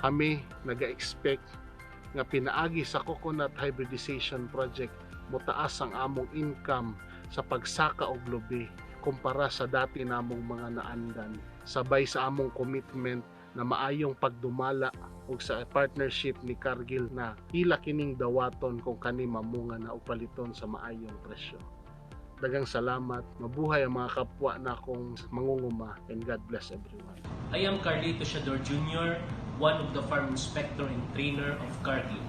Kami naga-expect nga pinaagi sa Coconut Hybridization Project motaas ang among income sa pagsaka og lubi kumpara sa dati namong mga naandan, sabay sa among commitment na maayong pagdumala ug sa partnership ni Cargill na ila kining dawaton kung kani mamunga na og paliton sa maayong presyo. Dagang salamat, mabuhay ang mga kapwa na akong mangunguma, and God bless everyone. I am Carlito Shador Jr., one of the farm inspector and trainer of Cargill.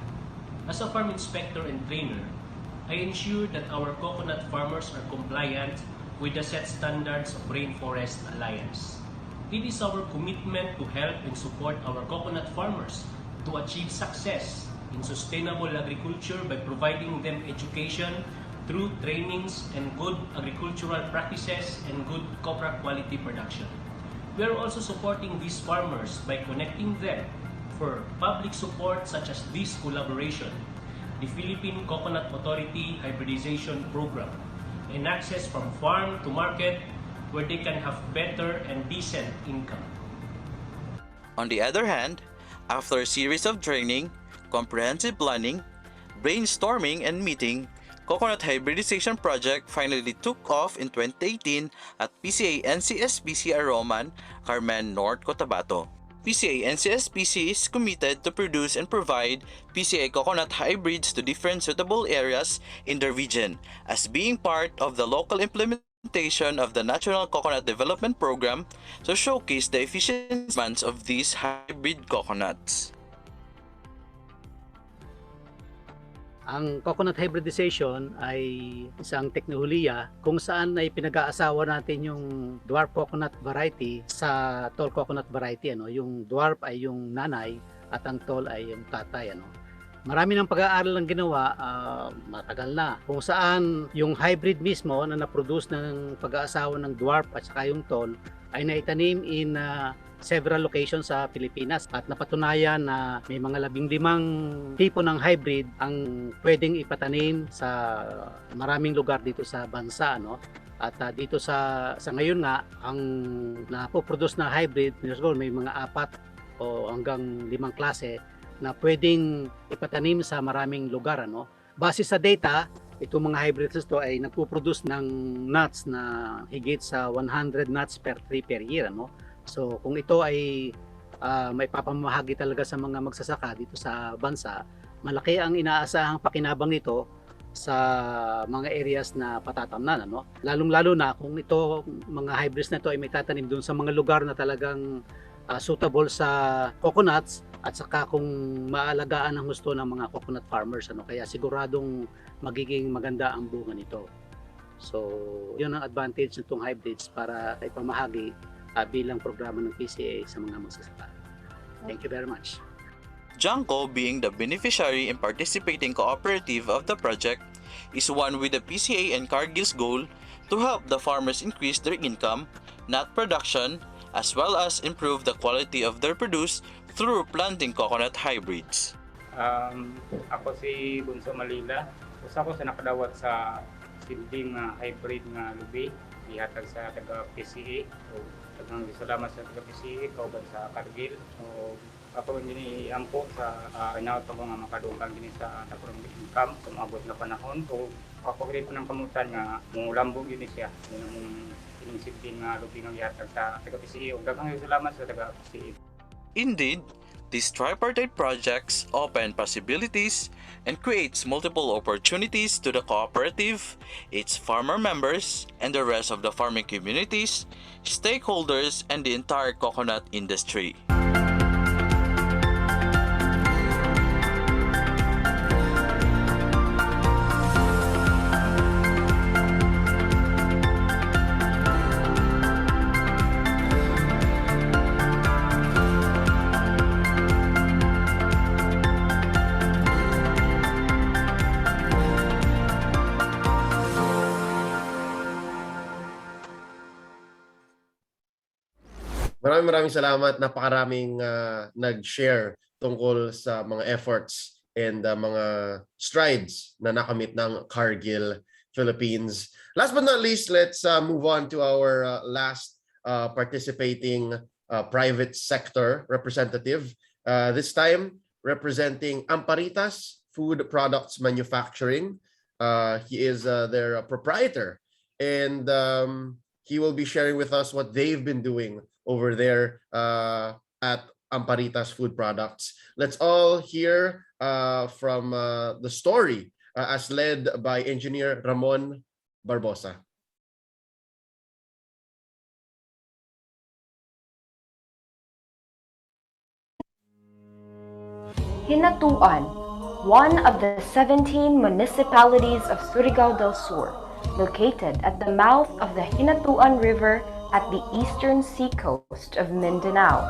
As a farm inspector and trainer, I ensure that our coconut farmers are compliant with the set standards of Rainforest Alliance. It is our commitment to help and support our coconut farmers to achieve success in sustainable agriculture by providing them education through trainings and good agricultural practices and good copra quality production. We are also supporting these farmers by connecting them for public support such as this collaboration, the Philippine Coconut Authority Hybridization Program, and access from farm to market where they can have better and decent income. On the other hand, after a series of training, comprehensive planning, brainstorming, and meeting, Coconut Hybridization Project finally took off in 2018 at PCA NCSBC Aroman, Carmen, North Cotabato. PCA NCSPC is committed to produce and provide PCA coconut hybrids to different suitable areas in the region as being part of the local implementation of the National Coconut Development Program to showcase the efficiency of these hybrid coconuts. Ang coconut hybridization ay isang teknolohiya kung saan ay pinag-aasawa natin yung dwarf coconut variety sa tall coconut variety. Yung dwarf ay yung nanay at ang tall ay yung tatay. Marami ng pag-aaral ang ginawa, matagal na, kung saan yung hybrid mismo na na-produce ng pag-aasawa ng dwarf at saka yung tall ay naitanim in several locations sa Pilipinas at napatunayan na may mga 15 tipo ng hybrid ang pwedeng ipatanim sa maraming lugar dito sa bansa. At dito sa ngayon nga, ang napoproduce na hybrid, may mga 4 o hanggang 5 klase na pwedeng ipatanim sa maraming lugar. Base sa data, itong mga hybrids ito ay nagpo-produce ng nuts na higit sa 100 nuts per tree per year. So kung ito ay may papamahagi talaga sa mga magsasaka dito sa bansa, malaki ang inaasahang pakinabang nito sa mga areas na patatamnan. Lalong-lalo na kung ito, mga hybrids na ito ay may tatanim doon sa mga lugar na talagang suitable sa coconuts at saka kung maalagaan ang gusto ng mga coconut farmers. Kaya siguradong magiging maganda ang bunga nito. So yun ang advantage nitong hybrids para ipamahagi bilang programa ng PCA sa mga magsasaka. Thank you very much. Janko, being the beneficiary and participating cooperative of the project, is one with the PCA and Cargill's goal to help the farmers increase their income, nut production, as well as improve the quality of their produce through planting coconut hybrids. Ako si Bunso Malila. Usa ko sa nakadawat sa sibling hybrid nga lubi ihatag sa taga PCA. So, tagang salamat sa taga PCA, kauban sa Cargill. So, ako hindi ampo sa inaot ko nga makadungkang din sa takurong income sa maabot na panahon. So, ako rin po ng kamutan nga mungulambog yun siya. Yung sibling nga lubi nga ihatag sa taga PCA. Daghang salamat sa taga PCA. Indeed, these tripartite projects open possibilities and creates multiple opportunities to the cooperative, its farmer members, and the rest of the farming communities, stakeholders, and the entire coconut industry. Maraming salamat. Napakaraming nag-share tungkol sa mga efforts and mga strides na nakamit ng Cargill Philippines. Last but not least, let's move on to our last participating private sector representative. This time, representing Amparitas Food Products Manufacturing. He is their proprietor, and he will be sharing with us what they've been doing over there at Amparitas Food Products. Let's all hear from the story as led by Engineer Ramon Barbosa. Hinatuan, one of the 17 municipalities of Surigao del Sur, located at the mouth of the Hinatuan River at the eastern seacoast of Mindanao.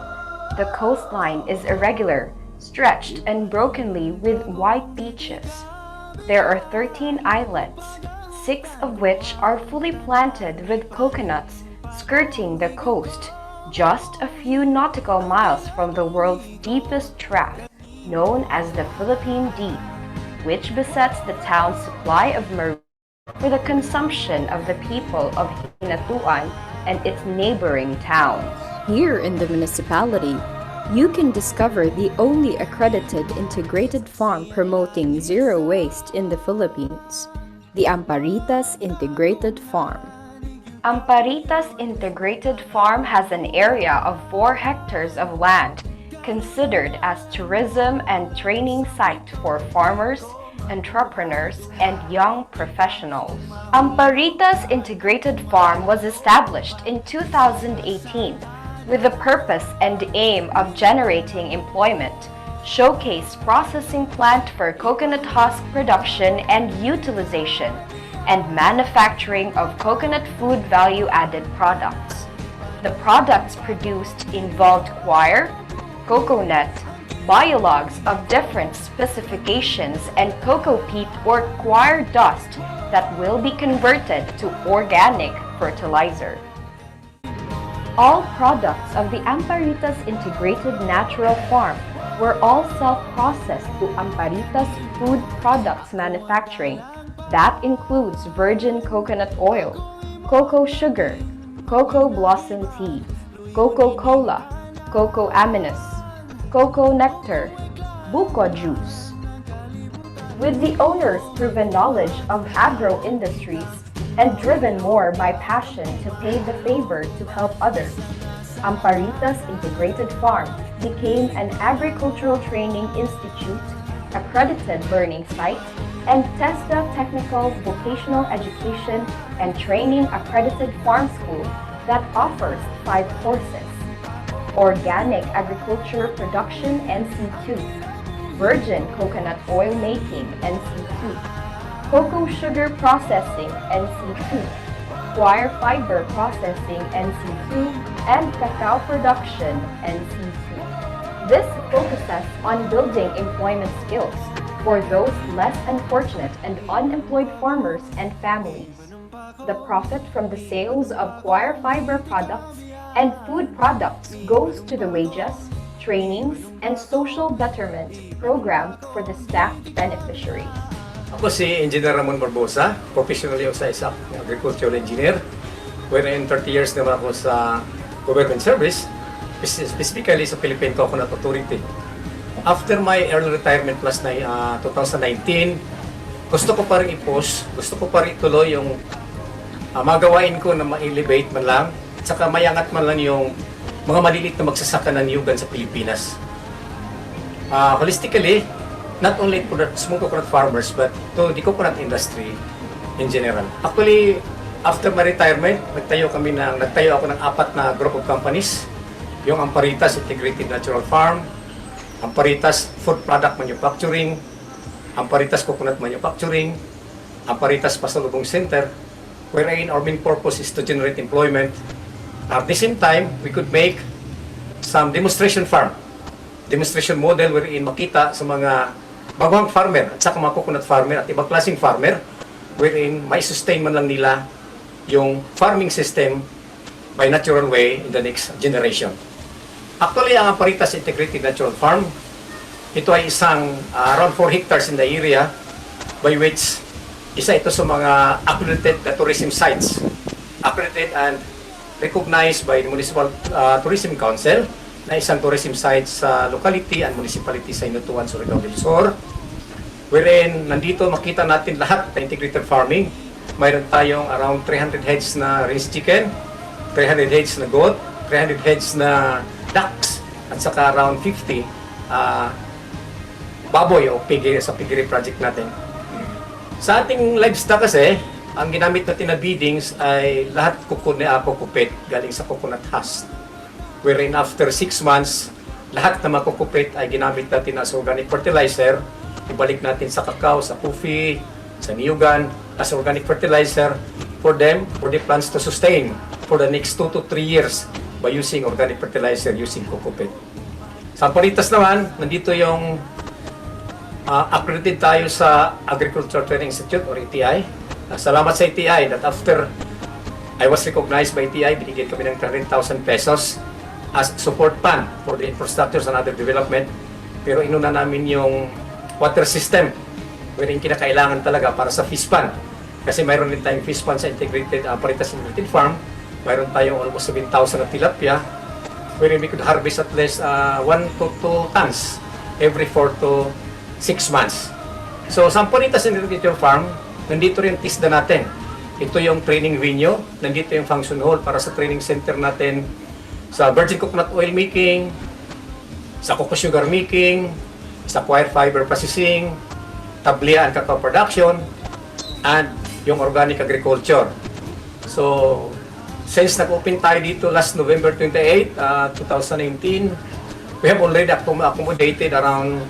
The coastline is irregular, stretched and brokenly with white beaches. There are 13 islets, 6 of which are fully planted with coconuts skirting the coast, just a few nautical miles from the world's deepest trough, known as the Philippine Deep, which besets the town's supply of marine for the consumption of the people of Hinatuan and its neighboring towns. Here in the municipality, you can discover the only accredited integrated farm promoting zero waste in the Philippines, the Amparitas Integrated Farm. Amparitas Integrated Farm has an area of 4 hectares of land considered as tourism and training site for farmers, entrepreneurs, and young professionals. Amparitas Integrated Farm was established in 2018 with the purpose and aim of generating employment, showcase processing plant for coconut husk production and utilization, and manufacturing of coconut food value-added products. The products produced involved coir, coconut, biologs of different specifications, and cocoa peat or coir dust that will be converted to organic fertilizer. All products of the Amparitas Integrated Natural Farm were all self-processed through Amparitas Food Products Manufacturing. That includes virgin coconut oil, cocoa sugar, cocoa blossom tea, Coca-Cola, cocoa aminos, cocoa nectar, buko juice. With the owner's proven knowledge of agro industries and driven more by passion to pay the favor to help others, Amparitas Integrated Farm became an agricultural training institute, accredited learning site, and TESDA Technical Vocational Education and Training Accredited Farm School that offers 5 courses: Organic Agriculture Production NC2, Virgin Coconut Oil Making NC2, Cocoa Sugar Processing NC2, Coir Fiber Processing NC2, and Cacao Production NC2. This focuses on building employment skills for those less unfortunate and unemployed farmers and families. The profit from the sales of coir fiber products and food products goes to the wages, trainings, and social betterment program for the staff beneficiaries. Ako si Engineer Ramon Barbosa, professionally ako sa isang agricultural engineer, wherein 30 years naman ako sa government service, specifically sa Philippine Coconut Authority. After my early retirement last 2019, gusto ko pa rin i-push, gusto ko pa rin ituloy yung magawain ko na ma-elevate man lang, at saka mayangat man lang yung mga maliliit na magsasaka ng niyugan sa Pilipinas. Holistically, not only for the small coconut farmers, but to the coconut industry in general. Actually, after my retirement, nagtayo ako ng 4 na group of companies, yung Amparitas Integrated Natural Farm, Amparitas Food Product Manufacturing, Amparitas Coconut Manufacturing, Amparitas Pasalubong Center, wherein our main purpose is to generate employment. At the same time, we could make some demonstration farm, demonstration model wherein makita sa mga bagong farmer at saka mga coconut farmer at ibang klaseng farmer, wherein may sustain man lang nila yung farming system by natural way in the next generation. Actually, ang Amparitas Integrated Natural Farm, ito ay isang around 4 hectares in the area, by which isa ito sa mga accredited tourism sites, accredited and recognized by the Municipal Tourism Council, na isang tourism site sa locality and municipality sa Inutuan, Surigao del Sur, wherein nandito makita natin lahat na integrated farming. Mayroon tayong around 300 heads na raised chicken, 300 heads na goat, 300 heads na ducks, at saka around 50 baboy o piggery sa piggery project natin. Sa ating livestock kasi, ang ginamit natin na feedings ay lahat kukupit galing sa coconut husk. Wherein after 6 months, lahat na makukupit ay ginamit natin as organic fertilizer. Ibalik natin sa cacao, sa coffee, sa niyugan, as organic fertilizer for them, for the plants to sustain for the next 2 to 3 years by using organic fertilizer, using CocoPet. Sa Amparitas naman, nandito yung accredited tayo sa Agricultural Training Institute or ATI. Salamat sa ATI that after I was recognized by ATI, binigyan kami ng 300,000 pesos as support fund for the infrastructures and other development. Pero inuna namin yung water system wherein kinakailangan talaga para sa fish pond. Kasi mayroon din tayong fish pond sa integrated Amparitas Integrated Farm. Mayroon tayong almost 7,000 na tilapia wherein we could harvest at least 1 to 2 tons every 4 to 6 months. So sa Amparitas Integrated Farm, nandito rin TISDA natin. Ito yung training venue. Nandito yung function hall para sa training center natin sa virgin coconut oil making, sa cocoa sugar making, sa coir fiber processing, tablia and cacao production, and yung organic agriculture. So, since nag-open tayo dito last November 28, 2019, we have already accommodated around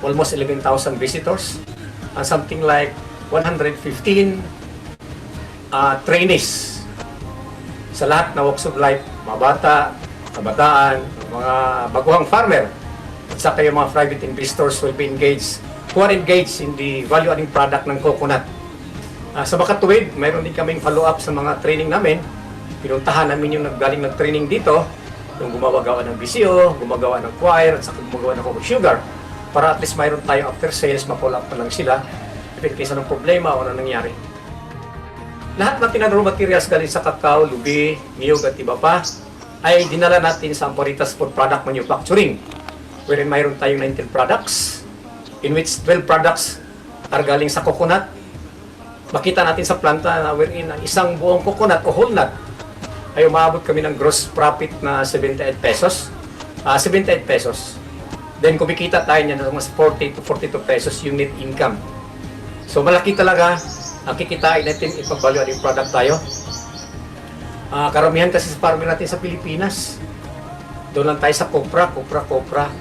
almost 11,000 visitors and something like 115 trainees sa lahat na walks of life, mga bata, kabataan, mga baguhang farmer, at saka yung mga private investors will be engaged, who are engaged in the value-adding product ng coconut. Sa makatuwid, mayroon din kaming follow-up sa mga training namin. Pinuntahan namin yung naggaling ng training dito, yung gumagawa ng BCO, gumagawa ng choir, at saka gumagawa ng cocoa sugar, para at least mayroon tayong after sales, ma-follow up pa lang sila, if in case anong problema o anong nangyari. Lahat natin ng raw materials galing sa cacao, lubi, niyog at iba pa, ay dinala natin sa Amparitas Food Product Manufacturing, wherein mayroon tayong 19 products, in which 12 products are galing sa coconut. Makita natin sa planta na wherein ang isang buong coconut o whole nut ay umabot kami ng gross profit na 78 pesos. 78 pesos. Then kumikita tayo niyan ng mas 40 to 42 pesos yung net income. So malaki talaga ang kikitain natin ipag-value adding product tayo. Karamihan kasi sa farming natin sa Pilipinas, doon lang tayo sa kopra,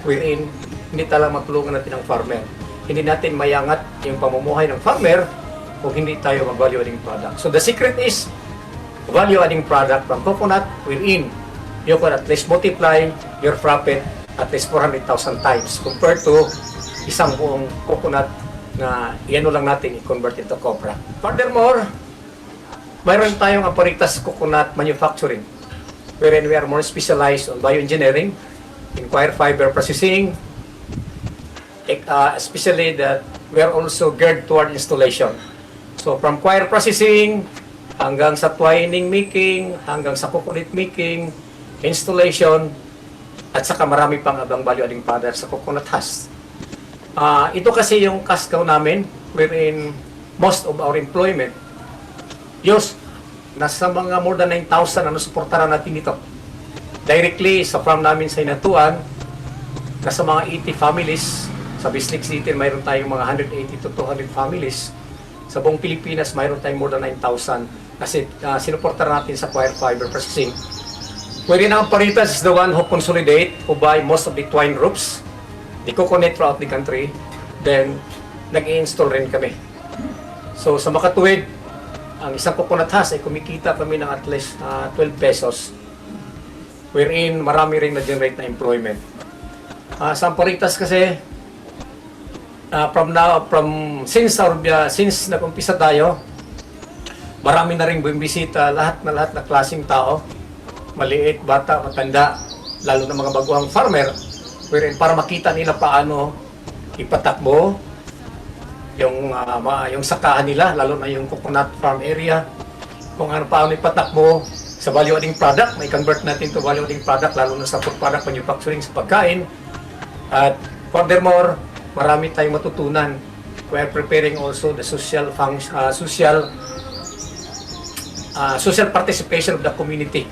wherein hindi talaga matulungan natin ang farmer. Hindi natin mayangat yung pamumuhay ng farmer kung hindi tayo mag-value adding product. So the secret is value adding product from coconut, wherein you can at least multiply your profit at least 400,000 times compared to isang buong coconut na iano lang natin i-convert into copra. Furthermore, mayroon tayong Amparitas Coconut Manufacturing, wherein we are more specialized on bioengineering, in coir fiber processing, especially that we are also geared toward installation. So from coir processing, hanggang sa twining making, hanggang sa coconut making, installation, at saka marami pang abang value-adding products sa coconut husk. Ito kasi yung cash cow namin, wherein most of our employment, nasa mga more than 9,000 ano suportaran natin dito. Directly sa farm namin sa Hinatuan, nasa mga 80 families. Sa Bislik City, mayroon tayong mga 180 to 200 families. Sa buong Pilipinas, mayroon tayong more than 9,000 kasi sinuportaran natin sa coir fiber processing. Wherein ang Amparitas is the one who consolidate, who buy most of the twine ropes, the coconut throughout the country, then nag-i-install rin kami. So sa makatuwid, ang isang coconut husk ay kumikita kami ng at least 12 pesos, wherein marami rin na-generate na employment. Sa Amparitas kasi, since nag-umpisa tayo, marami na rin bumisita, lahat na klaseng tao, maliit, bata, matanda, lalo na mga baguhang farmer, wherein para makita nila paano ipatakbo yung sakahan nila, lalo na yung coconut farm area, kung paano ipatakbo sa value-adding product, may convert natin to value-adding product, lalo na sa food product manufacturing sa pagkain. At furthermore, marami tayong matutunan. We are preparing also the social participation of the community,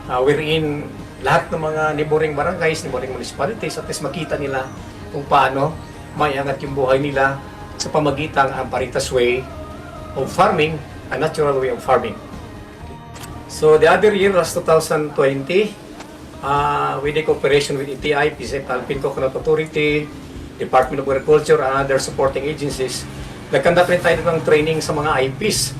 wherein lahat ng mga neighboring barangays, neighboring municipalities, at least makita nila kung paano maiangat yung buhay nila sa pamagitang Amparitas way of farming, a natural way of farming. So the other year was 2020, with the cooperation with ETI, Philippine Coconut Authority, Department of Agriculture, and other supporting agencies, nagkandak rin tayo ng training sa mga IPs.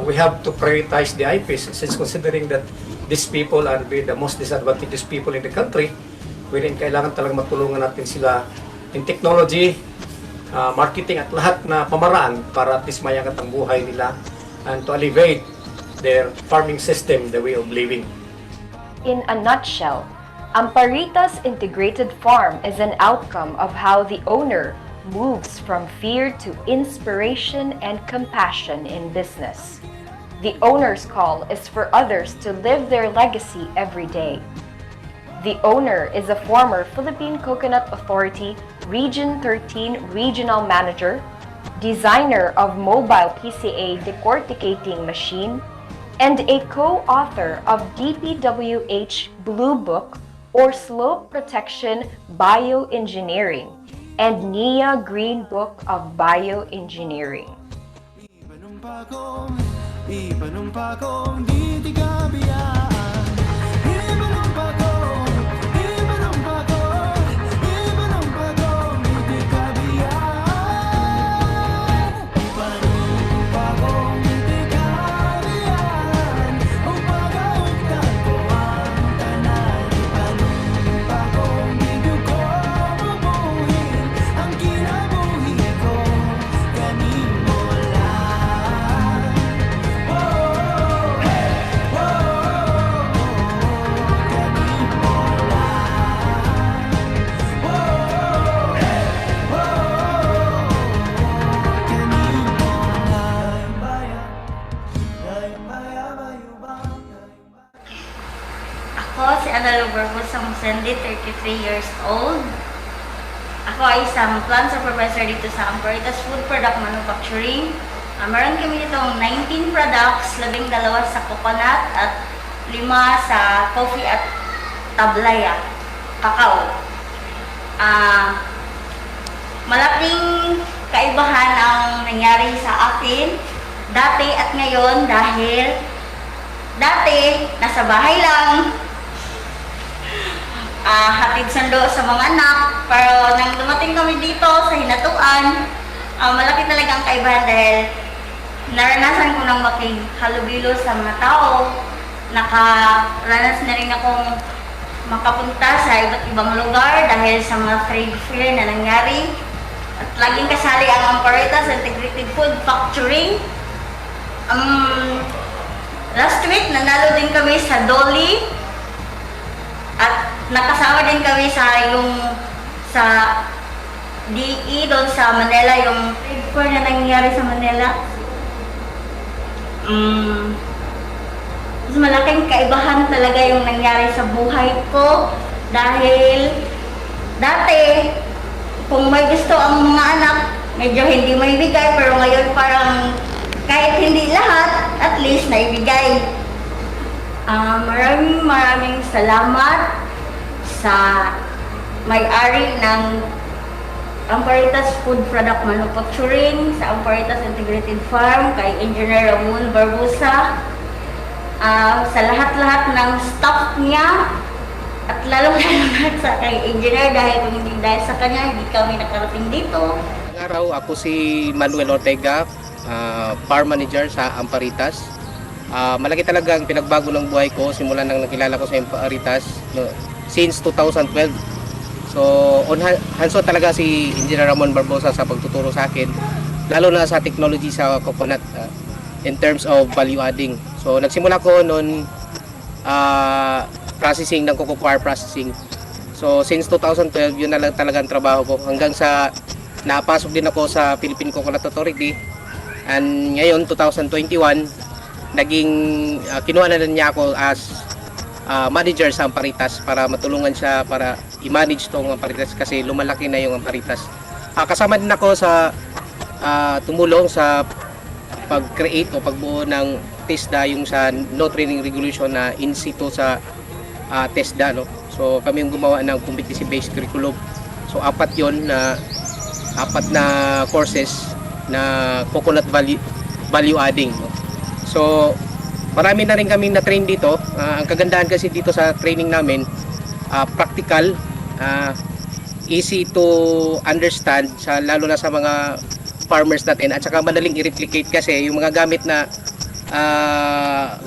We have to prioritize the IPs since considering that these people are the most disadvantaged people in the country, wherein kailangan talagang matulungan natin sila in technology, marketing at lahat na pamaraan para at least mayangat ang buhay nila and to alleviate their farming system, the way of living. In a nutshell, Amparitas Integrated Farm is an outcome of how the owner moves from fear to inspiration and compassion in business. The owner's call is for others to live their legacy every day. The owner is a former Philippine Coconut Authority Region 13 Regional Manager, designer of mobile PCA decorticating machine, and a co-author of DPWH Blue Book or Slope Protection Bioengineering and NIA Green Book of Bioengineering. Ako si Adalo Barbosang Sandy, 33 years old. Ako ay isang plant supervisor dito sa Amparitas Food Product Manufacturing. Meron kami ditong 19 products, 12 sa coconut at 5 sa coffee at tablaya, cacao. Malaking kaibahan ang nangyari sa akin dati at ngayon dahil dati nasa bahay lang, hatid sundo sa mga anak, pero nang dumating kami dito sa hinatuan, malaki talaga ang kaibahan dahil naranasan ko nang makihalubilo sa mga tao. Nakaranas na rin akong makapunta sa iba't ibang lugar dahil sa mga trade fair na nangyari. At laging kasali ang Amparitas Integrated Food Factoring. Last week, nanalo din kami sa Dolly. At nakasama din kami sa DE doon sa Manila, yung trade fair na nangyari sa Manila. Mas malaking kaibahan talaga yung nangyari sa buhay ko dahil dati kung may gusto ang mga anak, medyo hindi may bigay, pero ngayon parang kahit hindi lahat, at least naibigay. Maraming salamat sa may-ari ng Amparitas Food Product Manufacturing, sa Amparitas Integrated Farm, kay Engineer Ramon Barbosa, sa lahat-lahat ng staff niya, at lalong-lalo sa kay Engineer dahil kung hindi dahil sa kanya, hindi kami nakarating dito. Araw, ako si Manuel Ortega, farm manager sa Amparitas. Malaki talaga ang pinagbago ng buhay ko simula nang nakilala ko sa Amparitas since 2012. So, hands-on talaga si Engineer Ramon Barbosa sa pagtuturo sa akin, lalo na sa technology sa coconut in terms of value adding. So, nagsimula ko noon processing ng cocoa coir processing. So, since 2012, yun na lang talaga ang trabaho ko hanggang sa napasok din ako sa Philippine Coconut Authority. And ngayon, 2021, kinuha na niya ako as manager sa Amparitas para matulungan siya para i-manage tong Amparitas kasi lumalaki na yung Amparitas. Kasama din ako sa tumulong sa pag-create o pagbuo ng TESDA, yung sa No Training Regulation na in situ sa TESDA, no? So kami yung gumawa ng competency-based curriculum. So apat na courses na coconut value adding, no? So marami na rin kaming na-train dito. Ang kagandahan kasi dito sa training namin, practical, easy to understand lalo na sa mga farmers natin, at saka madaling i-replicate kasi yung mga gamit na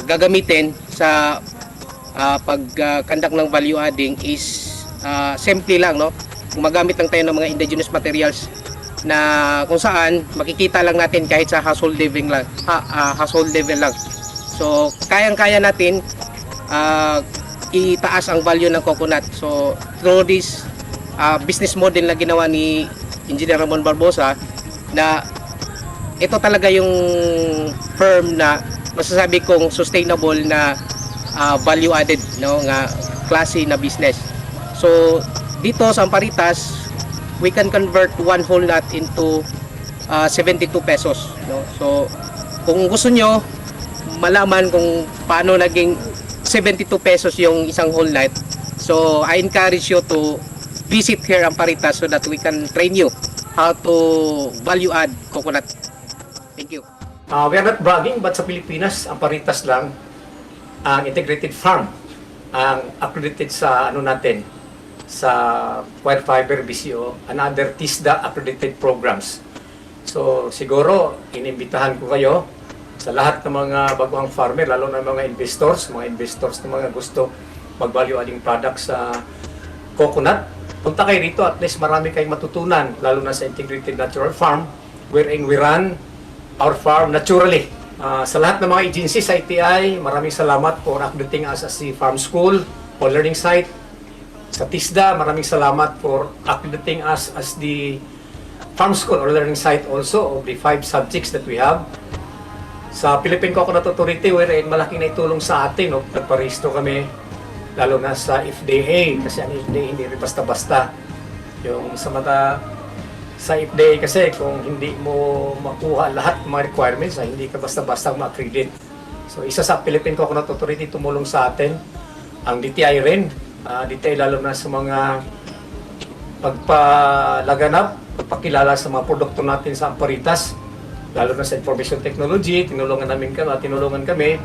gagamitin sa pag-conduct ng value adding is simple lang, no? Gumagamit lang tayo ng mga indigenous materials na kung saan makikita lang natin kahit sa household level lang. So kayang-kaya natin itaas ang value ng coconut. So through this business model na ginawa ni Engineer Ramon Barbosa, na ito talaga yung firm na masasabi kong sustainable na value added, no, nga klase na business. So dito sa Amparitas, we can convert one whole lot into 72 pesos. No? So, kung gusto nyo malaman kung paano naging 72 pesos yung isang whole night, so I encourage you to visit here Amparitas so that we can train you how to value add coconut. Thank you. We are not bragging, but sa Pilipinas, Amparitas lang ang integrated farm ang accredited sa natin sa Wire Fiber BCO and other TISDA accredited programs. So siguro inimbitahan ko kayo sa lahat ng mga baguhang farmer, lalo na mga investors na mga gusto mag-value adding products sa coconut. Punta kayo rito, at least marami kayong matutunan, lalo na sa integrated natural farm wherein we run our farm naturally. Sa lahat ng mga agencies sa ITI, maraming salamat for accrediting us as the farm school or learning site. Sa TISDA, maraming salamat for accrediting us as the farm school or learning site also of the 5 subjects that we have. Sa Philippine Coconut Authority, wherein malaking naitulong sa atin, nagparehistro kami, lalo na sa FDA, kasi ang FDA hindi rin basta-basta. Yung sa FDA kasi, kung hindi mo makuha lahat ng mga requirements, hindi ka basta-basta ma-accredit. So isa sa Philippine Coconut Authority tumulong sa atin, ang DTI rin, DTI lalo na sa mga pagpalaganap, pagpakilala sa mga produkto natin sa Amparitas, lalo na sa information technology, tinulungan kami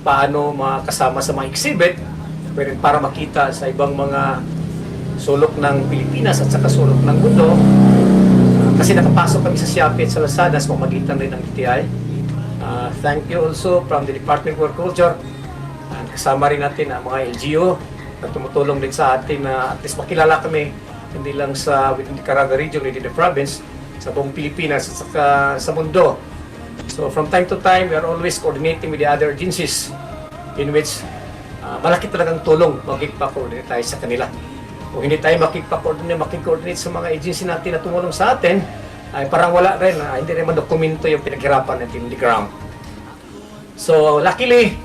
paano makasama sa mga exhibit para makita sa ibang mga sulok ng Pilipinas at saka sulok ng mundo. Kasi nakapasok kami sa Shopee at sa Lazada sa pamamagitan rin ng DTI. Thank you also from the Department of Agriculture. Kasama rin natin ang mga LGU na tumutulong din sa atin na at least makilala kami hindi lang within the Caraga region, within the province, sa buong Pilipinas at saka sa mundo. So from time to time, we are always coordinating with the other agencies in which malaki talagang tulong magkikpa-coordinate tayo sa kanila. Kung hindi tayo makikikoordinate sa mga agency natin na tumulong sa atin, ay parang wala rin, hindi rin madokumento yung pinaghirapan natin on the ground. So luckily,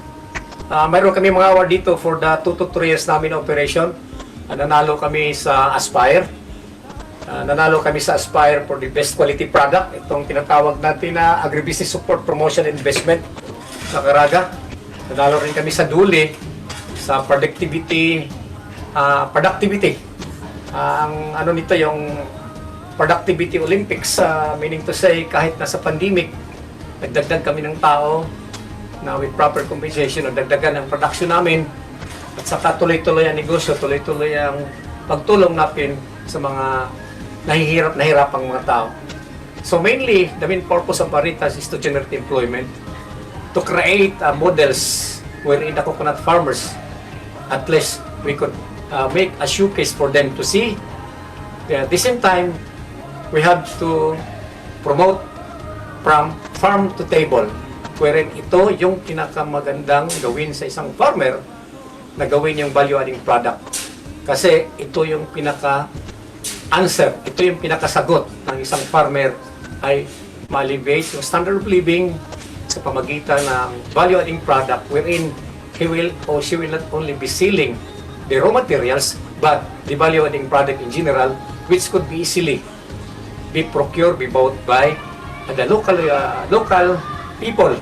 mayroon kami mga award dito for the 2 to 3 years namin na operation. Nanalo kami sa Aspire. For the best quality product. Itong tinatawag natin na Agribusiness Support Promotion Investment sa Caraga. Nanalo rin kami sa Duli sa productivity. Ang nito yung Productivity Olympics, meaning to say kahit nasa pandemic, nagdagdag kami ng tao na with proper compensation, nagdagdagan ang production namin at saka tuloy-tuloy ang negosyo, tuloy-tuloy ang pagtulong natin sa mga nahihirapang mga tao. So mainly, the main purpose of Amparitas is to generate employment, to create models wherein the coconut farmers, at least we could make a showcase for them to see. At the same time, we have to promote from farm to table, wherein ito yung pinakamagandang gawin sa isang farmer na gawin yung value-adding product. Kasi ito yung pinaka-answer, ito yung pinakasagot ng isang farmer ay ma-elevate yung standard of living sa pamagitan ng value-adding product wherein he will or she will not only be selling the raw materials but the value-adding product in general, which could be easily be procured, be bought by the local people.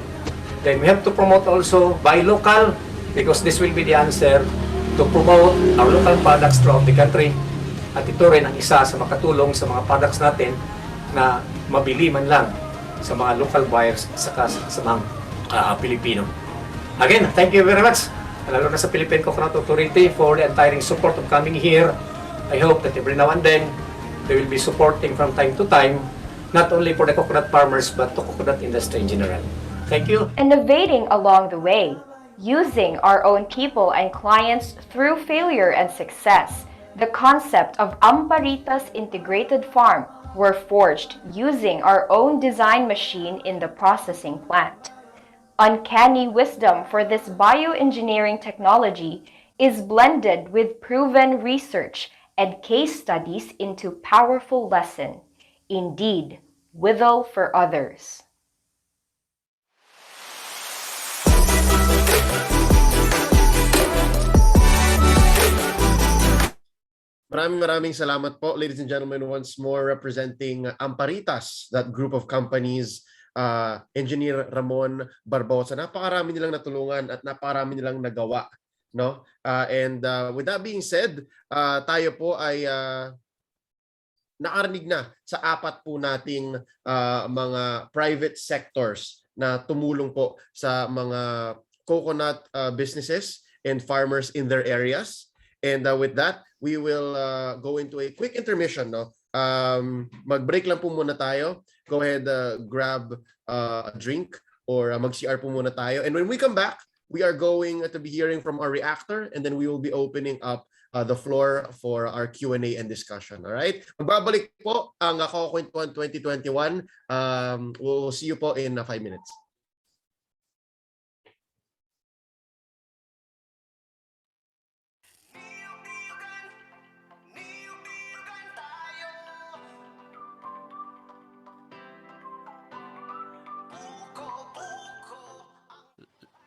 Then we have to promote also buy local, because this will be the answer to promote our local products throughout the country. At ito rin ang isa sa makatulong sa mga products natin na mabili man lang sa mga local buyers saka sa mga Pilipino. Again, thank you very much, lalo na sa Philippine Coconut Authority for the untiring support of coming here. I hope that every now and then they will be supporting from time to time, not only for the coconut farmers but the coconut industry in general. Thank you. Innovating along the way, using our own people and clients through failure and success, the concept of Amparitas Integrated Farm were forged using our own design machine in the processing plant. Uncanny wisdom for this bioengineering technology is blended with proven research and case studies into powerful lesson. Indeed, withal for others. Maraming salamat po, ladies and gentlemen, once more representing Amparitas, that group of companies, Engineer Ramon Barbosa. Napakarami nilang natulungan at napakarami nilang nagawa, no? And with that being said, tayo po ay nakarinig na sa apat po nating mga private sectors na tumulong po sa mga coconut businesses and farmers in their areas. And with that, we will go into a quick intermission. No? Mag-break lang po muna tayo. Go ahead, grab a drink or mag-CR po muna tayo. And when we come back, we are going to be hearing from our reactor, and then we will be opening up the floor for our Q&A and discussion. All right? Magbabalik po ang CocoKwentuhan 2021. We'll see you po in 5 minutes.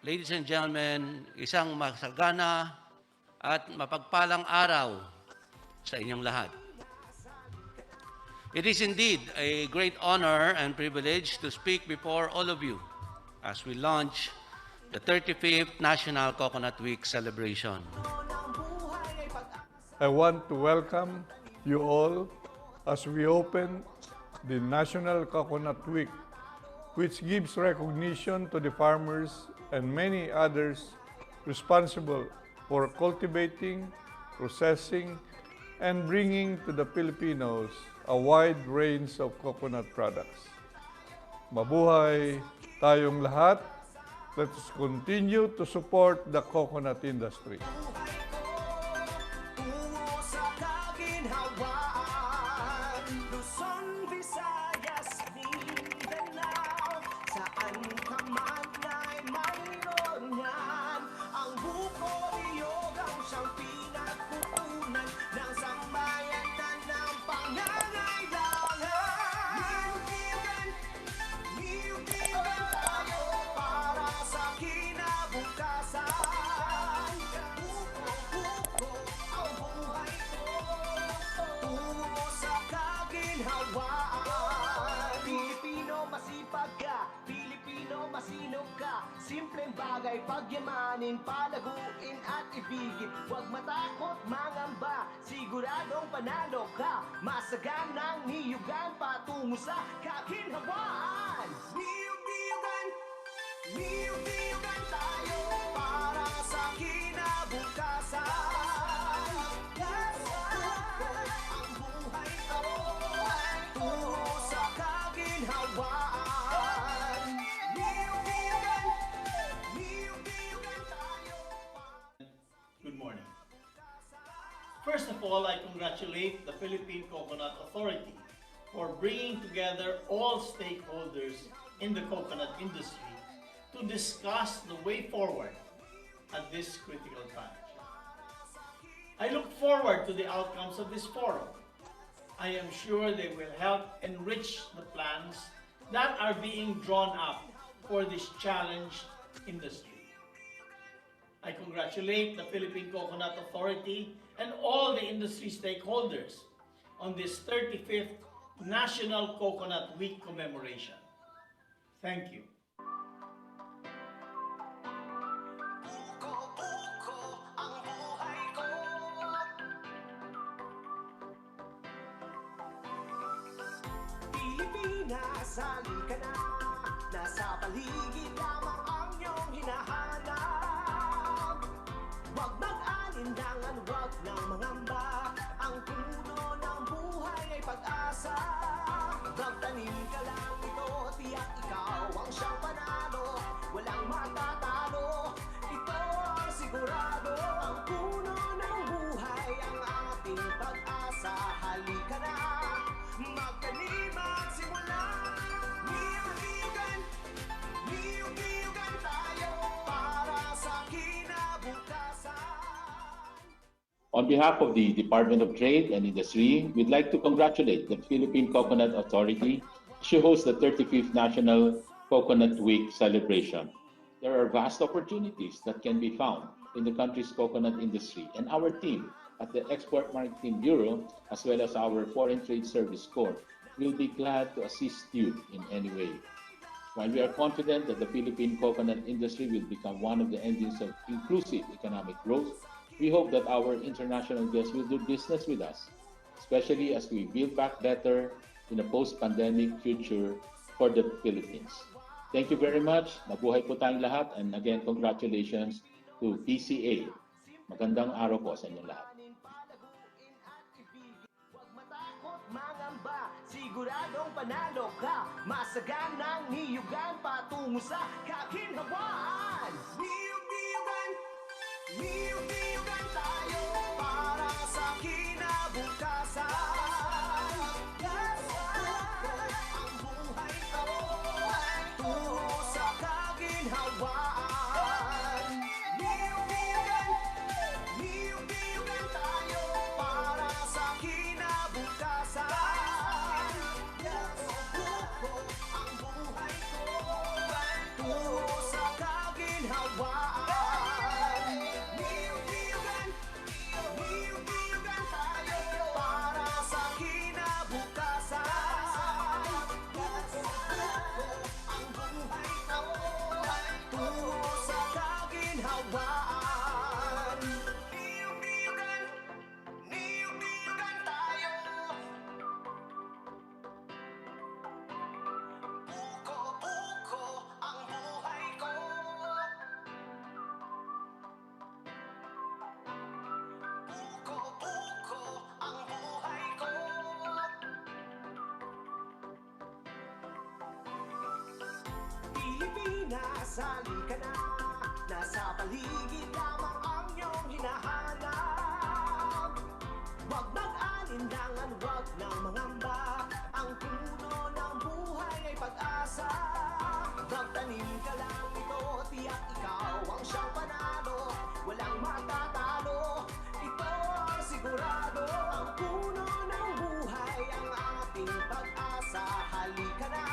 Ladies and gentlemen, isang masagana at mapagpalang araw sa inyong lahat. It is indeed a great honor and privilege to speak before all of you as we launch the 35th National Coconut Week celebration. I want to welcome you all as we open the National Coconut Week, which gives recognition to the farmers and many others responsible for cultivating, processing, and bringing to the Filipinos a wide range of coconut products. Mabuhay tayong lahat. Let's continue to support the coconut industry. Simpleng bagay, pagyamanin, palaguin at ibigin. Huwag matakot, mangamba, siguradong panalo ka. Masaganang niyugan patungo sa kaginhawaan. Niyug-niyugan, niyug-niyugan tayo para sa kinabukasan. Ang buhay ko, tungo sa kaginhawaan. Good morning. First of all, I congratulate the Philippine Coconut Authority for bringing together all stakeholders in the coconut industry to discuss the way forward at this critical time. I look forward to the outcomes of this forum. I am sure they will help enrich the plans that are being drawn up for this challenged industry. I congratulate the Philippine Coconut Authority and all the industry stakeholders on this 35th National Coconut Week commemoration. Thank you. Pilipinas, halika na. Nasa paligid lamang ang iyong hinahanap. Huwag mag-alinlangan, huwag nang mangamba. Ang puno ng buhay ay pag-asa. Magtanim ka lang ito, tiyak ikaw ang siyang panalo. Walang matatalo, ito ang sigurado. Ang puno ng buhay ang ating pag-asa. Halika na, magtanim at simula. Niyug-niyugan, niyug-niyugan tayo para sa kinabukasan. On behalf of the Department of Trade and Industry, we'd like to congratulate the Philippine Coconut Authority to host the 35th National Coconut Week celebration. There are vast opportunities that can be found in the country's coconut industry, and our team at the Export Marketing Bureau, as well as our Foreign Trade Service Corps, will be glad to assist you in any way. While we are confident that the Philippine coconut industry will become one of the engines of inclusive economic growth, we hope that our international guests will do business with us, especially as we build back better in a post-pandemic future for the Philippines. Thank you very much. Mabuhay po tayong lahat. And again, congratulations to PCA. Magandang araw po sa inyong lahat. Mangamba, siguradong panalo ka. Masaganang niyugan patungo sa kaginhawaan. Niyugan tayo para sa kinabukasan. Ang buhay ko tungo sa kaginhawaan. Niyugan tayo para sa kinabukasan. Ang buhay ko tungo sa kaginhawaan. Niyugan tayo para sa kinabukasan. Ang buhay ko tungo sa kaginhawaan. Niyugan tayo. Buko ang buhay ko. Buko ang buhay ko. Pilipinas, halika na. Nasa paligid lamang ang iyong hinahanap. Huwag mag-alinlangan, huwag nang mangamba. Ang puno ng buhay ay pag-asa. Magtanim ka lang ito, tiyak ikaw ang siyang panalo. Walang matatalo, ito ang sigurado. Ang puno ng buhay ang ating pag-asa. Halika na,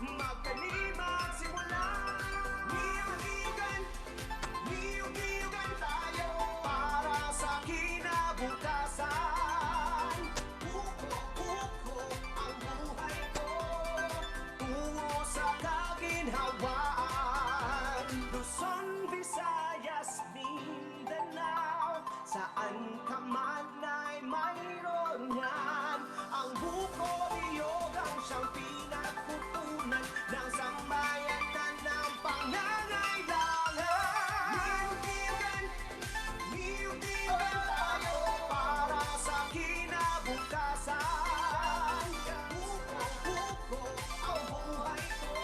magtanim at simula. Niyugan tayo para sa kinabukasan. Buko ang buhay ko tungo sa kaginhawaan. Luzon, Visayas, Mindanao, saan ka man ay mayroon yan. Ang buko niyog ang siyang pinagkukunan ng sambayanan ng pangangailangan. Niyugan tayo para sa kinabukasan. Buko ang buhay ko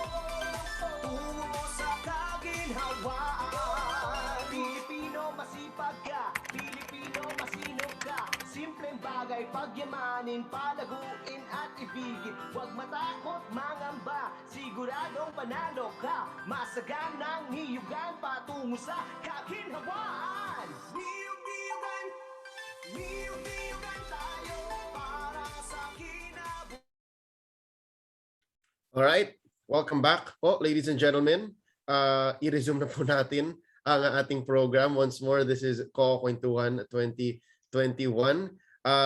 tungo sa kaginhawaan. Pilipino masipag ka, Pilipino masinop ka. Simpleng bagay pagyamanin, palaguin at ibigin. Huwag matakot, mangamba, siguradong panalo ka. Masaganang niyugan patungo sa kaginhawaan. Niyugan tayo para sa kinabukasan. Alright, welcome back po, ladies and gentlemen. I-resume na po natin ang ating program. Once more, this is CocoKwentuhan 2021.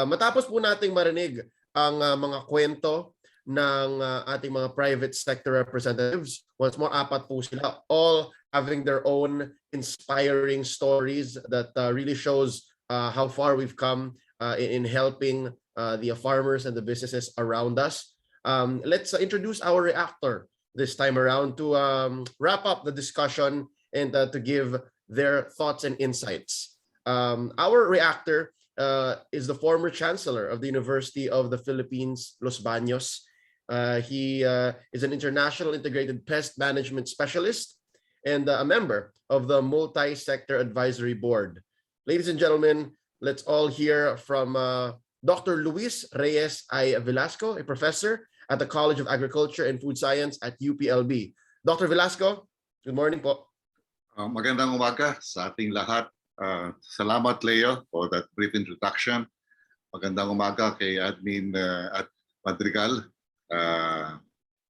Matapos po nating marinig ang mga kwento ng ating mga private sector representatives, once more, apat po sila, all having their own inspiring stories that really shows how far we've come in helping the farmers and the businesses around us. Let's introduce our reactor this time around to wrap up the discussion and to give their thoughts and insights. Our reactor is the former chancellor of the University of the Philippines, Los Baños. He is an international integrated pest management specialist and a member of the Multi-Sector Advisory Board. Ladies and gentlemen, let's all hear from Dr. Luis Reyes I. Velasco, a professor at the College of Agriculture and Food Science at UPLB. Dr. Velasco, good morning po. Magandang umaga sa ating lahat. Salamat, Leo, for that brief introduction. Magandang umaga kay Admin at Madrigal.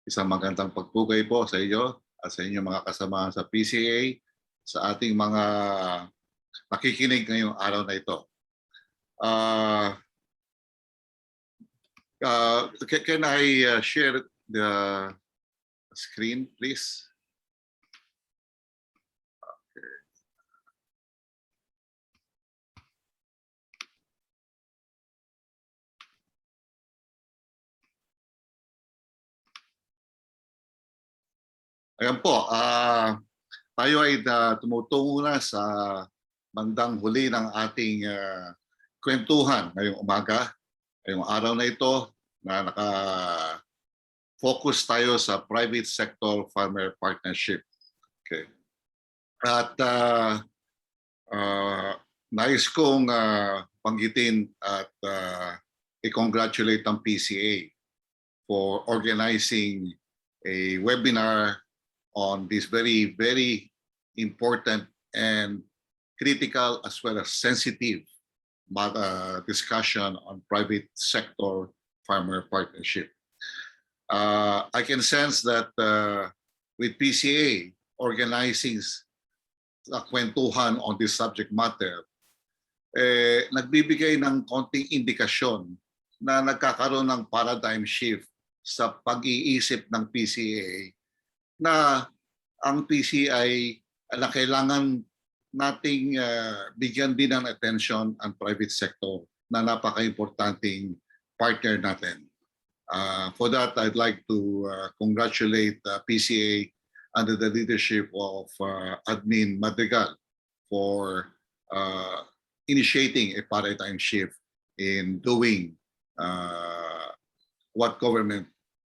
Isang magandang pagpugay po sa iyo at sa inyong mga kasama sa PCA, sa ating mga nakikinig ngayong araw na ito. Uh, can I share the screen, please? Ayan po, tayo ay tumutungo na sa bandang huli ng ating kwentuhan ngayong umaga. Ngayong araw na ito na naka-focus tayo sa private sector farmer partnership. Okay. At nais kong banggitin at i-congratulate ang PCA for organizing a webinar on this very, very important and critical as well as sensitive discussion on private sector farmer partnership. I can sense that with PCA organizing a kwentuhan on this subject matter, nagbibigay ng konting indikasyon na nagkakaroon ng paradigm shift sa pag-iisip ng PCA na ang PCA na kailangan nating bigyan din ng attention ang private sector na napaka-importanting partner natin. For that, I'd like to congratulate PCA under the leadership of Admin Madrigal for initiating a paradigm shift in doing what government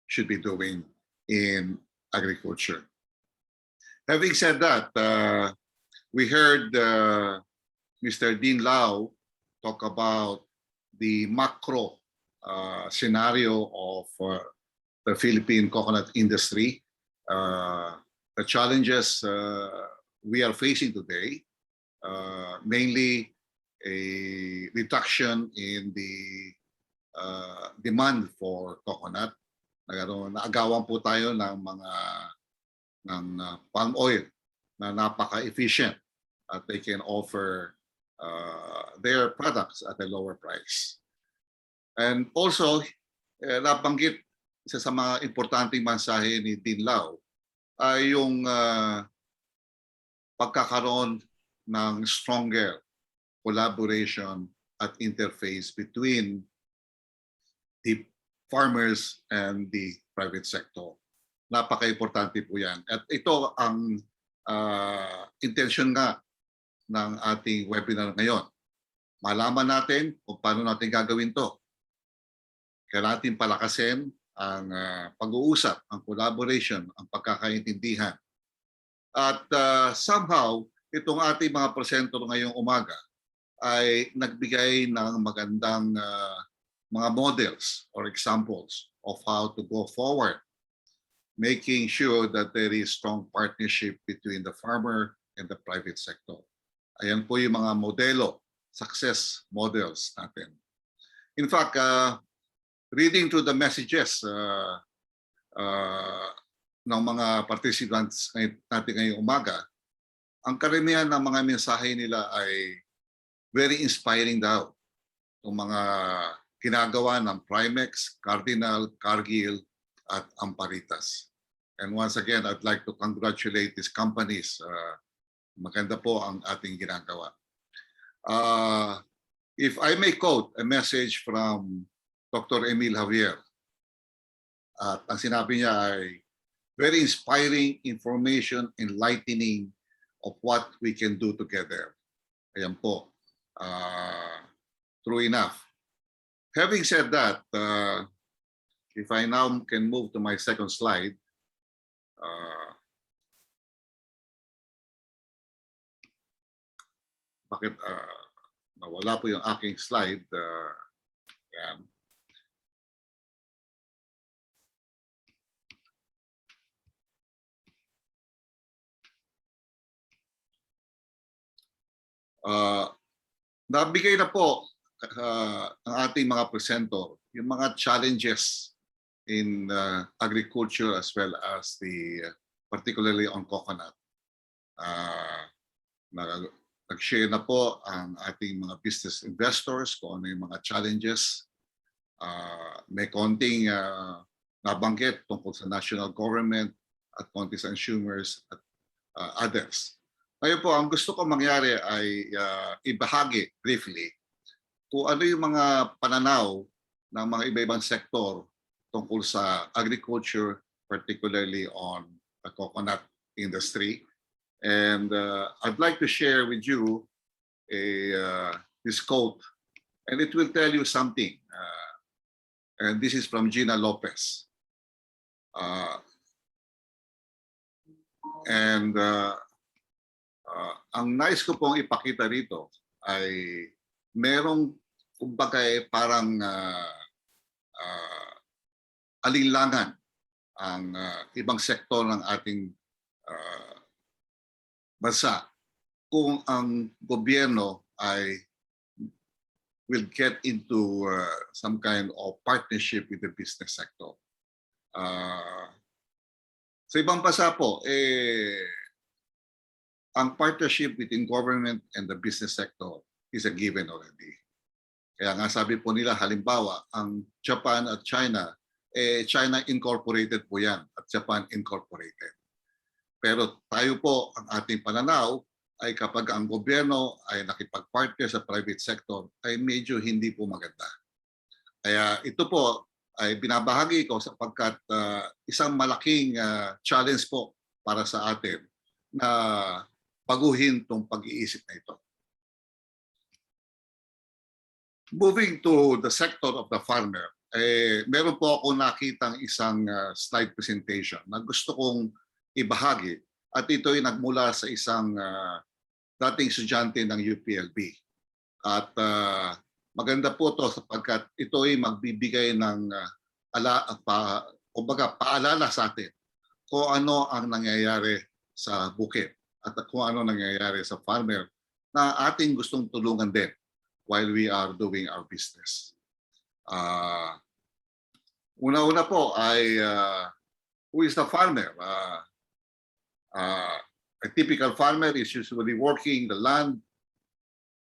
should be doing in agriculture. Having said that, we heard Mr. Dean Lau talk about the macro scenario of the Philippine coconut industry, the challenges we are facing today, mainly a reduction in the demand for coconut. Naagawan po tayo ng mga palm oil na napaka-efficient at they can offer their products at a lower price. And also, nabanggit isa sa mga importanteng mensahe ni Dean Lau ay yung pagkakaroon ng stronger collaboration at interface between the farmers and the private sector. Napaka-importante po yan. At ito ang intention nga ng ating webinar ngayon. Malaman natin kung paano natin gagawin to. Kaya natin palakasin ang pag-uusap, ang collaboration, ang pagkakaintindihan. At somehow, itong ating mga presenter ngayong umaga ay nagbigay ng magandang mga models or examples of how to go forward, making sure that there is strong partnership between the farmer and the private sector. Ayan po yung mga modelo, success models natin. In fact, reading through the messages ng mga participants natin ngayong umaga, ang karamihan ng mga mensahe nila ay very inspiring daw. Yung mga ginagawa ng Primex, Cardinal, Cargill, at Amparitas. And once again, I'd like to congratulate these companies. Maganda po ang ating ginagawa. If I may quote a message from Dr. Emil Javier, at ang sinabi niya ay very inspiring information, enlightening of what we can do together. Ayan po. True enough. Having said that, if I now can move to my second slide, bakit nawala po yung aking slide? Yan. Nabigay na po ang ating mga presenter yung mga challenges in agriculture as well as the particularly on coconut. Nag-share na po ang ating mga business investors kung ano yung mga challenges. May konting nabanggit tungkol sa national government at konti sa consumers at others. Ngayon po, ang gusto ko mangyari ay ibahagi briefly kung ano yung mga pananaw ng mga iba-ibang sektor tungkol sa agriculture, particularly on the coconut industry. And I'd like to share with you this quote, and it will tell you something. And this is from Gina Lopez. Ang nais ko pong ipakita rito ay merong kumbaga parang alinlangan ang ibang sektor ng ating bansa kung ang gobyerno ay will get into some kind of partnership with the business sector. Sa ibang bansa po, ang partnership between government and the business sector is a given already. Kaya nga sabi po nila, halimbawa, ang Japan at China, China incorporated po yan at Japan incorporated. Pero tayo po, ang ating pananaw ay kapag ang gobyerno ay nakipag-partner sa private sector ay medyo hindi po maganda. Kaya ito po ay binabahagi ko sapagkat isang malaking challenge po para sa atin na baguhin itong pag-iisip na ito. Moving to the sector of the farmer, meron po ako nakitang isang slide presentation na gusto kong ibahagi at ito ay nagmula sa isang dating estudyante ng UPLB. At maganda po ito sapagkat ito ay magbibigay ng paalala sa atin kung ano ang nangyayari sa bukid at kung ano nangyayari sa farmer na ating gustong tulungan din while we are doing our business. Una-una po ay who is the farmer? A typical farmer is usually working the land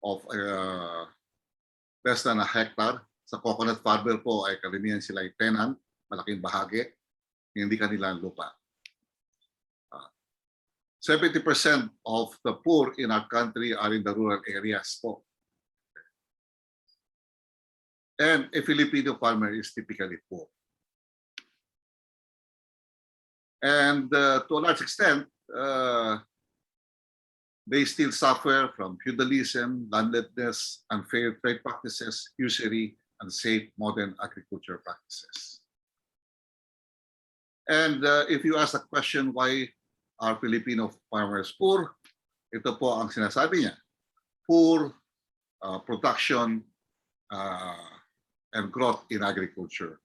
of less than a hectare. Sa coconut farmer po ay karamihan sila ay tenant, malaking bahagi, hindi kanilang lupa. 70% of the poor in our country are in the rural areas po. And a Filipino farmer is typically poor. And to a large extent, they still suffer from feudalism, landlessness, unfair trade practices, usury, unsafe modern agriculture practices. And if you ask the question, why are Filipino farmers poor? Ito po ang sinasabi niya. Poor production and growth in agriculture.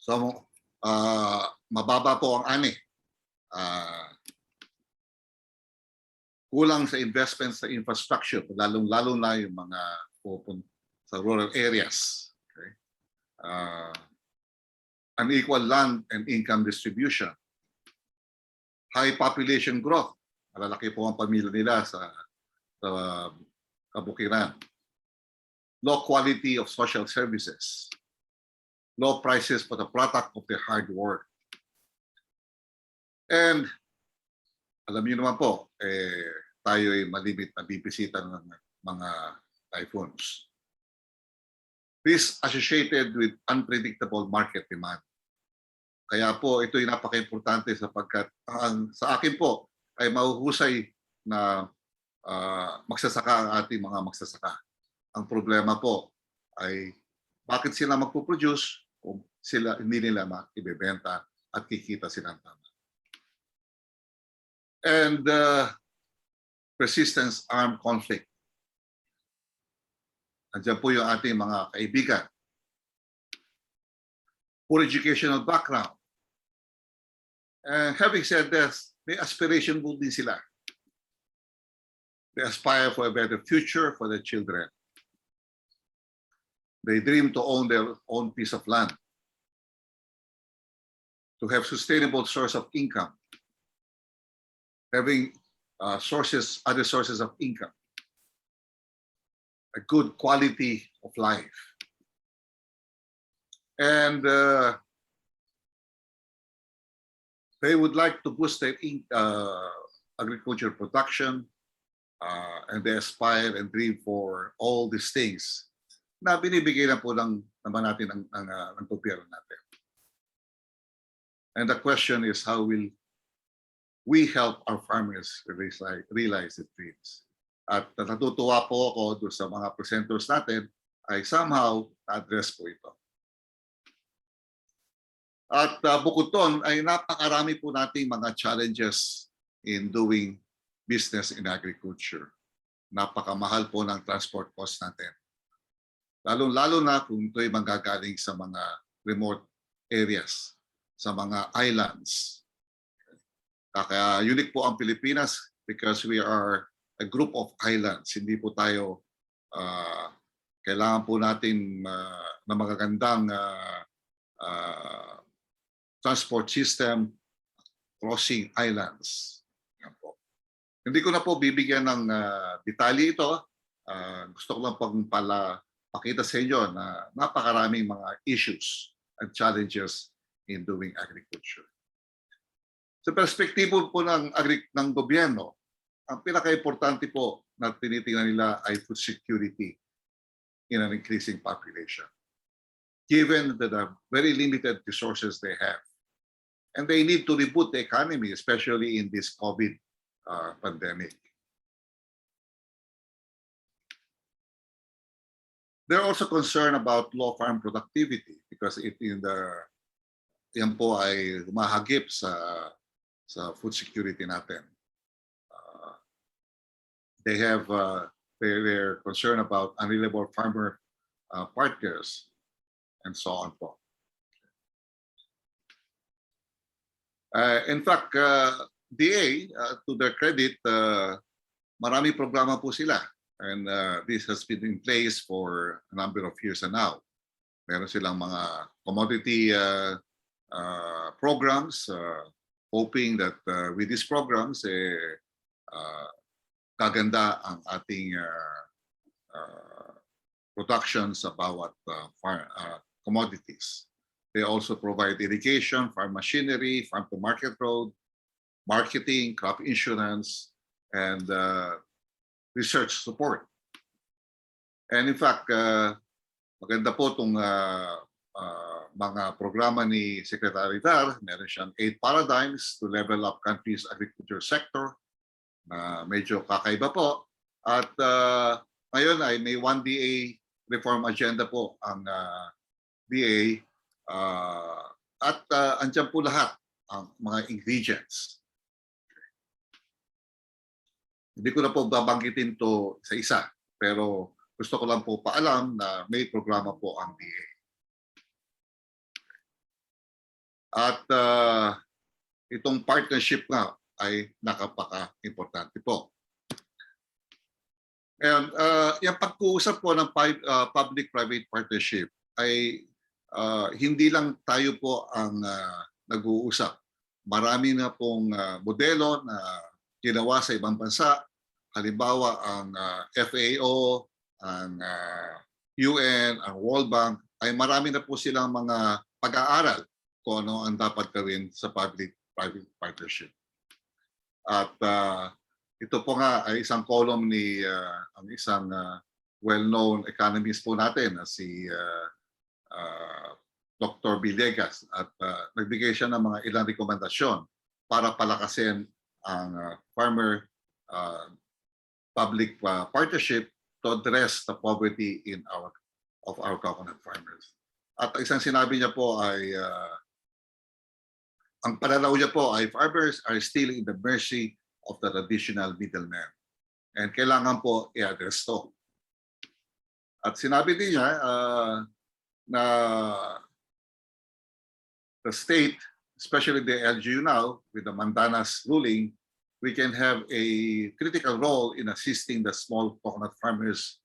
So, mababa po ang ani. Kulang sa investment sa infrastructure, lalong-lalo na yung mga sa rural areas. Okay? Unequal land and income distribution. High population growth. Malalaki po ang pamilya nila sa kabukiran. Low quality of social services. Low prices for the product of their hard work. And alam niyo naman po, tayo ay malimit na bibisita ng mga typhoons. This associated with unpredictable market demand. Kaya po ito ay napaka-importante sapagkat sa akin po ay mahuhusay na magsasaka ang ating mga magsasaka. Ang problema po ay bakit sila magpo-produce kung hindi nila ibebenta at kikita silang tama. And persistence armed conflict. Andiyan po yung ating mga kaibigan. Poor educational background. And having said this, may aspiration po din sila. They aspire for a better future for their children. They dream to own their own piece of land. to have sustainable source of income, having other sources of income, a good quality of life. And they would like to boost their agriculture production, and they aspire and dream for all these things na binibigay na po naman natin ng gobyerno natin. And the question is, how will we help our farmers realize the dreams? At natutuwa po ako doon sa mga presenters natin ay somehow address po ito. At bukod doon ay napakarami po nating mga challenges in doing business in agriculture. Napakamahal po ng transport cost natin. Lalo na kung ito'y manggagaling sa mga remote areas, sa mga islands. Kaya unique po ang Pilipinas because we are a group of islands. Hindi po tayo, kailangan po natin na magagandang transport system crossing islands. Yan po. Hindi ko na po bibigyan ng detalye ito. Gusto ko lang pakita sa inyo na napakaraming mga issues and challenges in doing agriculture. Sa perspektibo po ng gobyerno, ang pinaka-importante po na tinitingnan nila ay food security in an increasing population. Given the very limited resources they have. And they need to reboot the economy, especially in this COVID pandemic. They're also concerned about low farm productivity because yan po ay humahagip sa food security natin. They're concerned about unreliable farmer partners and so on po. In fact, DA, to their credit, marami programa po sila. And this has been in place for a number of years now. Meron silang mga commodity programs, hoping that with these programs, kaganda ang ating production sa bawat commodities. They also provide irrigation, farm machinery, farm-to-market road, marketing, crop insurance, and research support. And in fact, maganda po itong mga programa ni Secretary Dar. Meron siyang 8 paradigms to level up country's agriculture sector na medyo kakaiba po. At ngayon ay may 1 DA reform agenda po ang DA at andyan po lahat ang mga ingredients. Hindi ko na po babanggitin to sa isa, pero gusto ko lang po paalam na may programa po ang DA. At itong partnership nga ay nakapaka-importante po. And yung pag-uusap po ng public-private partnership ay hindi lang tayo po ang nag-uusap. Marami na pong modelo na ginawa sa ibang bansa. Halimbawa, ang FAO, ang UN, ang World Bank, ay marami na po silang mga pag-aaral kung ano ang dapat gawin sa public-private partnership. At ito po nga ay isang column ni ang isang well-known economist po natin na si Dr. Villegas. At nagbigay siya ng mga ilang rekomendasyon para palakasin ang farmer public partnership to address the poverty of our coconut farmers. At isang sinabi niya po ay ang pananaw niya po ay farmers are still in the mercy of the traditional middleman. And kailangan po i-address to. At sinabi din niya na the state, especially the LGU now, with the Mandanas ruling, we can have a critical role in assisting the small coconut farmers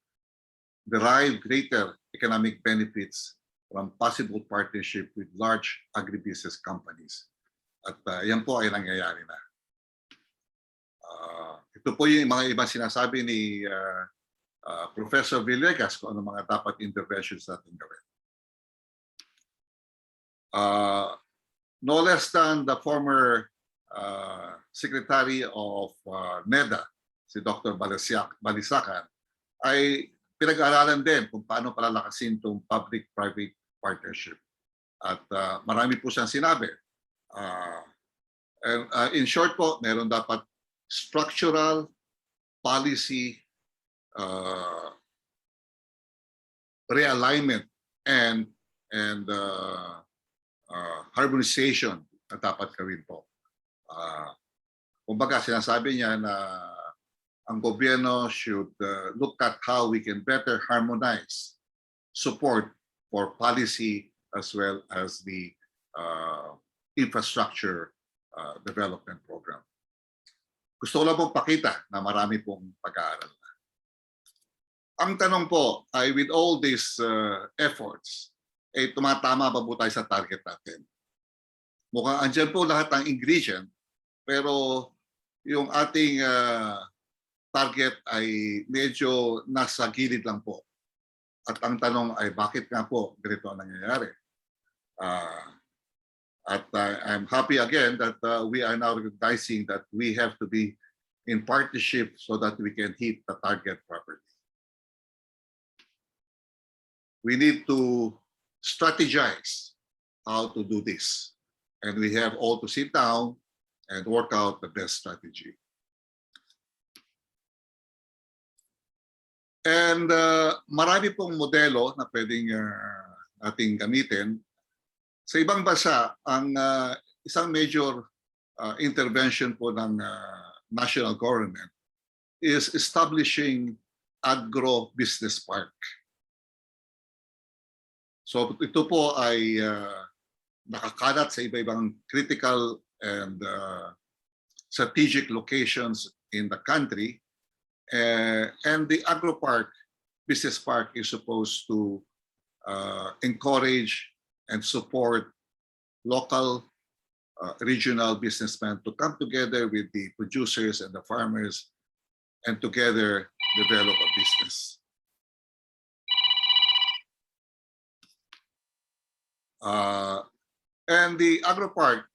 derive greater economic benefits from possible partnership with large agribusiness companies. At yan po ay nangyayari na. Ito po yung mga ibang sinasabi ni Professor Villegas kung ano mga dapat interventions natin gawin. No less than the former Secretary of NEDA, si Dr. Balisacan, ay pinag-aaralan din kung paano palalakasin itong public-private partnership. At marami po siyang sinabi. In short po, meron dapat structural, policy, realignment, and harmonization na dapat gawin po. Kumbaga, sinasabi niya na ang gobyerno should look at how we can better harmonize support for policy as well as the infrastructure development program. Gusto ko lang pong pakita na marami pong pag-aaral na. Ang tanong po ay with all these efforts, tumatama ba po tayo sa target natin? Mukhang andyan po lahat ng ingredient, pero yung ating target ay medyo nasa gilid lang po. At ang tanong ay bakit nga po ganito ang nangyayari? I'm happy again that we are now recognizing that we have to be in partnership so that we can hit the target properly. We need to strategize how to do this. And we have all to sit down and work out the best strategy. And marami pong modelo na pwedeng ating gamitin. Sa ibang bansa, ang isang major intervention po ng national government is establishing agro-business park. So ito po ay nakakalat sa iba-ibang critical and strategic locations in the country. And the agro-park, business park is supposed to encourage and support local, regional businessmen to come together with the producers and the farmers and together develop a business. And the agro-park,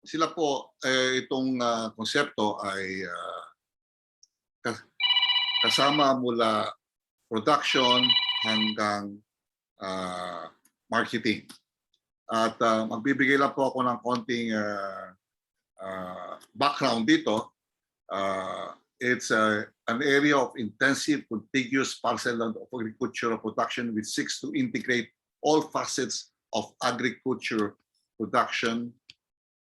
sila po, itong konsepto ay kasama mula production hanggang marketing. At magbibigay lang po ako ng konting background dito. It's an area of intensive contiguous parcel of agricultural production which seeks to integrate all facets of agriculture production,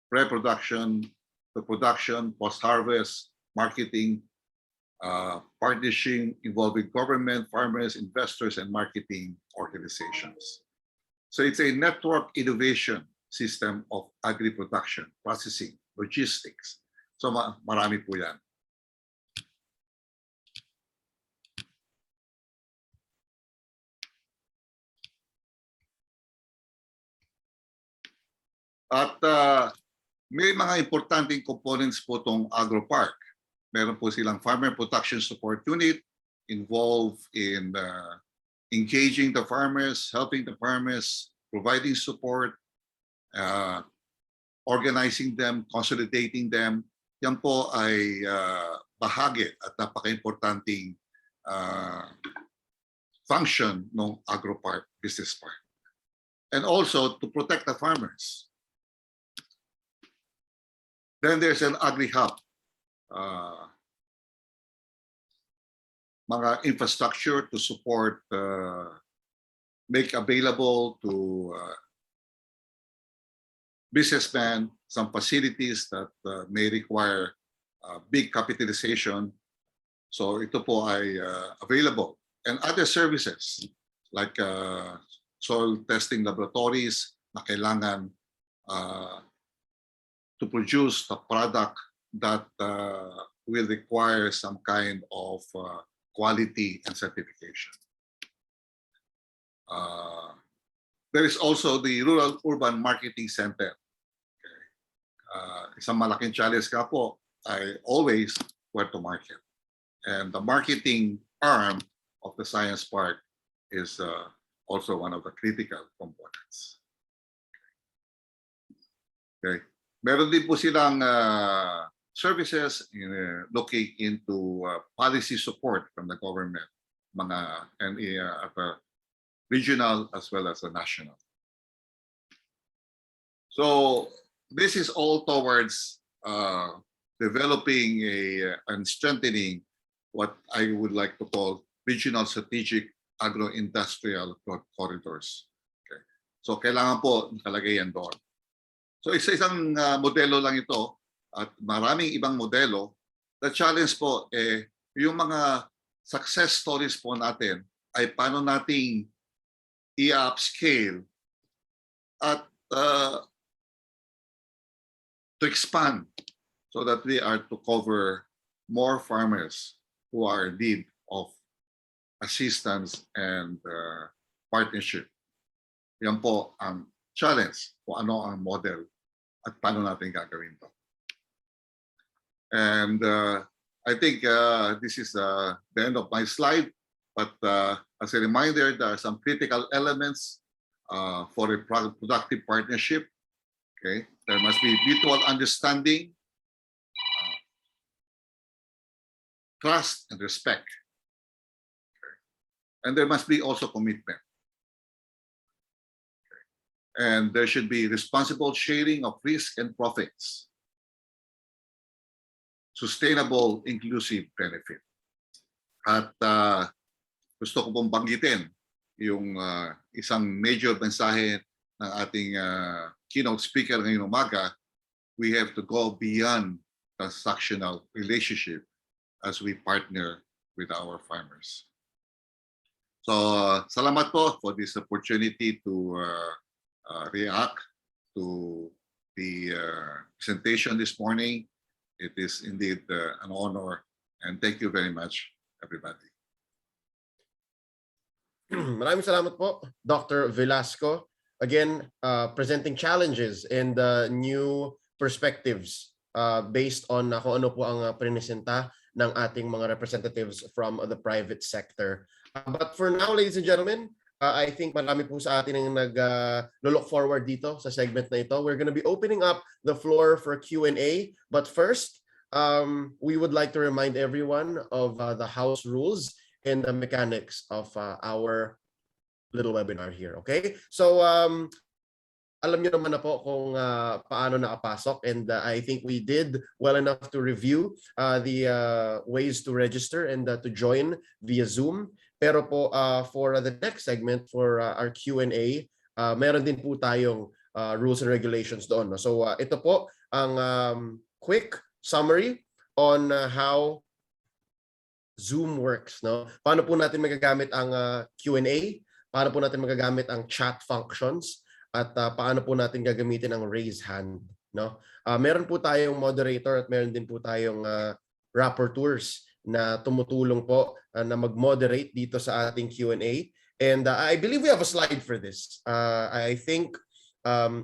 pre-production, the production, post-harvest, marketing, partnership involving government, farmers, investors, and marketing organizations. So it's a network innovation system of agri-production, processing, logistics. So marami po yan. At may mga importanteng components po itong agro-park. Meron po silang Farmer Production Support Unit involved in engaging the farmers, helping the farmers, providing support, organizing them, consolidating them. Yan po ay bahagi at napaka-importanting function ng agro-park, business park. And also to protect the farmers. Then there's an agri-hub. Mga infrastructure to support, make available to businessmen some facilities that may require big capitalization. So ito po ay available. And other services like soil testing laboratories na kailangan to produce the product that will require some kind of quality and certification. There is also the Rural Urban Marketing Center. Isang malaking challenge ka po ay always where to market. And the marketing arm of the Science Park is also one of the critical components. Okay. Meron din po silang services in looking into policy support from the government, mga at the regional as well as the national. So this is all towards developing and strengthening what I would like to call regional strategic agro-industrial corridors. Okay. So kailangan po nakalagay yan doon. So isa-isang modelo lang ito at maraming ibang modelo. The challenge po yung mga success stories po natin ay paano nating i-upscale at to expand so that we are to cover more farmers who are in need of assistance and partnership. Yan po ang challenge kung ano ang model at paano natin gagawin to. And I think this is the end of my slide, but as a reminder, there are some critical elements for a productive partnership. Okay, there must be mutual understanding, trust and respect. Okay. And there must be also commitment. Okay. And there should be responsible sharing of risk and profits. Sustainable, inclusive benefit. At gusto ko pong banggitin yung isang major mensahe ng ating keynote speaker ngayong umaga. We have to go beyond transactional relationship as we partner with our farmers. So salamat po for this opportunity to react to the presentation this morning. It is indeed an honor, and thank you very much, everybody. Maraming salamat po, Dr. Velasco. Again, presenting challenges and new perspectives based on kung ano po ang presenta ng ating mga representatives from the private sector. But for now, ladies and gentlemen, I think marami po sa atin ang nag-look forward dito sa segment na ito. We're going to be opening up the floor for Q&A. But first, we would like to remind everyone of the house rules and the mechanics of our little webinar here. Okay? So, alam niyo naman na po kung paano nakapasok, and I think we did well enough to review the ways to register and to join via Zoom. Pero po for the next segment, for our Q&A, meron din po tayong rules and regulations doon. No? So ito po ang quick summary on how Zoom works. No? Paano po natin magagamit ang Q&A? Paano po natin magagamit ang chat functions? At paano po natin gagamitin ang raise hand? No? Meron po tayong moderator at meron din po tayong rapporteurs na tumutulong po na mag-moderate dito sa ating Q&A. And I believe we have a slide for this. I think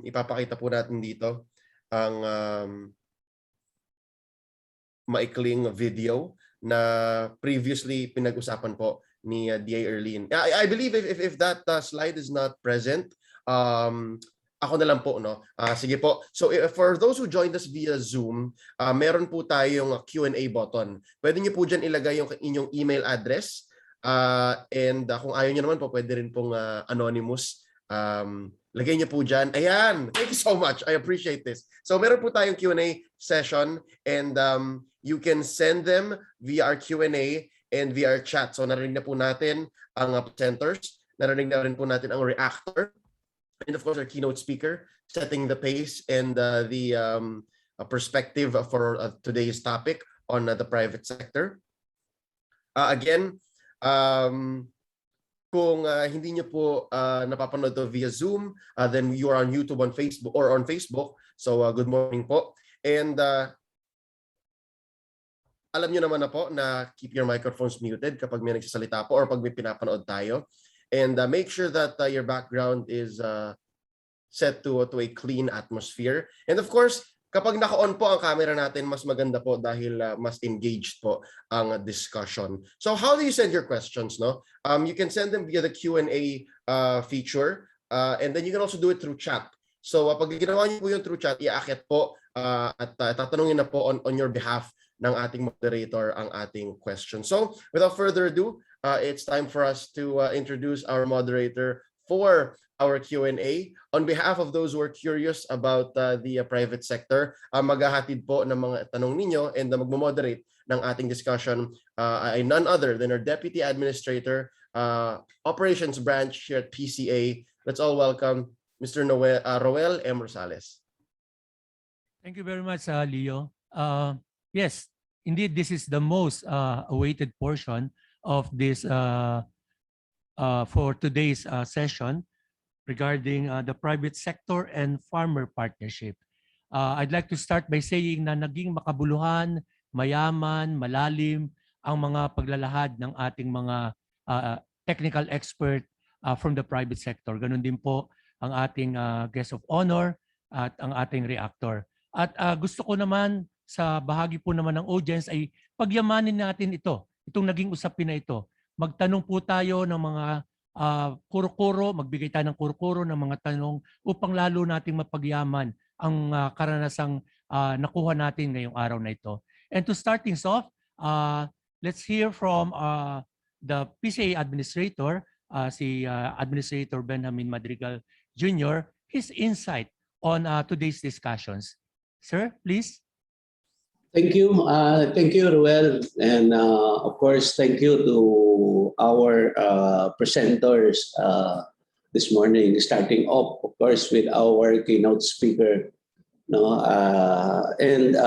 ipapakita po natin dito ang maikling video na previously pinag-usapan po ni D.A. Erlin. I believe if that slide is not present, ako na lang po, no? Sige po. So for those who joined us via Zoom, meron po tayong Q&A button. Pwede niyo po dyan ilagay yung inyong email address. And kung ayaw niyo naman po, pwede rin pong anonymous. Lagay niyo po dyan. Ayan! Thank you so much. I appreciate this. So meron po tayong Q&A session, and you can send them via our Q&A and via our chat. So narinig na po natin ang presenters. Narinig na rin po natin ang reactor. And of course, our keynote speaker, setting the pace and the perspective for today's topic on the private sector. Again, kung hindi niyo po napapanood to via Zoom, then you are on YouTube, on Facebook, or on Facebook. So good morning po. And alam niyo naman na po na keep your microphones muted kapag may nagsasalita po or pag may pinapanood tayo. and make sure that your background is set to a clean atmosphere. And of course, kapag naka-on po ang camera natin, mas maganda po dahil mas engaged po ang discussion. So how do you send your questions? No? You can send them via the Q&A feature, and then you can also do it through chat. So pag ginawa niyo po yung through chat, iaakit po at tatanungin na po on your behalf ng ating moderator ang ating question. So without further ado, it's time for us to introduce our moderator for our Q&A. On behalf of those who are curious about the private sector, maghahatid po ng mga tanong ninyo and magmo-moderate ng ating discussion ay none other than our Deputy Administrator, Operations Branch here at PCA. Let's all welcome Mr. Roel M. Rosales. Thank you very much, Leo. Yes, indeed, this is the most awaited portion of this for today's session regarding the private sector and farmer partnership. I'd like to start by saying na naging makabuluhan, mayaman, malalim ang mga paglalahad ng ating mga technical expert from the private sector. Ganun din po ang ating guest of honor at ang ating reactor. At gusto ko naman sa bahagi po naman ng audience ay pagyamanin natin itong naging usapin na ito. Magtanong po tayo ng mga kuro-kuro, magbigay tayo ng kuro-kuro ng mga tanong upang lalo nating mapagyaman ang karanasang nakuha natin ngayong araw na ito. And to start things off, let's hear from the PCA Administrator, si Administrator Benjamin Madrigal Jr., his insight on today's discussions. Sir, please. Thank you, Ruel, and of course, thank you to our presenters this morning. Starting off, of course, with our keynote speaker, and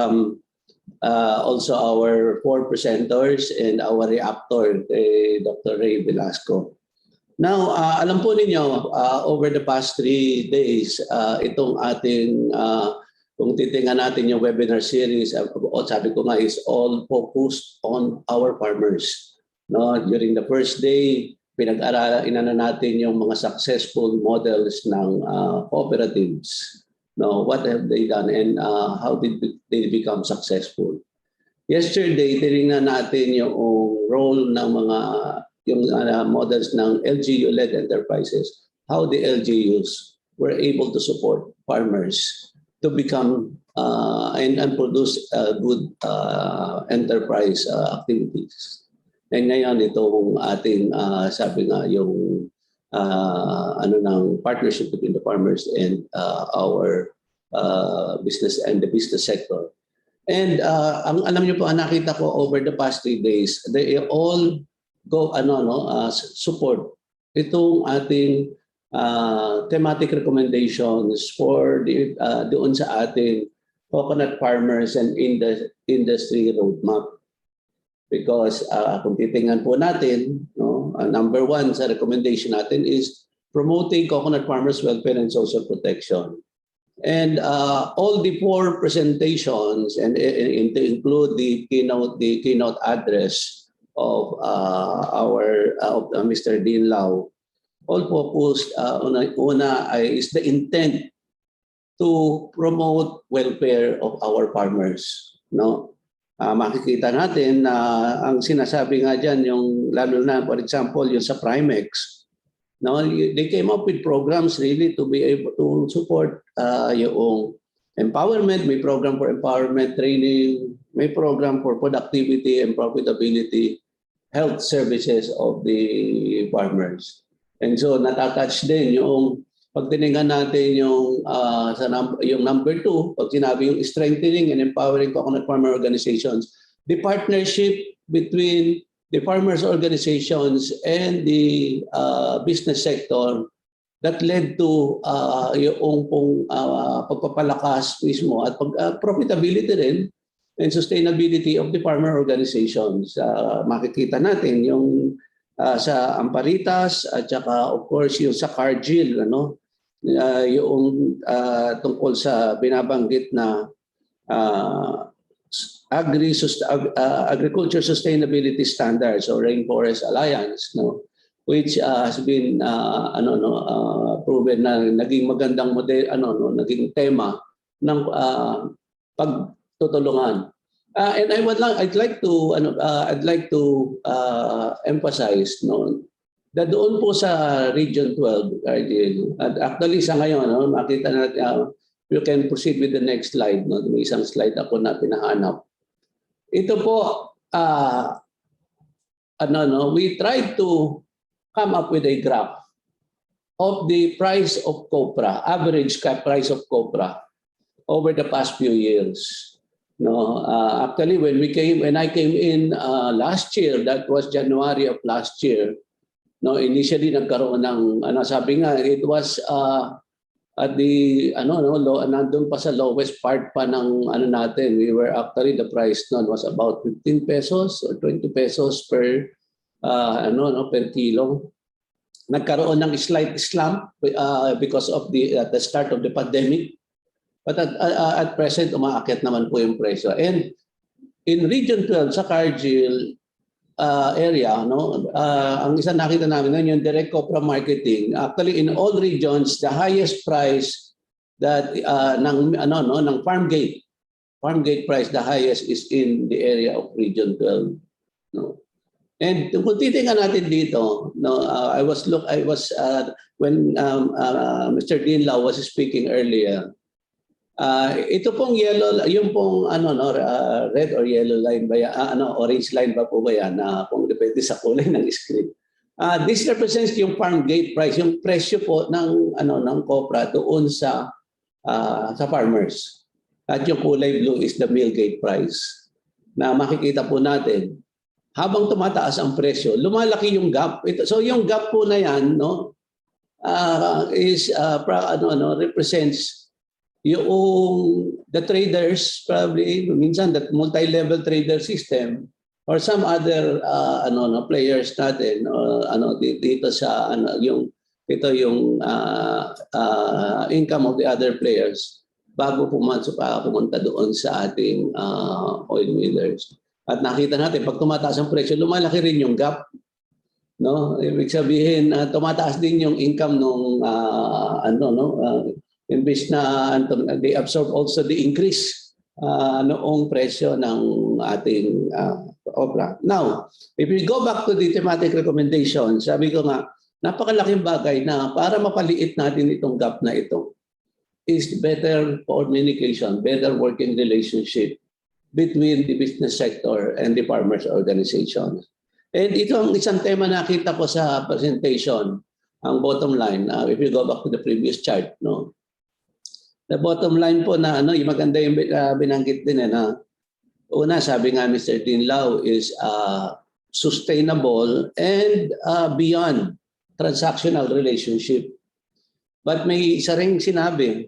also our four presenters and our reactor, Dr. Ray Velasco. Now, alam po ninyo, over the past 3 days, itong ating kung titingnan natin yung webinar series, sabi ko nga is all focused on our farmers. No, during the first day, pinag-aralan natin yung mga successful models ng cooperatives. No, what have they done and how did they become successful? Yesterday, tinignan natin yung role ng mga models ng LGU-led enterprises, how the LGUs were able to support farmers to become and produce good enterprise activities. And ngayon itong ating sabi nga yung ng partnership between the farmers and our business and the business sector. And alam niyo po, nakita ko over the past 3 days, they all go support itong ating thematic recommendations for doon sa ating coconut farmers and industry roadmap. Because kung titingnan po natin, number 1 sa recommendation natin is promoting coconut farmers' welfare and social protection. And all the 4 presentations and to include the keynote address of Mr. Dean Lau, all focused una is the intent to promote welfare of our farmers. No, makikita natin na ang sinasabi nga diyan yung lalo na for example yung sa Primex. No, they came up with programs really to be able to support yung empowerment. May program for empowerment training, may program for productivity and profitability, health services of the farmers. And so natatouch din yung pag tinignan natin yung yung number 2, pag sinabi yung strengthening and empowering coconut farmer organizations, the partnership between the farmers organizations and the business sector that led to yung pagpapalakas mismo at profitability rin and sustainability of the farmer organizations. Makikita natin yung sa Amparitas at saka of course yung sa Cargill, yung tungkol sa binabanggit na agriculture sustainability standards or rainforest alliance, which has been proven na naging magandang model, naging tema ng pagtutulungan. And I'd like to emphasize that doon po sa Region 12, at actually sa ngayon, makita natin, you can proceed with the next slide. May isang slide ako na pinahanap. Ito po, we tried to come up with a graph of the price of copra, average price of copra over the past few years. Actually, when I came in last year, that was January of last year. Initially nagkaroon ng sabi nga, it was at the nandun pa sa lowest part pa ng natin. We were actually, the price noon was about 15 pesos or 20 pesos per per kilo. Nagkaroon ng slight slump because of the start of the pandemic. But at present, umaakyat naman po yung presyo. And in Region 12 sa Cargill area, ang isa nakita namin ngayon, yung direct copra marketing. Actually, in all regions, the highest price that ng farm gate price, the highest is in the area of Region 12. And kung titingnan natin dito, when Mr. Dean Lau was speaking earlier, ito pong yellow, yung pong red or yellow line ba yan, orange line ba po ba yan, kung depende sa kulay ng screen. This represents yung farm gate price, yung presyo po ng copra doon sa farmers. At yung kulay blue is the mill gate price. Na makikita po natin, habang tumataas ang presyo, lumalaki yung gap. So yung gap po na yan, represents yung the traders, probably minsan that multi-level trader system or some other players natin dito sa yung income of the other players bago pumunta doon sa ating oil millers. At nakita natin pag tumataas ang presyo, lumalaki rin yung gap. Ibig sabihin tumataas din yung income nung imbis na they absorb also the increase noong presyo ng ating opera. Now, if we go back to the thematic recommendation, sabi ko nga, napakalaking bagay na para mapaliit natin itong gap na ito is better communication, better working relationship between the business sector and the farmers' organization. And ito ang isang tema na nakita ko sa presentation, ang bottom line. If you go back to the previous chart, the bottom line po na yung maganda yung binanggit din na una, sabi nga Mr. Dean Lau, is sustainable and beyond transactional relationship. But may isa ring sinabi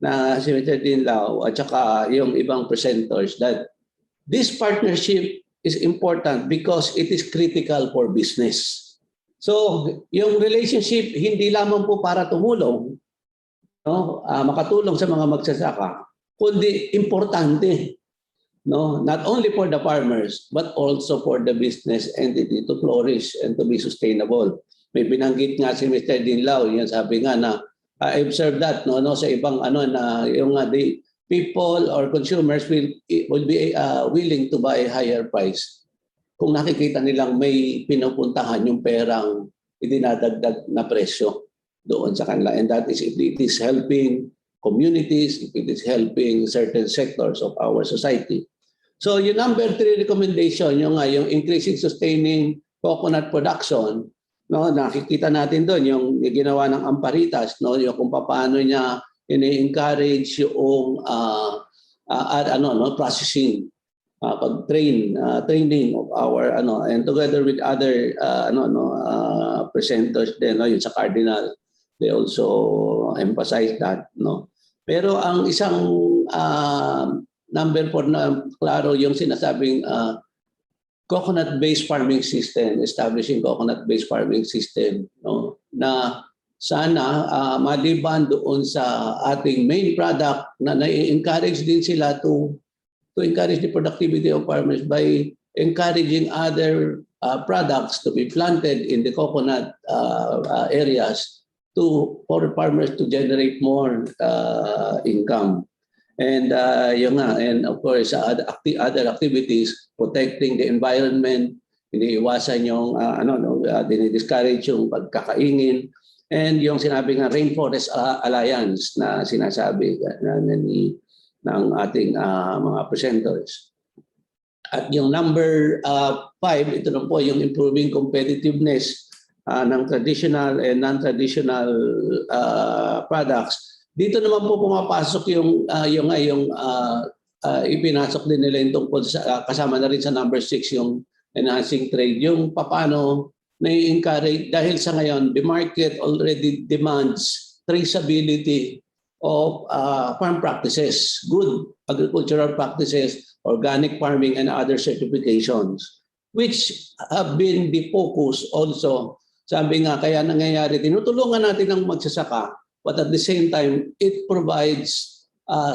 na si Mr. Dean Lau at saka yung ibang presenters that this partnership is important because it is critical for business. So yung relationship hindi lamang po para tumulong, makatulong sa mga magsasaka, kundi importante, not only for the farmers but also for the business entity to flourish and to be sustainable. May binanggit nga si Mr. Dean Lau, yan sabi nga na I observed that sa ibang na yung the people or consumers will be willing to buy higher price kung nakikita nilang may pinupuntahan yung perang idinadagdag na presyo doon sa kanila. And that is if it is helping communities, if it is helping certain sectors of our society. So yung number 3 recommendation, yung increasing sustaining coconut production, nakikita natin doon yung ginawa ng Amparitas, yung kung paano niya ini-encourage yung processing, training of our and together with other presenters din, yung sa Cardinal. They also emphasize that, Pero ang isang number 4 na klaro yung sinasabing coconut-based farming system, establishing coconut-based farming system, na sana maliban doon sa ating main product na na-encourage din sila to encourage the productivity of farmers by encouraging other products to be planted in the coconut areas for farmers to generate more income. And yun nga, and of course, other activities, protecting the environment, iniiwasan yung dinidiscourage yung pagkakaingin, and yung sinabi nga Rainforest Alliance na sinasabi ng ating mga presenters. At yung number 5, ito na po yung improving competitiveness ng traditional and non-traditional products. Dito naman po pumapasok yung ipinasok din nila yung tungkol sa, kasama na rin sa number 6 yung enhancing trade, yung paano na-encourage dahil sa ngayon the market already demands traceability of farm practices, good agricultural practices, organic farming, and other certifications, which have been the focus also. Sabi nga, kaya nangyayari, tinutulungan natin ang magsasaka, but at the same time, it provides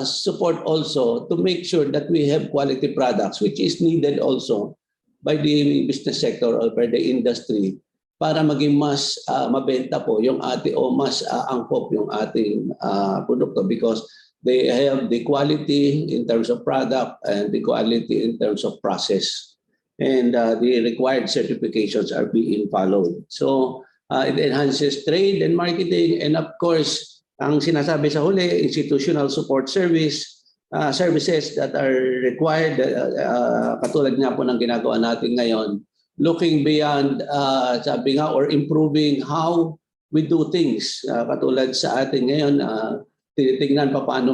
support also to make sure that we have quality products, which is needed also by the business sector or by the industry para maging mas mabenta po yung mas angkop yung ating produkto, because they have the quality in terms of product and the quality in terms of process. And the required certifications are being followed. So it enhances trade and marketing, and of course, ang sinasabi sa huli, institutional support services that are required, katulad nga po ng ginagawa natin ngayon, looking beyond, sabi nga, or improving how we do things. Katulad sa atin ngayon, tinitingnan pa paano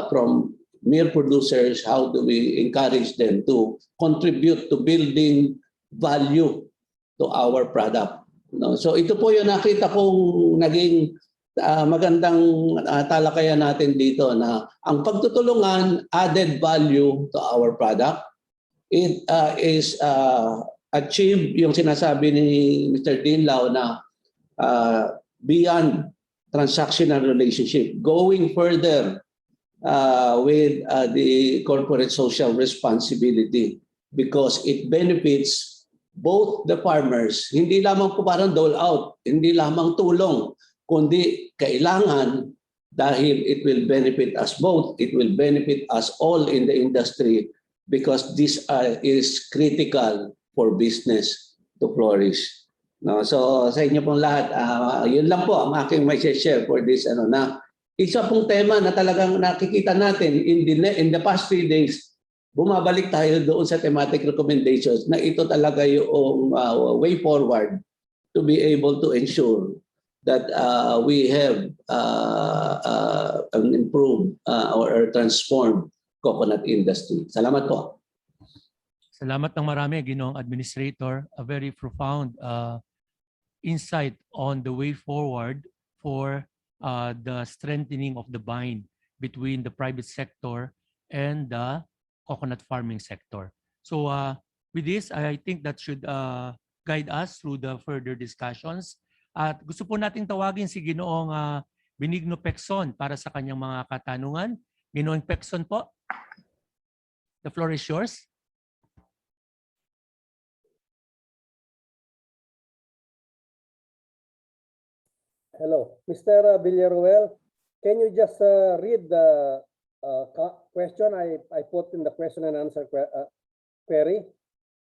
from mere producers, how do we encourage them to contribute to building value to our product. No? So ito po yung nakita kong naging magandang talakayan natin dito, na ang pagtutulungan added value to our product. It is achieved yung sinasabi ni Mr. Dinlao na beyond transactional relationship, going further with the corporate social responsibility, because it benefits both the farmers. Hindi lamang po parang dole out, hindi lamang tulong, kundi kailangan, dahil it will benefit us both, it will benefit us all in the industry, because this is critical for business to flourish. No, so sa inyo pong lahat, yun lang po ang aking may share for this na isa pong tema na talagang nakikita natin in the past 3 days. Bumabalik tayo doon sa thematic recommendations na ito talaga yung way forward to be able to ensure that we have an improved or transformed coconut industry. Salamat po. Salamat ng marami, Ginoong Administrator. A very profound insight on the way forward for the strengthening of the bind between the private sector and the coconut farming sector. So with this, I think that should guide us through the further discussions. At gusto po nating tawagin si Ginoong Benigno Pecson para sa kanyang mga katanungan. Ginoong Pecson po, the floor is yours. Hello, Mr. Villaruel. Can you just read the question I put in the question and answer query?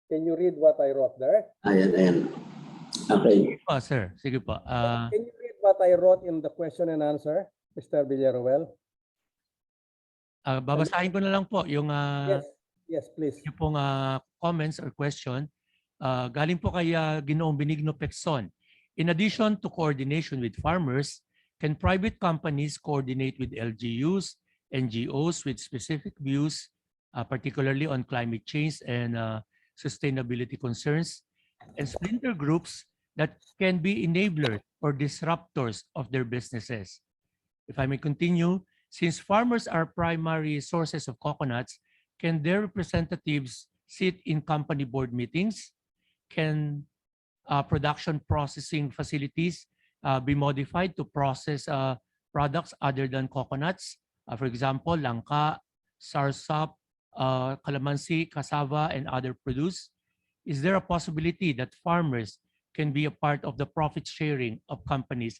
Can you read what I wrote there? Ayan. Okay. Sige po, sir. Sige po. Can you read what I wrote in the question and answer, Mr. Villaruel? Babasahin ko na lang po yung yes, please. Yung pong comments or question. Galing po kay Ginoong Benigno Pecson. In addition to coordination with farmers, can private companies coordinate with LGUs, NGOs with specific views, particularly on climate change and sustainability concerns, and splinter groups that can be enablers or disruptors of their businesses? If I may continue, since farmers are primary sources of coconuts, can their representatives sit in company board meetings? Can production processing facilities be modified to process products other than coconuts? For example, langka, sarsap, calamansi, cassava, and other produce? Is there a possibility that farmers can be a part of the profit sharing of companies?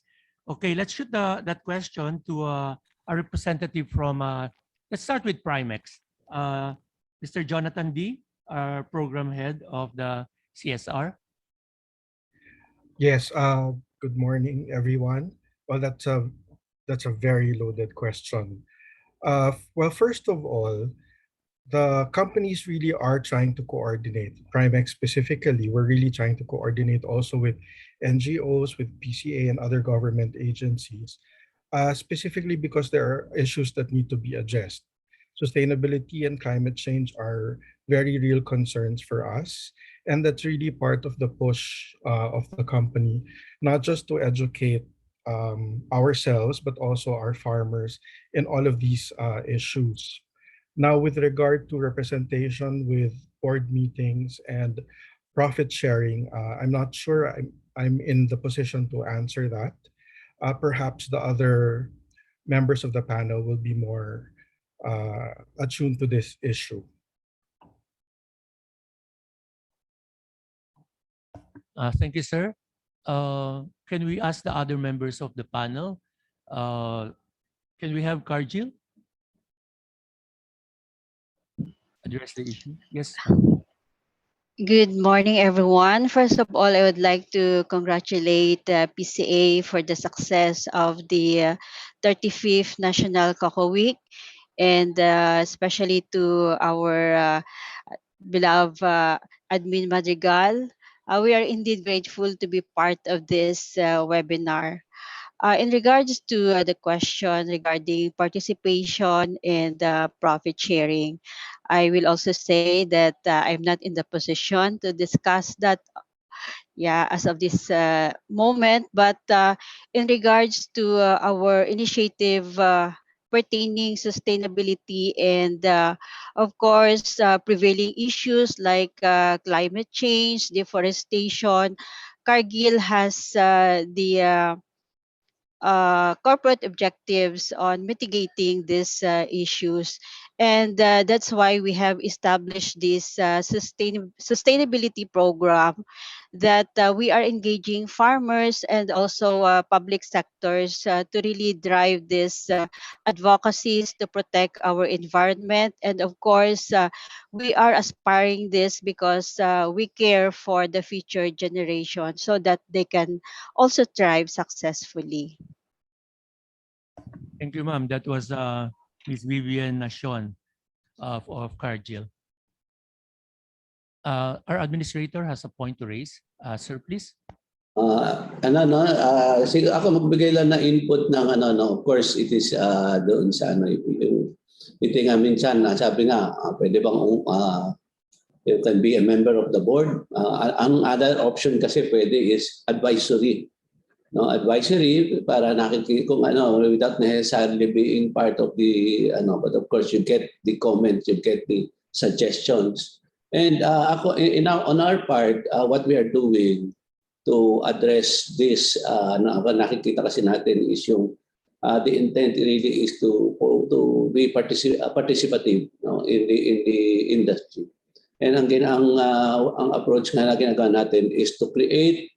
Okay, let's shoot that question to a representative from, let's start with Primex. Mr. Jonathan D., our program head of the CSR. Yes, good morning, everyone. Well, that's a very loaded question. Well, first of all, the companies really are trying to coordinate. Primex specifically, we're really trying to coordinate also with NGOs, with PCA and other government agencies, specifically because there are issues that need to be addressed. Sustainability and climate change are very real concerns for us. And that's really part of the push of the company, not just to educate ourselves, but also our farmers in all of these issues. Now, with regard to representation with board meetings and profit sharing, I'm not sure I'm in the position to answer that. Perhaps the other members of the panel will be more attuned to this issue. Thank you, sir. Can we ask the other members of the panel? Can we have Karjil address the issue? Yes. Good morning, everyone. First of all, I would like to congratulate PCA for the success of the 35th National Coco Week, and especially to our beloved Admin Madrigal. We are indeed grateful to be part of this webinar. In regards to the question regarding participation and profit sharing, I will also say that I'm not in the position to discuss that, yeah, as of this moment. But in regards to our initiative pertaining sustainability and, of course, prevailing issues like climate change, deforestation, Cargill has the corporate objectives on mitigating these issues. And that's why we have established this sustainability program that we are engaging farmers and also public sectors to really drive this advocacies to protect our environment. And of course, we are aspiring this because we care for the future generation so that they can also thrive successfully. Thank you, ma'am. That was Ms. Vivian Nashon of Cargill. Our administrator has a point to raise. Sir, please. Sige, ako magbigay lang na input ng of course it is doon sa ito nga minsan sabi nga pwede bang you can be a member of the board. Ang other option kasi pwede is advisory. No, advisory para nakikita kung without necessarily being part of the but of course you get the comments, you get the suggestions. And on our part, what we are doing to address this, nakikita kasi natin is yung the intent really is to be participative in the industry. And ang approach nga na ginagawa natin is to create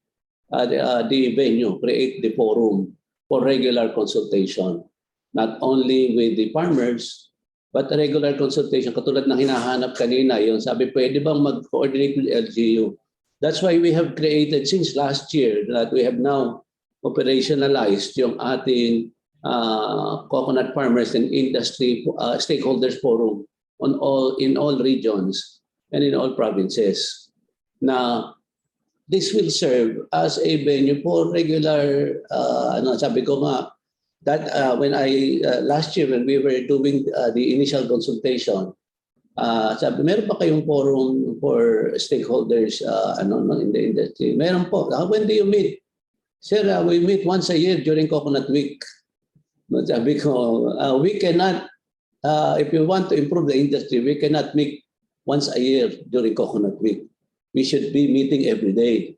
the venue, create the forum for regular consultation, not only with the farmers, but regular consultation. Katulad ng hinahanap kanina, yung sabi, pwede bang mag-coordinate with LGU? That's why we have created since last year that we have now operationalized yung ating coconut farmers and industry stakeholders forum in all regions and in all provinces. Now, this will serve as a venue for regular, sabi ko nga, that when last year when we were doing the initial consultation, sabi, meron pa kayong forum for stakeholders in the industry? Meron po. When do you meet? Sir, we meet once a year during Coconut Week. Sabi ko, we cannot, if you want to improve the industry, we cannot meet once a year during Coconut Week. We should be meeting every day.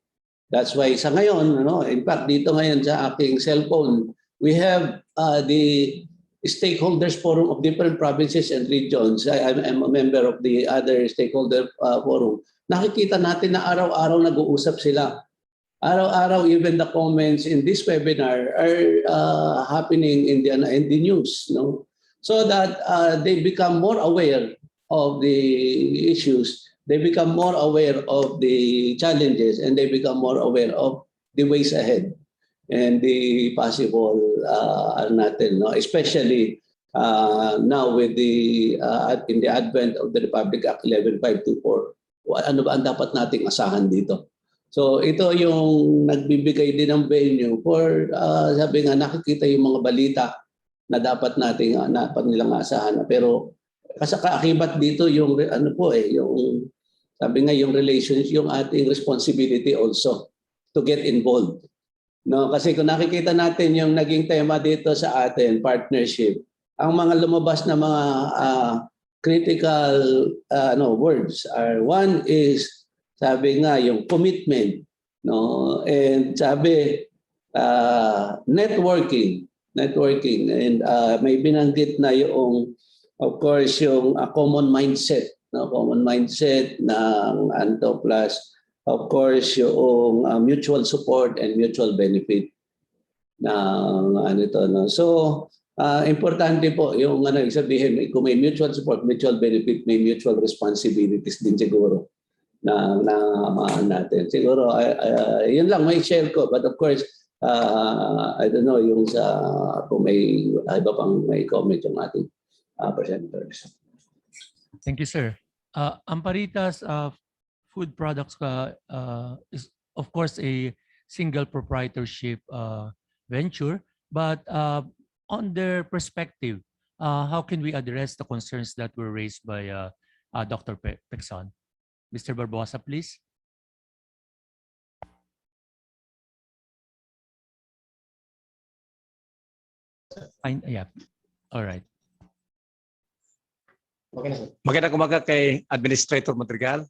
That's why sa ngayon, in fact, dito ngayon sa aking cellphone, we have the stakeholders forum of different provinces and regions. I'm a member of the other stakeholder forum. Nakikita natin na araw-araw nag-uusap sila. Araw-araw, even the comments in this webinar are happening in the news, no? So that they become more aware of the issues, they become more aware of the challenges, and they become more aware of the ways ahead and the possible natin, no? Especially now with the in the advent of the Republic Act 11524, ano ba ang dapat nating asahan dito? So ito yung nagbibigay din ng venue for sabi nga nakikita yung mga balita na dapat nilang asahan. Pero kasi kaakibat dito yung ano po yung sabi nga yung relations, yung ating responsibility also to get involved. No, kasi kung nakikita natin yung naging tema dito sa atin, partnership, ang mga lumabas na mga critical words are, one is sabi nga yung commitment, no, and sabi networking, and may binanggit na yung of course yung common mindset, no, common mindset ng Anto plus of course yung mutual support and mutual benefit ng ano ito, no. So importante po yung sabihin, kung may mutual support, mutual benefit, may mutual responsibilities din siguro na natin. Siguro yun lang may share ko, but of course I don't know yung sa kung may iba pang may comment yung ating presenters. Thank you, sir. Amparitas Food Products is of course a single proprietorship venture, but on their perspective, how can we address the concerns that were raised by Dr. Pecson? Mr. Barbosa, please. Yeah. All right. Magandang umaga kay Administrator Madrigal,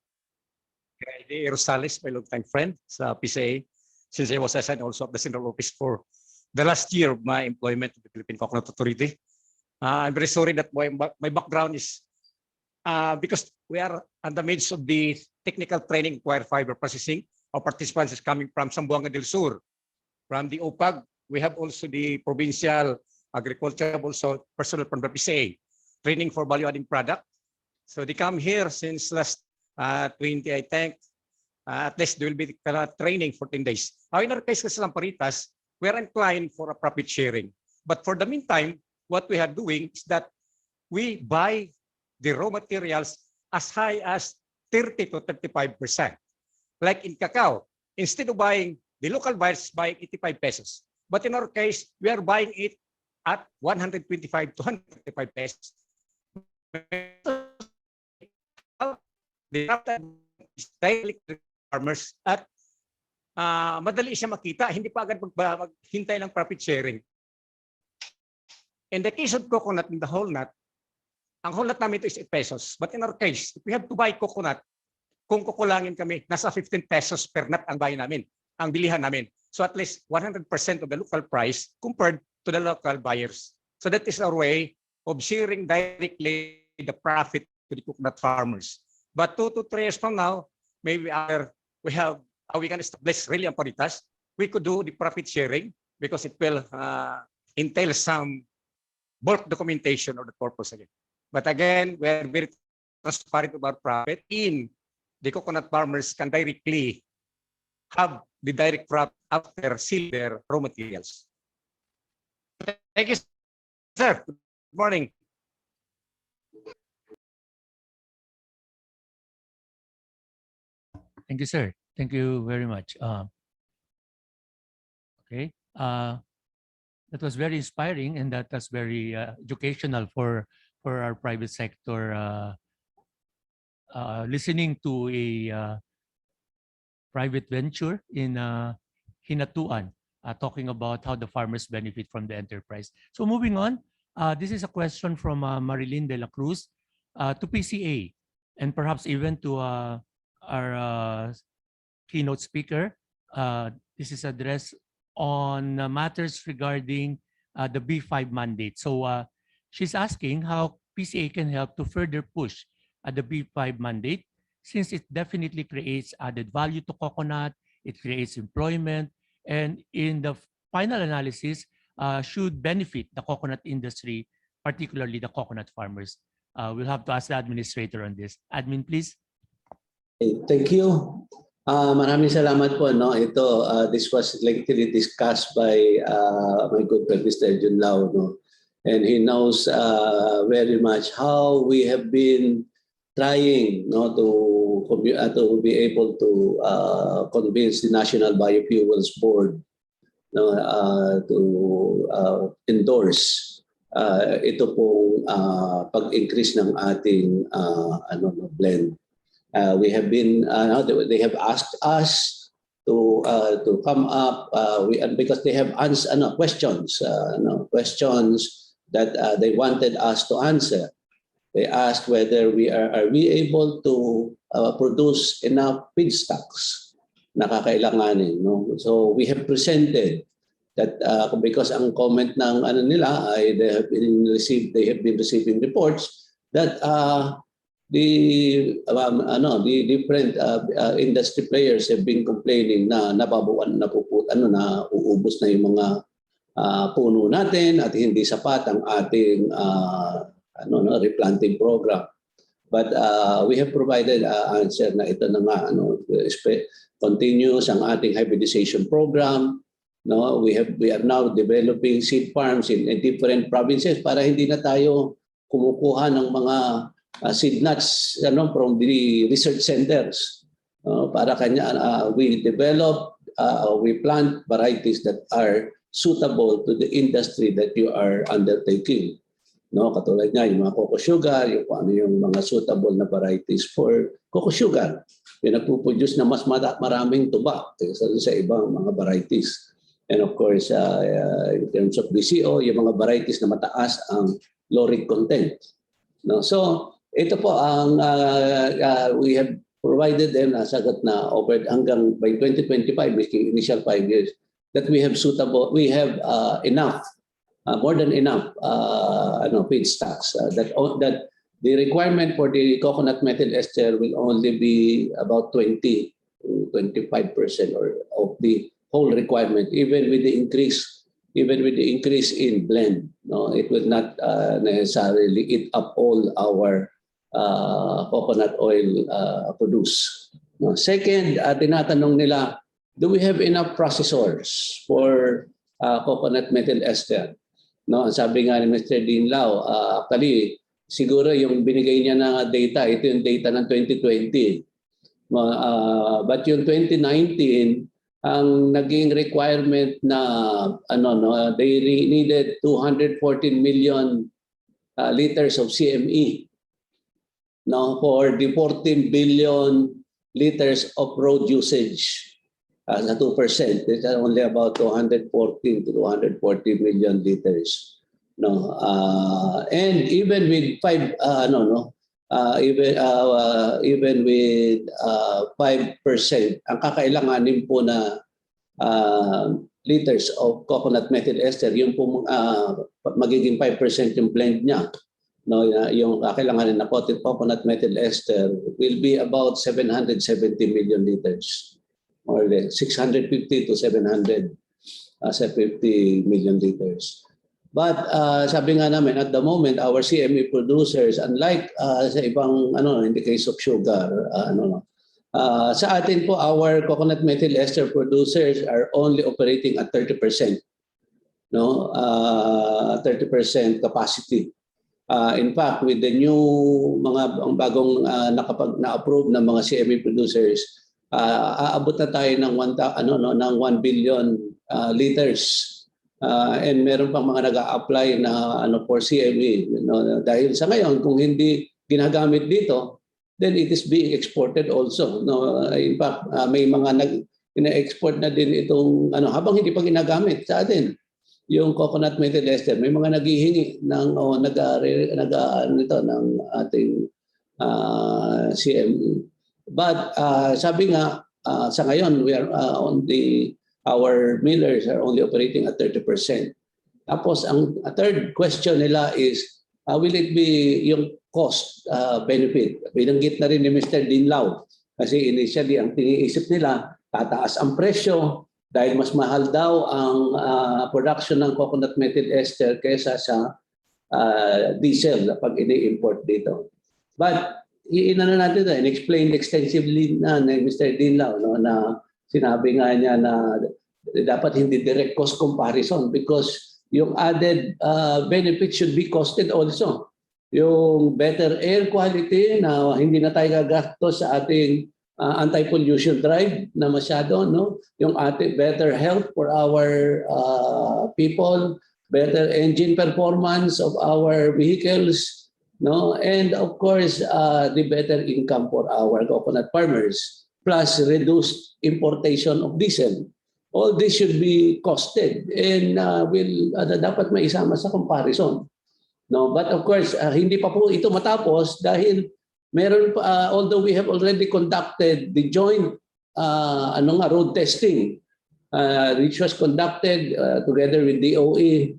kay D. Rosales, my long-time friend sa PCA, since I was assigned also of the Central Office for the last year of my employment with the Philippine Coconut Authority. I'm very sorry that my background is because we are in the midst of the technical training wire fiber processing. Our participants is coming from Zamboanga del Sur. From the OPAG, we have also the provincial agriculture, also personnel from the PCA, training for value-adding product. So they come here since last 20, I think. At least they will be training for 10 days. Now, in our case, kasi Lamparitas, we are inclined for a profit sharing. But for the meantime, what we are doing is that we buy the raw materials as high as 30 to 35%. Like in cacao, instead of buying, the local buyers buying 85 pesos. But in our case, we are buying it at 125 to 135 pesos. The is directly to farmers at madali siya makita, hindi pa agad maghintay ng profit sharing. In the case of coconut in the whole nut, ang whole nut namin ito is 8 pesos. But in our case, if we have to buy coconut, kung kukulangin kami, nasa 15 pesos per nut ang bayan namin, ang bilihan namin. So at least 100% of the local price compared to the local buyers. So that is our way of sharing directly the profit to the coconut farmers. But 2 to 3 years from now, maybe we can establish really Amparitas. We could do the profit sharing because it will entail some bulk documentation of the purpose again. But again, we're very transparent about profit. In the coconut farmers can directly have the direct profit after selling their raw materials. Thank you, sir. Good morning. Thank you, sir. Thank you very much. Okay. That was very inspiring, and that was very educational for our private sector. Listening to a private venture in Hinatuan, talking about how the farmers benefit from the enterprise. So moving on, this is a question from Marilyn de la Cruz to PCA, and perhaps even to our keynote speaker. This is addressed on matters regarding the B5 mandate. So She's asking how PCA can help to further push the B5 mandate, since it definitely creates added value to coconut, it creates employment, and in the final analysis, should benefit the coconut industry, particularly the coconut farmers. We'll have to ask the administrator on this. Admin, please. Thank you. Maraming salamat po. No? Ito, this was lengthily discussed by my good friend Mr. Jun Lau. No? And he knows very much how we have been trying, no, to be able to convince the National Biofuels Board, no, to endorse ito pong pag-increase ng ating blend. We have been, they have asked us to come up because they have questions, questions that they wanted us to answer. They asked whether are we able to produce enough feedstocks na kakailanganin. No? So we have presented that because ang comment ng nila ay they have been receiving reports that the different industry players have been complaining na nababawan na uubos na yung mga puno natin at hindi sapat ang ating replanting program. But we have provided answer na ito na nga, continuous ang ating hybridization program. No, we are now developing seed farms in different provinces para hindi na tayo kumukuha ng mga seed nuts from the research centers. Para kanya we develop, we plant varieties that are suitable to the industry that you are undertaking. No, katulad niya yung mga cocoa sugar, yung yung mga suitable na varieties for cocoa sugar. Yung nagpo-produce na mas maraming tuba kaysa sa ibang mga varieties. And of course, in terms of BCO, yung mga varieties na mataas ang lauric content. No, so ito po ang we have provided them na sagot na over hanggang by 2025, making initial 5 years, that we have enough, more than enough feedstocks. That the requirement for the coconut methyl ester will only be about 20 to 25% of the whole requirement, even with the increase in blend. No, it will not necessarily eat up all our coconut oil produced. No. Second, tinatanong nila, do we have enough processors for coconut methyl ester? No, sabi nga ni Mr. Dean Lau, actually, siguro yung binigay niya na data, ito yung data ng 2020. But yung 2019, ang naging requirement na they needed 214 million liters of CME. No, for the 14 billion liters of road usage. Sa 2%, it's only about 214 to 240 million liters. No, and even with 5%, ang kakailanganin po na liters of coconut methyl ester, yung po magiging 5% yung blend niya. No, yung kakailanganin na coconut methyl ester will be about 770 million liters. Or less, 650 to 750 million liters. But sabi nga namin, at the moment, our CME producers, unlike sa ibang, in the case of sugar, sa atin po, our coconut methyl ester producers are only operating at 30%. No, 30% capacity. In fact, with the new mga bagong na-approve na mga CME producers, aabot na tayo ng 1 billion liters. And meron pang mga nag-a-apply na for CME. Dahil sa ngayon, kung hindi ginagamit dito, then it is being exported also. No, in fact, may mga ina-export na din itong habang hindi pa ginagamit sa atin. Yung coconut methyl ester, may mga naghihingi ng ng ating CME. But sabi nga sa ngayon we are our millers are only operating at 30%. Tapos ang third question nila is will it be yung cost benefit? Binanggit na rin ni Mr. Dinlao kasi initially ang tiniisip nila tataas ang presyo dahil mas mahal daw ang production ng coconut methyl ester kaysa sa diesel pag ini-import dito. But inano natin na explained extensively na ni Mr. Dinlao no, na sinabi nga niya na dapat hindi direct cost comparison because yung added benefit should be costed also. Yung better air quality na hindi na tayo gagastos sa ating anti-pollution drive na masyado, no? Yung ating better health for our people, better engine performance of our vehicles, no? And of course, the better income for our coconut farmers, plus reduced importation of diesel. All this should be costed and dapat maisama sa comparison. No, but of course, hindi pa po ito matapos dahil meron pa, although we have already conducted the joint road testing, which was conducted together with DOE,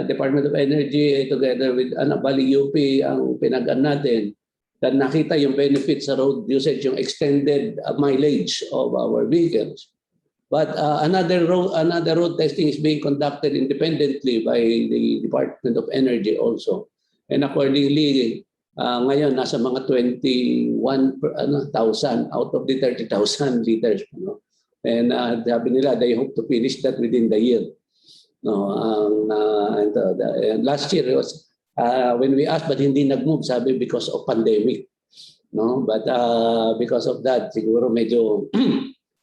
Department of Energy, together with Bali UP, ang pinag-an natin, na nakita yung benefits sa road usage, yung extended mileage of our vehicles. But another road testing is being conducted independently by the Department of Energy also. And accordingly, ngayon nasa mga 21,000 out of the 30,000 liters. No? And sabi nila, they hope to finish that within the year. No, and last year it was when we asked, but hindi nag-move, sabi because of pandemic. No, but because of that, siguro medyo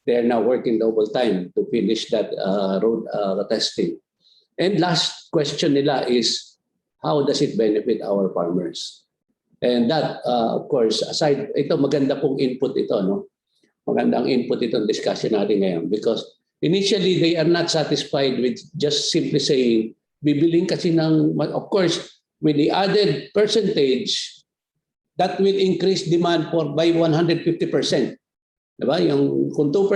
they are now working double time to finish that road testing. And last question nila is, how does it benefit our farmers? And that, of course, aside, ito maganda pong input ito, no? Magandang input itong discussion natin ngayon because initially they are not satisfied with just simply saying, bibiling kasi ng, of course, with the added percentage, that will increase demand by 150%. Diba? Yung kung 2%,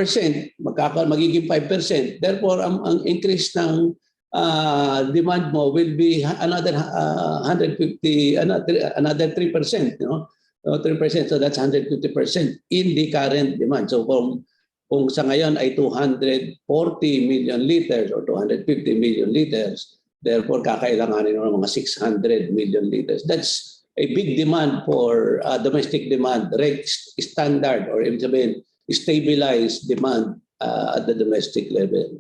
magiging 5%. Therefore, ang increase ng demand mo will be another 150, another 3%. You know? 3%, so that's 150% in the current demand. So kung sa ngayon ay 240 million liters or 250 million liters, therefore kakailanganin ng mga 600 million liters. That's a big demand for domestic demand, standard or ibig sabihin, stabilized demand at the domestic level.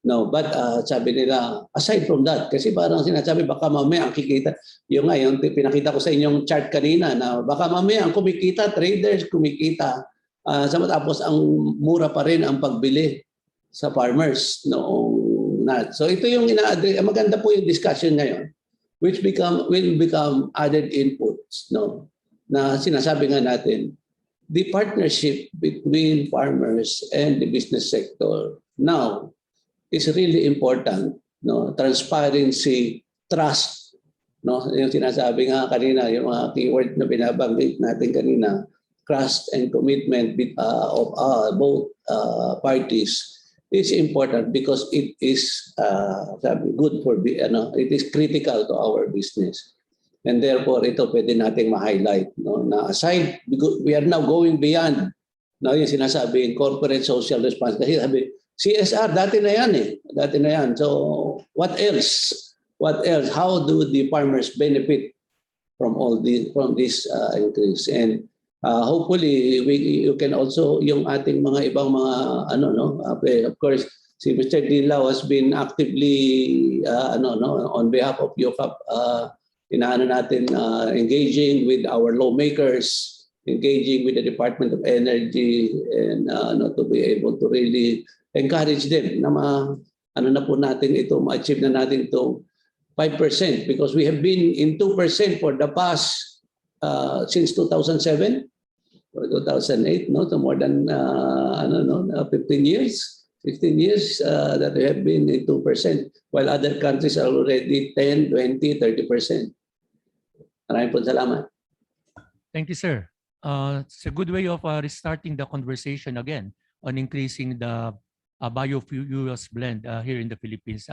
No, but sabi nila, aside from that, kasi parang sinasabi, baka mamaya ang kikita, yung ngayon, pinakita ko sa inyong chart kanina, na baka mamaya ang kumikita, traders kumikita, tapos ang mura pa rin ang pagbili sa farmers noong not. So ito yung ina-address, maganda po yung discussion ngayon, which will become added inputs, no? Na sinasabi nga natin, the partnership between farmers and the business sector now is really important. No? Transparency, trust. No? Yung sinasabi nga kanina, yung mga keyword na binabanggit natin kanina, trust and commitment of both parties is important because it is good for, it is critical to our business. And therefore, ito pwede nating ma-highlight. No? Na aside, we are now going beyond yung sinasabi, corporate social responsibility. Sabi, CSR, dati na yan eh. Dati na yan. So, what else? What else? How do the farmers benefit from this increase? And hopefully, you can also, yung ating mga ibang mga, of course, si Mr. Dinlao has been actively, on behalf of UCAP, engaging with our lawmakers, engaging with the Department of Energy, and to be able to really encourage them na na po natin ito, ma-achieve na natin ito 5% because we have been in 2% for the past since 2007 or 2008, no, to more than 15 years. 16 years that we have been in 2%, while other countries are already 10, 20, 30%. Maraming po salamat. Thank you, sir. It's a good way of restarting the conversation again on increasing the biofuels blend here in the Philippines.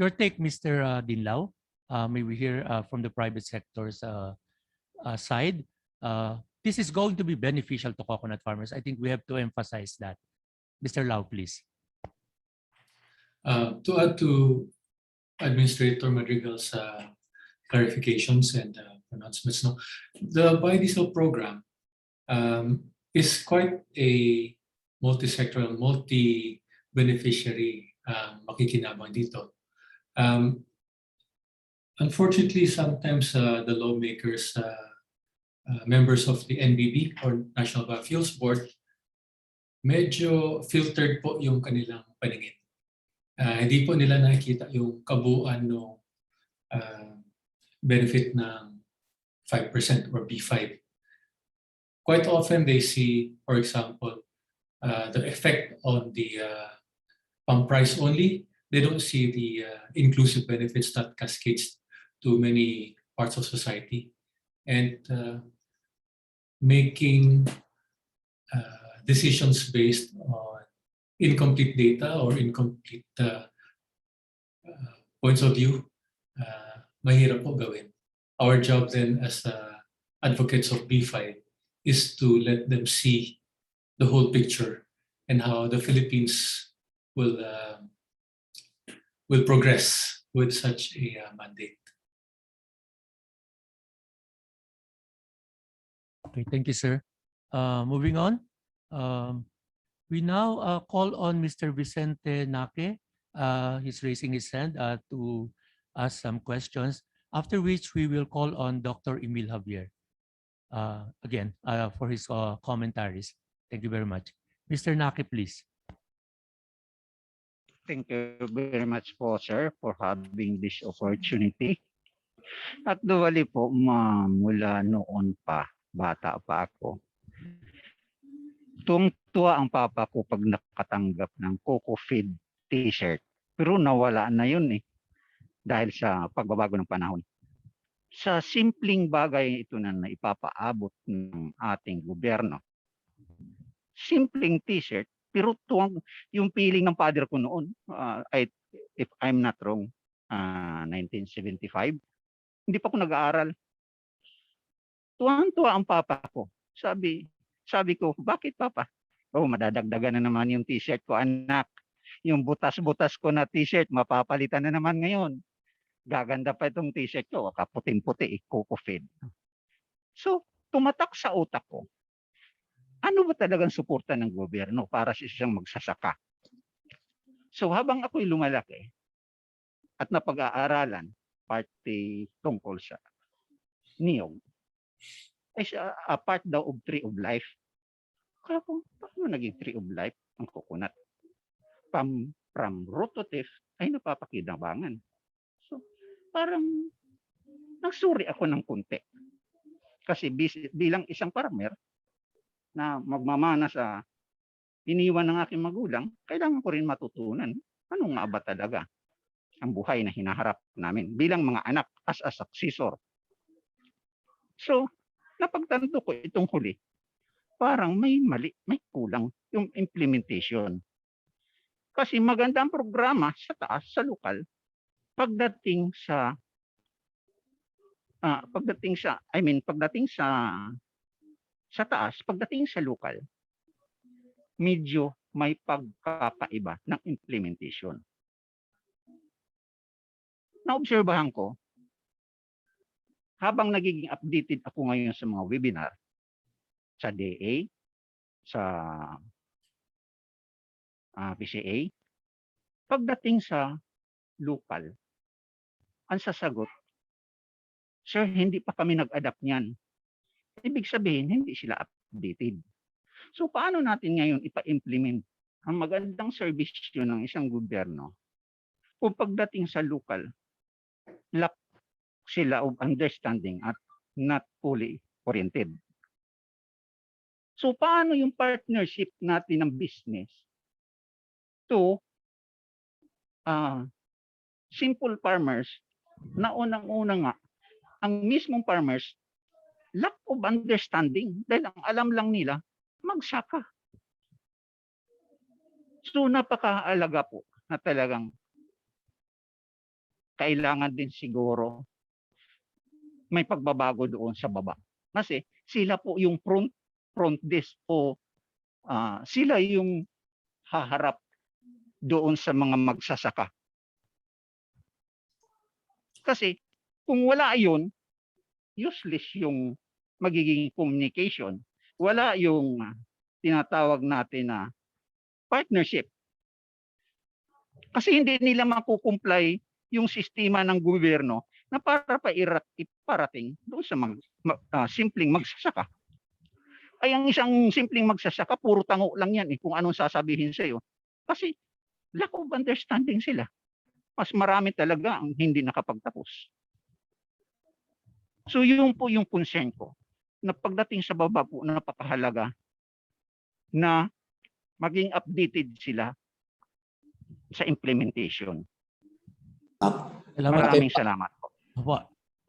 Your take, Mr. Dinlao? may we hear from the private sector's side. This is going to be beneficial to coconut farmers. I think we have to emphasize that. Mr. Lau, please. To add to Administrator Madrigal's clarifications and pronouncements, no, the biodiesel program is quite a multi-sectoral, multi-beneficiary makikinabang dito. Unfortunately, sometimes the lawmakers, members of the NBB or National Biofuels Board, medyo filtered po yung kanilang paningin. Hindi po nila nakikita yung kabuuan ng benefit ng 5% or B5. Quite often they see, for example, the effect on the pump price only. They don't see the inclusive benefits that cascades to many parts of society, and making decisions based on incomplete data or incomplete points of view, mahirap po gawin. Our job then as advocates of B5 is to let them see the whole picture and how the Philippines will progress with such a mandate. Okay, thank you, sir. Moving on, we now call on Mr. Vicente Naque. He's raising his hand to ask some questions, after which we will call on Dr. Emil Javier again for his commentaries. Thank you very much. Mr. Naque, please. Thank you very much po, sir, for having this opportunity. Actually po, mula noon pa, bata pa ako, tuwang-tuwa ang papa ko pag nakatanggap ng Coco Feed t-shirt. Pero nawala na yun dahil sa pagbabago ng panahon. Sa simpleng bagay ito na ipapaabot ng ating gobyerno. Simpleng t-shirt, pero tuwang yung feeling ng father ko noon, if I'm not wrong, 1975, hindi pa ako nag-aaral. Tuwang-tuwa ang papa ko. Sabi ko, bakit papa? Oh, madadagdagan na naman yung t-shirt ko, anak. Yung butas-butas ko na t-shirt, mapapalitan na naman ngayon. Gaganda pa itong t-shirt ko, kaputing-puti, Coco Feed. So, tumatak sa utak ko. Ano ba talagang suporta ng gobyerno para sa isang magsasaka? So, habang ako'y lumalaki at napag-aaralan, parte tungkol sa niyog, ay a part daw of tree of life. Kaya kung paano naging tree of life ang coconut? From root to tip ay napapakinabangan. So parang nagsuri ako ng kunti. Kasi bilang isang farmer na magmamana sa iniwan ng aking magulang, kailangan ko rin matutunan ano nga ba talaga ang buhay na hinaharap namin bilang mga anak as a successor. So, napagtanto ko itong huli, parang may mali, may kulang yung implementation. Kasi maganda ang programa sa taas, sa lokal, pagdating sa taas, pagdating sa lokal, medyo may pagkakaiba ng implementation. Naobserbahan ko, habang nagiging updated ako ngayon sa mga webinar, sa DA, sa PCA, pagdating sa local, ang sasagot, sir, hindi pa kami nag-adapt niyan. Ibig sabihin, hindi sila updated. So, paano natin ngayon ipa-implement ang magandang service yun ng isang gobyerno kung pagdating sa local, lack sila of understanding at not fully oriented. So, paano yung partnership natin ng business to simple farmers na unang-una nga, ang mismong farmers, lack of understanding dahil ang alam lang nila, magsaka. So, napakaalaga po na talagang kailangan din siguro may pagbabago doon sa baba. Kasi sila po yung front desk o sila yung haharap doon sa mga magsasaka. Kasi kung wala yun, useless yung magiging communication. Wala yung tinatawag natin na partnership. Kasi hindi nila makukumply yung sistema ng gobyerno na para iparating doon sa simpleng magsasaka. Ay ang isang simpleng magsasaka, puro tango lang yan kung anong sasabihin sa'yo. Kasi lack of understanding sila. Mas marami talaga ang hindi nakapagtapos. So yun po yung concern ko, na pagdating sa baba po, napakahalaga na maging updated sila sa implementation. Maraming salamat po. Opo.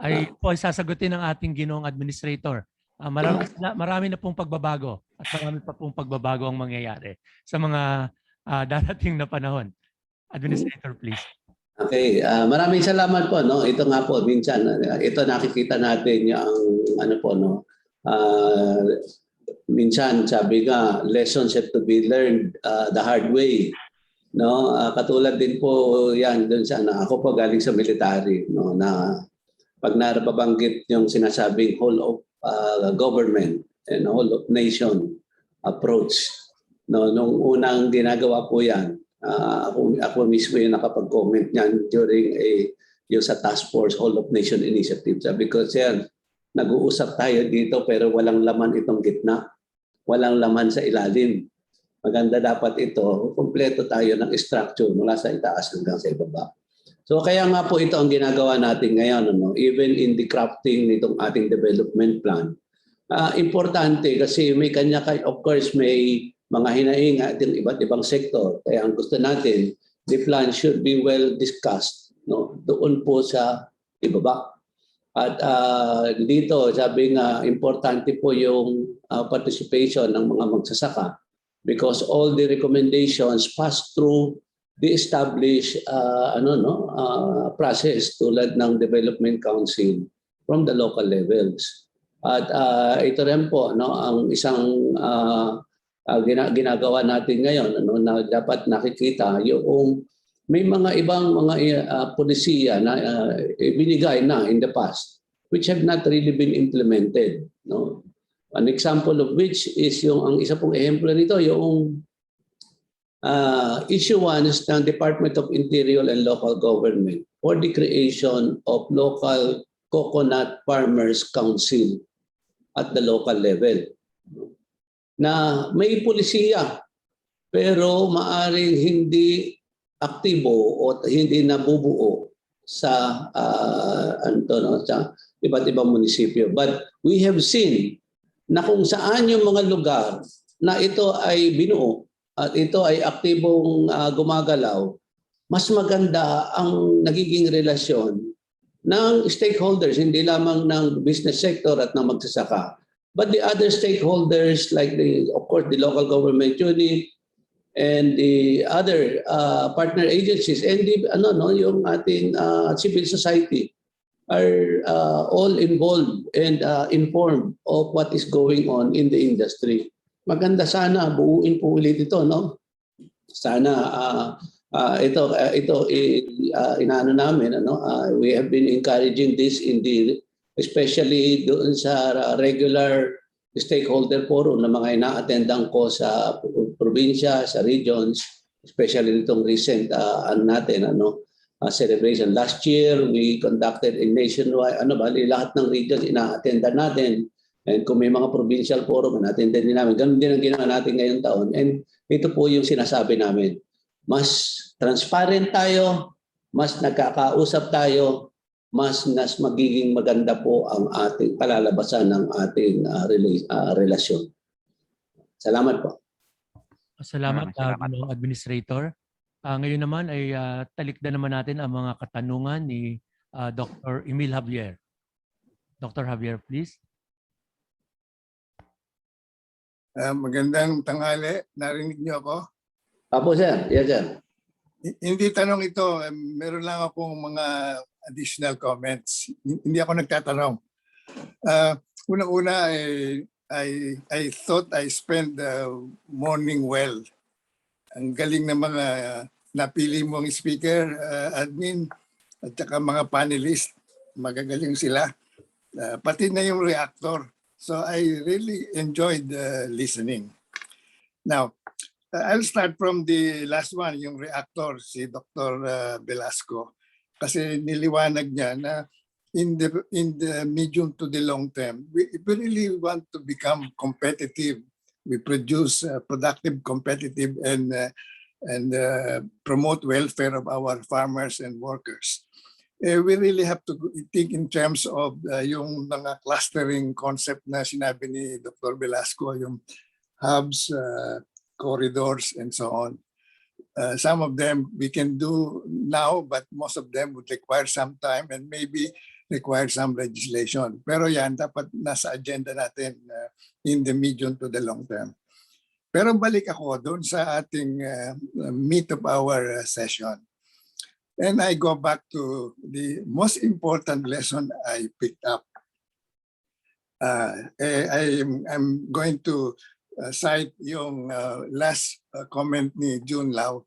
Ay po ay sasagutin ng ating ginoong administrator. Marami na pong pagbabago at marami pa pong pagbabago ang mangyayari sa mga darating na panahon. Administrator, please. Okay, maraming salamat po. No? Ito nga po, minsan, ito nakikita natin yung minsan sabi nga, lessons have to be learned the hard way. No, katulad din po yan doon sa ako po galing sa military, no, na pag nababanggit yung sinasabing whole of government and whole of nation approach, no, nung unang ginagawa po yan, ako mismo yung nakapag-comment niyan during yung sa task force whole of nation initiative. Sabi ko, sir, nag-uusap tayo dito pero walang laman itong gitna, walang laman sa ilalim. Maganda dapat ito, kumpleto tayo ng structure mula sa itaas hanggang sa ibaba. So kaya nga po ito ang ginagawa natin ngayon, no? Even in the crafting nitong ating development plan. Importante kasi may of course may mga hinahinga at iba't ibang sektor. Kaya ang gusto natin, the plan should be well discussed, no? Doon po sa ibaba. At dito, sabi nga, importante po yung participation ng mga magsasaka. Because all the recommendations pass through the established process tulad ng Development Council from the local levels. At ito rin po, no, ang isang ginagawa natin ngayon, na dapat nakikita yung may mga ibang mga polisiya na binigay na in the past which have not really been implemented, no. An example of which is ang isa pong ehemplo nito, yung issuance ng Department of Interior and Local Government for the creation of local coconut farmers council at the local level. Na may polisiya pero maaring hindi aktibo o hindi nabubuo sa sa iba't ibang munisipyo. But we have seen na kung saan yung mga lugar na ito ay binuo at ito ay aktibong gumagalaw, mas maganda ang nagiging relasyon ng stakeholders, hindi lamang ng business sector at ng magsasaka, but the other stakeholders like of course the local government unit and the other partner agencies and yung ating civil society are all involved and informed of what is going on in the industry. Maganda sana buuin po ulit ito, no? Sana ito inaano namin, we have been encouraging this especially doon sa regular stakeholder forum na mga ina-attendan ko sa probinsya, sa regions, especially nitong recent celebration. Last year, we conducted a nationwide, lahat ng regions ina-attendan natin. And kung may mga provincial forum, ina-attendan din namin. Ganun din ang ginawa natin ngayong taon. And ito po yung sinasabi namin. Mas transparent tayo, mas nagkakausap tayo, mas magiging maganda po ang ating palalabasan ng ating relasyon. Salamat po. Salamat, Administrator. Ngayon naman ay talikdan naman natin ang mga katanungan ni Dr. Emil Javier. Dr. Javier, please. Magandang tanghali. Narinig niyo ako? Apo, sir. Yes, sir. Hindi tanong ito, meron lang akong mga additional comments. Hindi ako nagtatanong. Unang-una, I thought I spent the morning well. Ang galing ng mga napili mong speaker, admin, at saka mga panelist. Magagaling sila. Pati na yung reactor. So I really enjoyed listening. Now, I'll start from the last one, yung reactor, si Dr. Velasco. Kasi niliwanag niya na in the medium to the long term, we really want to become competitive. We produce productive, competitive, and promote welfare of our farmers and workers. We really have to think in terms of yung mga clustering concept na sinabi ni Dr. Velasco, yung hubs, corridors, and so on. Some of them we can do now, but most of them would require some time and maybe require some legislation. Pero yan, dapat nasa agenda natin in the medium to the long term. Pero balik ako doon sa ating meat of our session. And I go back to the most important lesson I picked up. I'm going to cite yung last comment ni June Lau,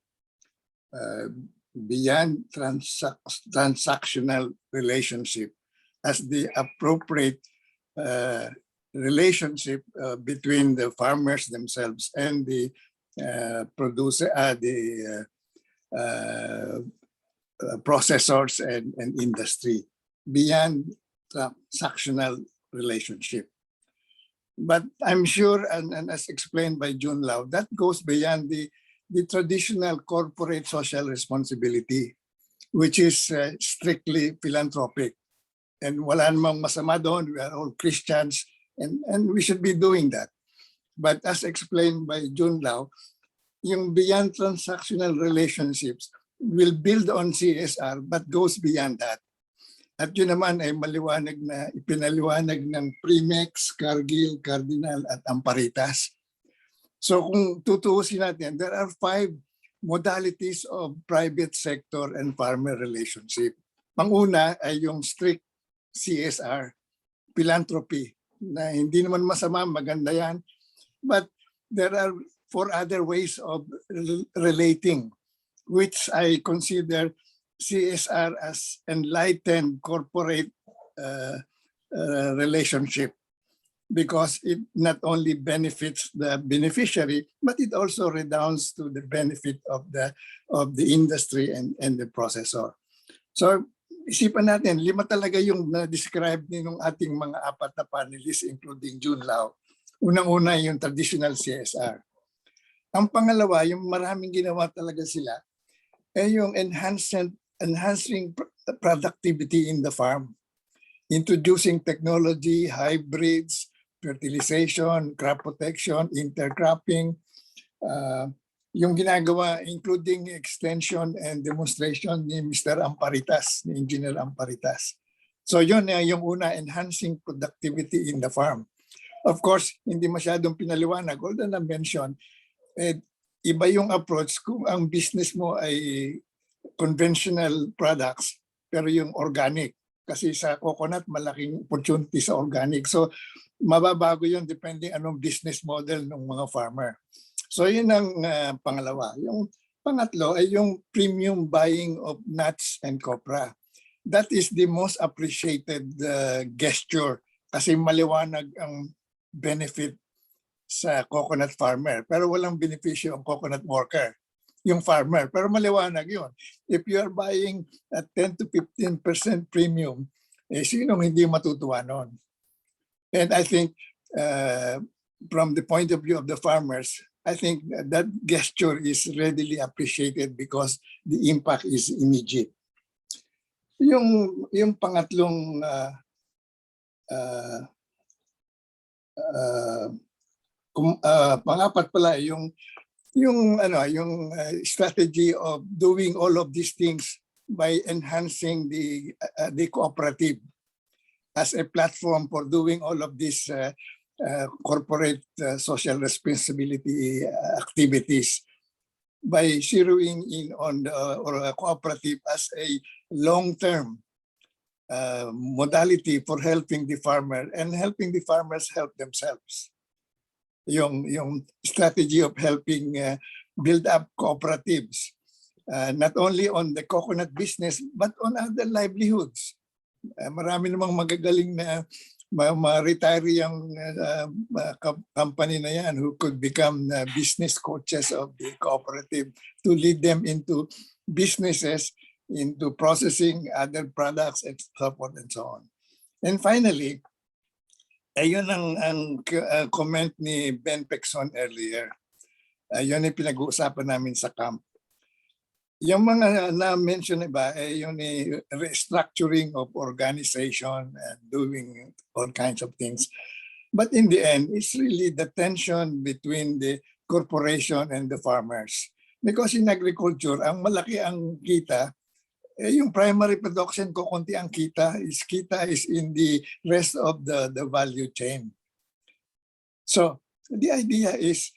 beyond transactional relationship as the appropriate relationship between the farmers themselves and the producer, processors and industry, beyond transactional relationship. But I'm sure, and as explained by June Lau, that goes beyond the traditional corporate social responsibility, which is strictly philanthropic. And wala namang masama doon, we are all Christians, and we should be doing that. But as explained by June Lau, yung beyond transactional relationships will build on CSR, but goes beyond that. At yun naman ay maliwanag na ipinaliwanag ng Primex, Cargill, Cardinal at Amparitas. So kung tutuusin natin, there are 5 modalities of private sector and farmer relationship. Panguna ay yung strict CSR, philanthropy, na hindi naman masama, maganda yan. But there are 4 other ways of relating, which I consider CSR as enlightened corporate relationship, because it not only benefits the beneficiary, but it also redounds to the benefit of the industry and the processor. So isipan natin, 5 talaga yung na-describe ng ating mga 4 na panelists, including June Lau. Unang-una yung traditional CSR. Ang pangalawa, yung maraming ginawa talaga sila, ay yung enhancing productivity in the farm, introducing technology, hybrids, fertilization, crop protection, intercropping, yung ginagawa including extension and demonstration ni Mr. Amparitas, ni Engineer Amparitas. So yun yung una, enhancing productivity in the farm. Of course, hindi masyadong pinaliwanag, although na-mention, iba yung approach kung ang business mo ay conventional products, pero yung organic. Kasi sa coconut, malaking opportunity sa organic. So, mababago yun depending anong business model ng mga farmer. So, yun ang pangalawa. Yung pangatlo ay yung premium buying of nuts and copra. That is the most appreciated gesture kasi maliwanag ang benefit sa coconut farmer. Pero walang benepisyo ang coconut worker, yung farmer. Pero maliwanag yun. If you are buying at 10 to 15% premium, sinong hindi matutuwa nun? And I think from the point of view of the farmers, I think that gesture is readily appreciated because the impact is immediate. Yung pangatlong pangapat pala yung strategy of doing all of these things by enhancing the cooperative as a platform for doing all of these corporate social responsibility activities. by zeroing in on the or a cooperative as a long-term modality for helping the farmer and helping the farmers help themselves. Yung strategy of helping build up cooperatives, not only on the coconut business but on other livelihoods. Marami namang magagaling na ma-retire yung company na yan who could become business coaches of the cooperative to lead them into businesses, into processing other products and so forth and so on. And finally, ayun ang comment ni Ben Pexon earlier. Ayun yung pinag-uusapan namin sa camp. Yung mga na-mention iba, yung restructuring of organization and doing all kinds of things. But in the end, it's really the tension between the corporation and the farmers. Because in agriculture, ang malaki ang kita, yung primary production ko, konti ang kita is in the rest of the value chain. So the idea is,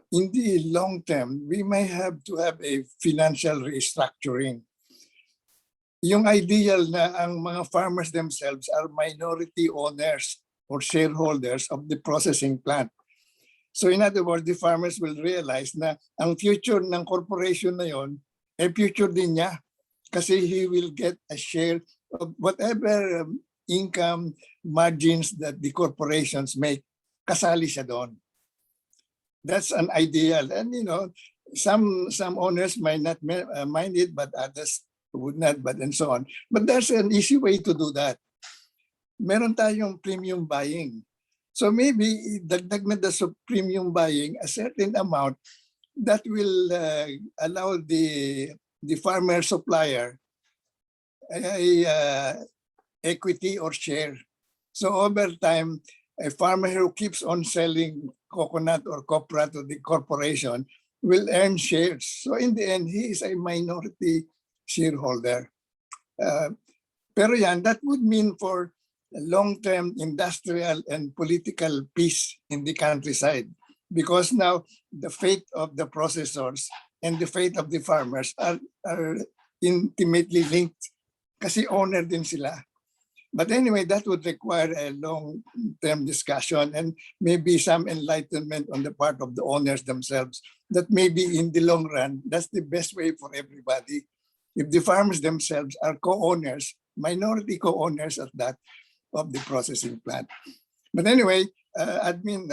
in the long term, we may have to have a financial restructuring. Yung ideal na ang mga farmers themselves are minority owners or shareholders of the processing plant. So in other words, the farmers will realize na ang future ng corporation na yon, future din niya. Kasi he will get a share of whatever income margins that the corporations make, kasali siya doon. That's an ideal. And some owners might not mind it, but others would not, but and so on. But there's an easy way to do that. Meron tayong premium buying. So maybe dagdag na sa premium buying a certain amount that will allow the farmer supplier a equity or share. So over time, a farmer who keeps on selling coconut or copra to the corporation will earn shares. So in the end, he is a minority shareholder. Pero yan, that would mean for long-term industrial and political peace in the countryside. Because now the fate of the processors and the fate of the farmers are intimately linked kasi owner din sila. But anyway, that would require a long-term discussion and maybe some enlightenment on the part of the owners themselves that maybe in the long run, that's the best way for everybody. If the farmers themselves are co-owners, minority co-owners of the processing plant. But anyway, admin,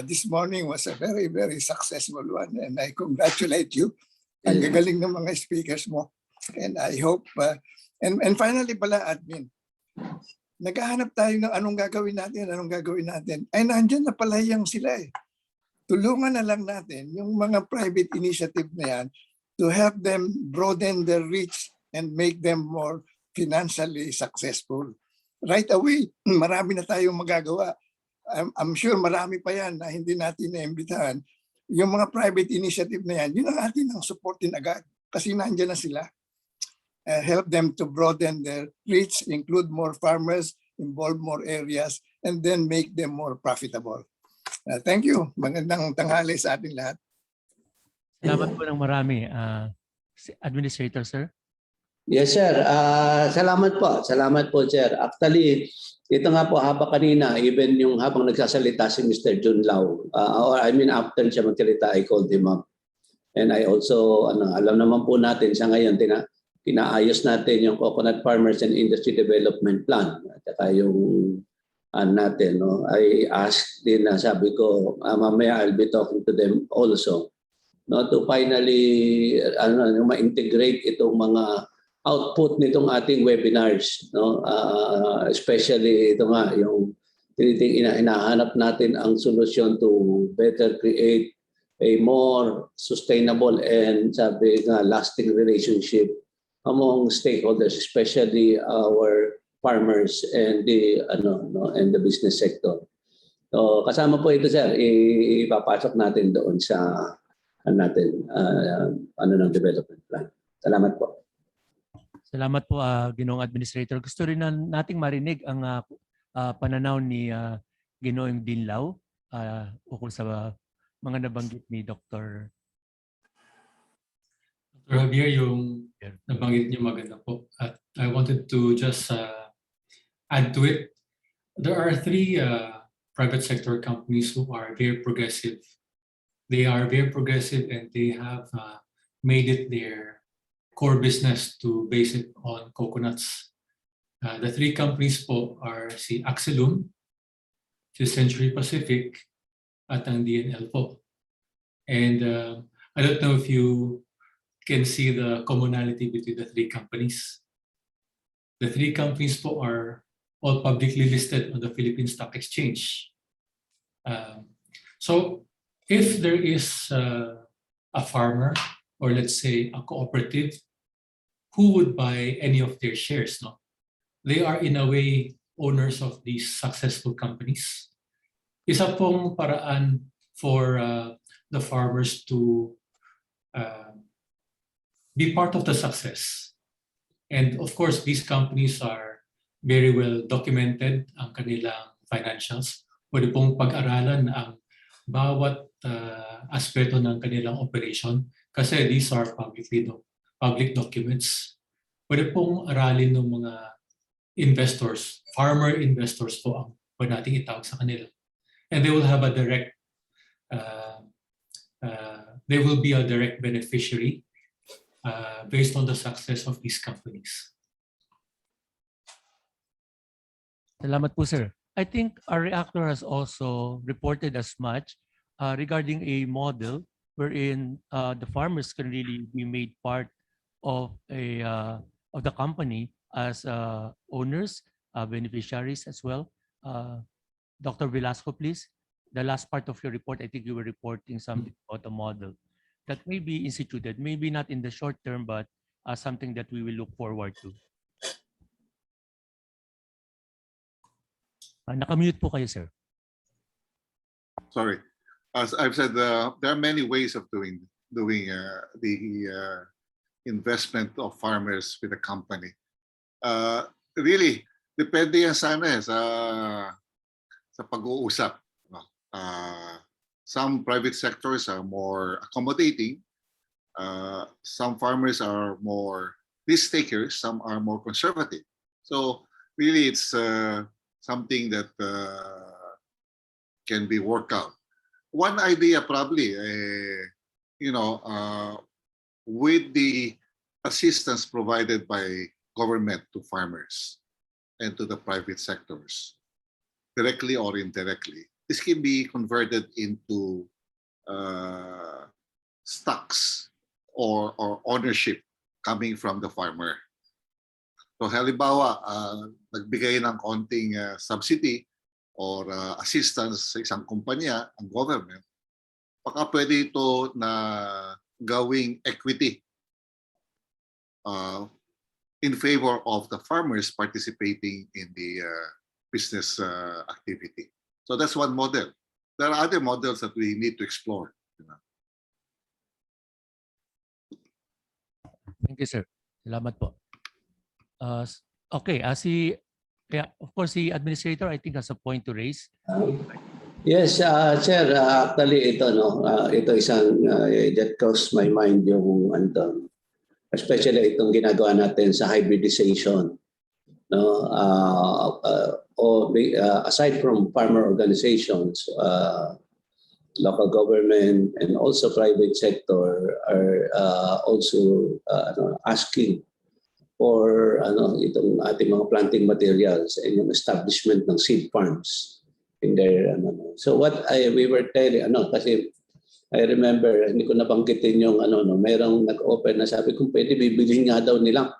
this morning was a very, very successful one and I congratulate you. Ang gagaling ng mga speakers mo. And I hope, and finally pala, admin, naghahanap tayo ng anong gagawin natin. Ay, nandyan na pala yung sila eh. Tulungan na lang natin yung mga private initiative na yan to help them broaden their reach and make them more financially successful. Right away, marami na tayong magagawa. I'm sure marami pa yan na hindi natin naimbitahan. Yung mga private initiative na yan, yun ang atin ang supportin agad kasi nandyan na sila. Help them to broaden their reach, include more farmers, involve more areas, and then make them more profitable. Thank you. Magandang tanghali sa ating lahat. Salamat po ng marami. Administrator, sir. Yes, sir. Salamat po. Salamat po, sir. Actually, ito nga po habang kanina, even yung habang nagsasalita si Mr. Jun Lau, or I mean after siya magsalita, I called him up. And I also, alam naman po natin sa ngayon, pinaayos natin yung Coconut Farmers and Industry Development Plan. At saka yung natin, I asked din na sabi ko, mamaya I'll be talking to them also. To finally ma-integrate itong mga output nitong ating webinars. Especially ito nga, yung hinahanap natin ang solusyon to better create a more sustainable and sabi nga lasting relationship among stakeholders, especially our farmers and the business sector. So kasama po ito, sir, ipapasok natin doon sa ng development plan. Salamat po. Salamat po, Ginoong Administrator. Gusto rin nating marinig ang pananaw ni Ginoong Dinlao ukol sa mga nabanggit ni Dr. Dr. Javier, yung nabanggit niyo maganda po. At I wanted to just add to it. There are three private sector companies who are very progressive. They are very progressive and they have made it their core business to base it on coconuts. The three companies po are si Axelum, si Century Pacific, at ang DNL po. And I don't know if you can see the commonality between the three companies. The three companies po are all publicly listed on the Philippine Stock Exchange. So if there is a farmer, or let's say a cooperative, who would buy any of their shares? No? They are in a way owners of these successful companies. Isa pong paraan for the farmers to be part of the success. And of course, these companies are very well documented ang kanilang financials. Pwede pong pag-aralan ang bawat aspeto ng kanilang operation kasi these are public documents. Pwede pong aralin ng mga investors, farmer investors po ang pwede natin itawag sa kanila. And they will have a direct, they will be a direct beneficiary based on the success of these companies. Salamat po, sir. I think our reactor has also reported as much regarding a model wherein the farmers can really be made part of the company as owners, beneficiaries as well. Dr. Velasco, please. The last part of your report, I think you were reporting something about a model that may be instituted, maybe not in the short term, but something that we will look forward to. Nakamute po kayo, sir. Sorry. As I've said, there are many ways of doing the investment of farmers with a company. Really, depende yan sana sa pag-uusap. Some private sectors are more accommodating. Some farmers are more risk takers. Some are more conservative. So really, it's something that can be worked out. One idea probably, with the assistance provided by government to farmers and to the private sectors, directly or indirectly, this can be converted into stocks or ownership coming from the farmer. So halimbawa, nagbigay ng konting subsidy or assistance sa isang kumpanya, ang government, baka pwede ito na gawing equity in favor of the farmers participating in the business activity. So that's one model. There are other models that we need to explore. Thank you, sir. Salamat po. Okay, of course, the administrator, I think, has a point to raise. Yes, sir. Actually, ito, ito isang that crossed my mind yung especially itong ginagawa natin sa hybridization. Aside from farmer organizations, local government and also private sector are also asking for itong ating mga planting materials and yung establishment ng seed farms in their So what we were telling kasi I remember hindi ko nabanggitin yung merong nag-offer na sabi ko pwede bibilhin nga daw nila.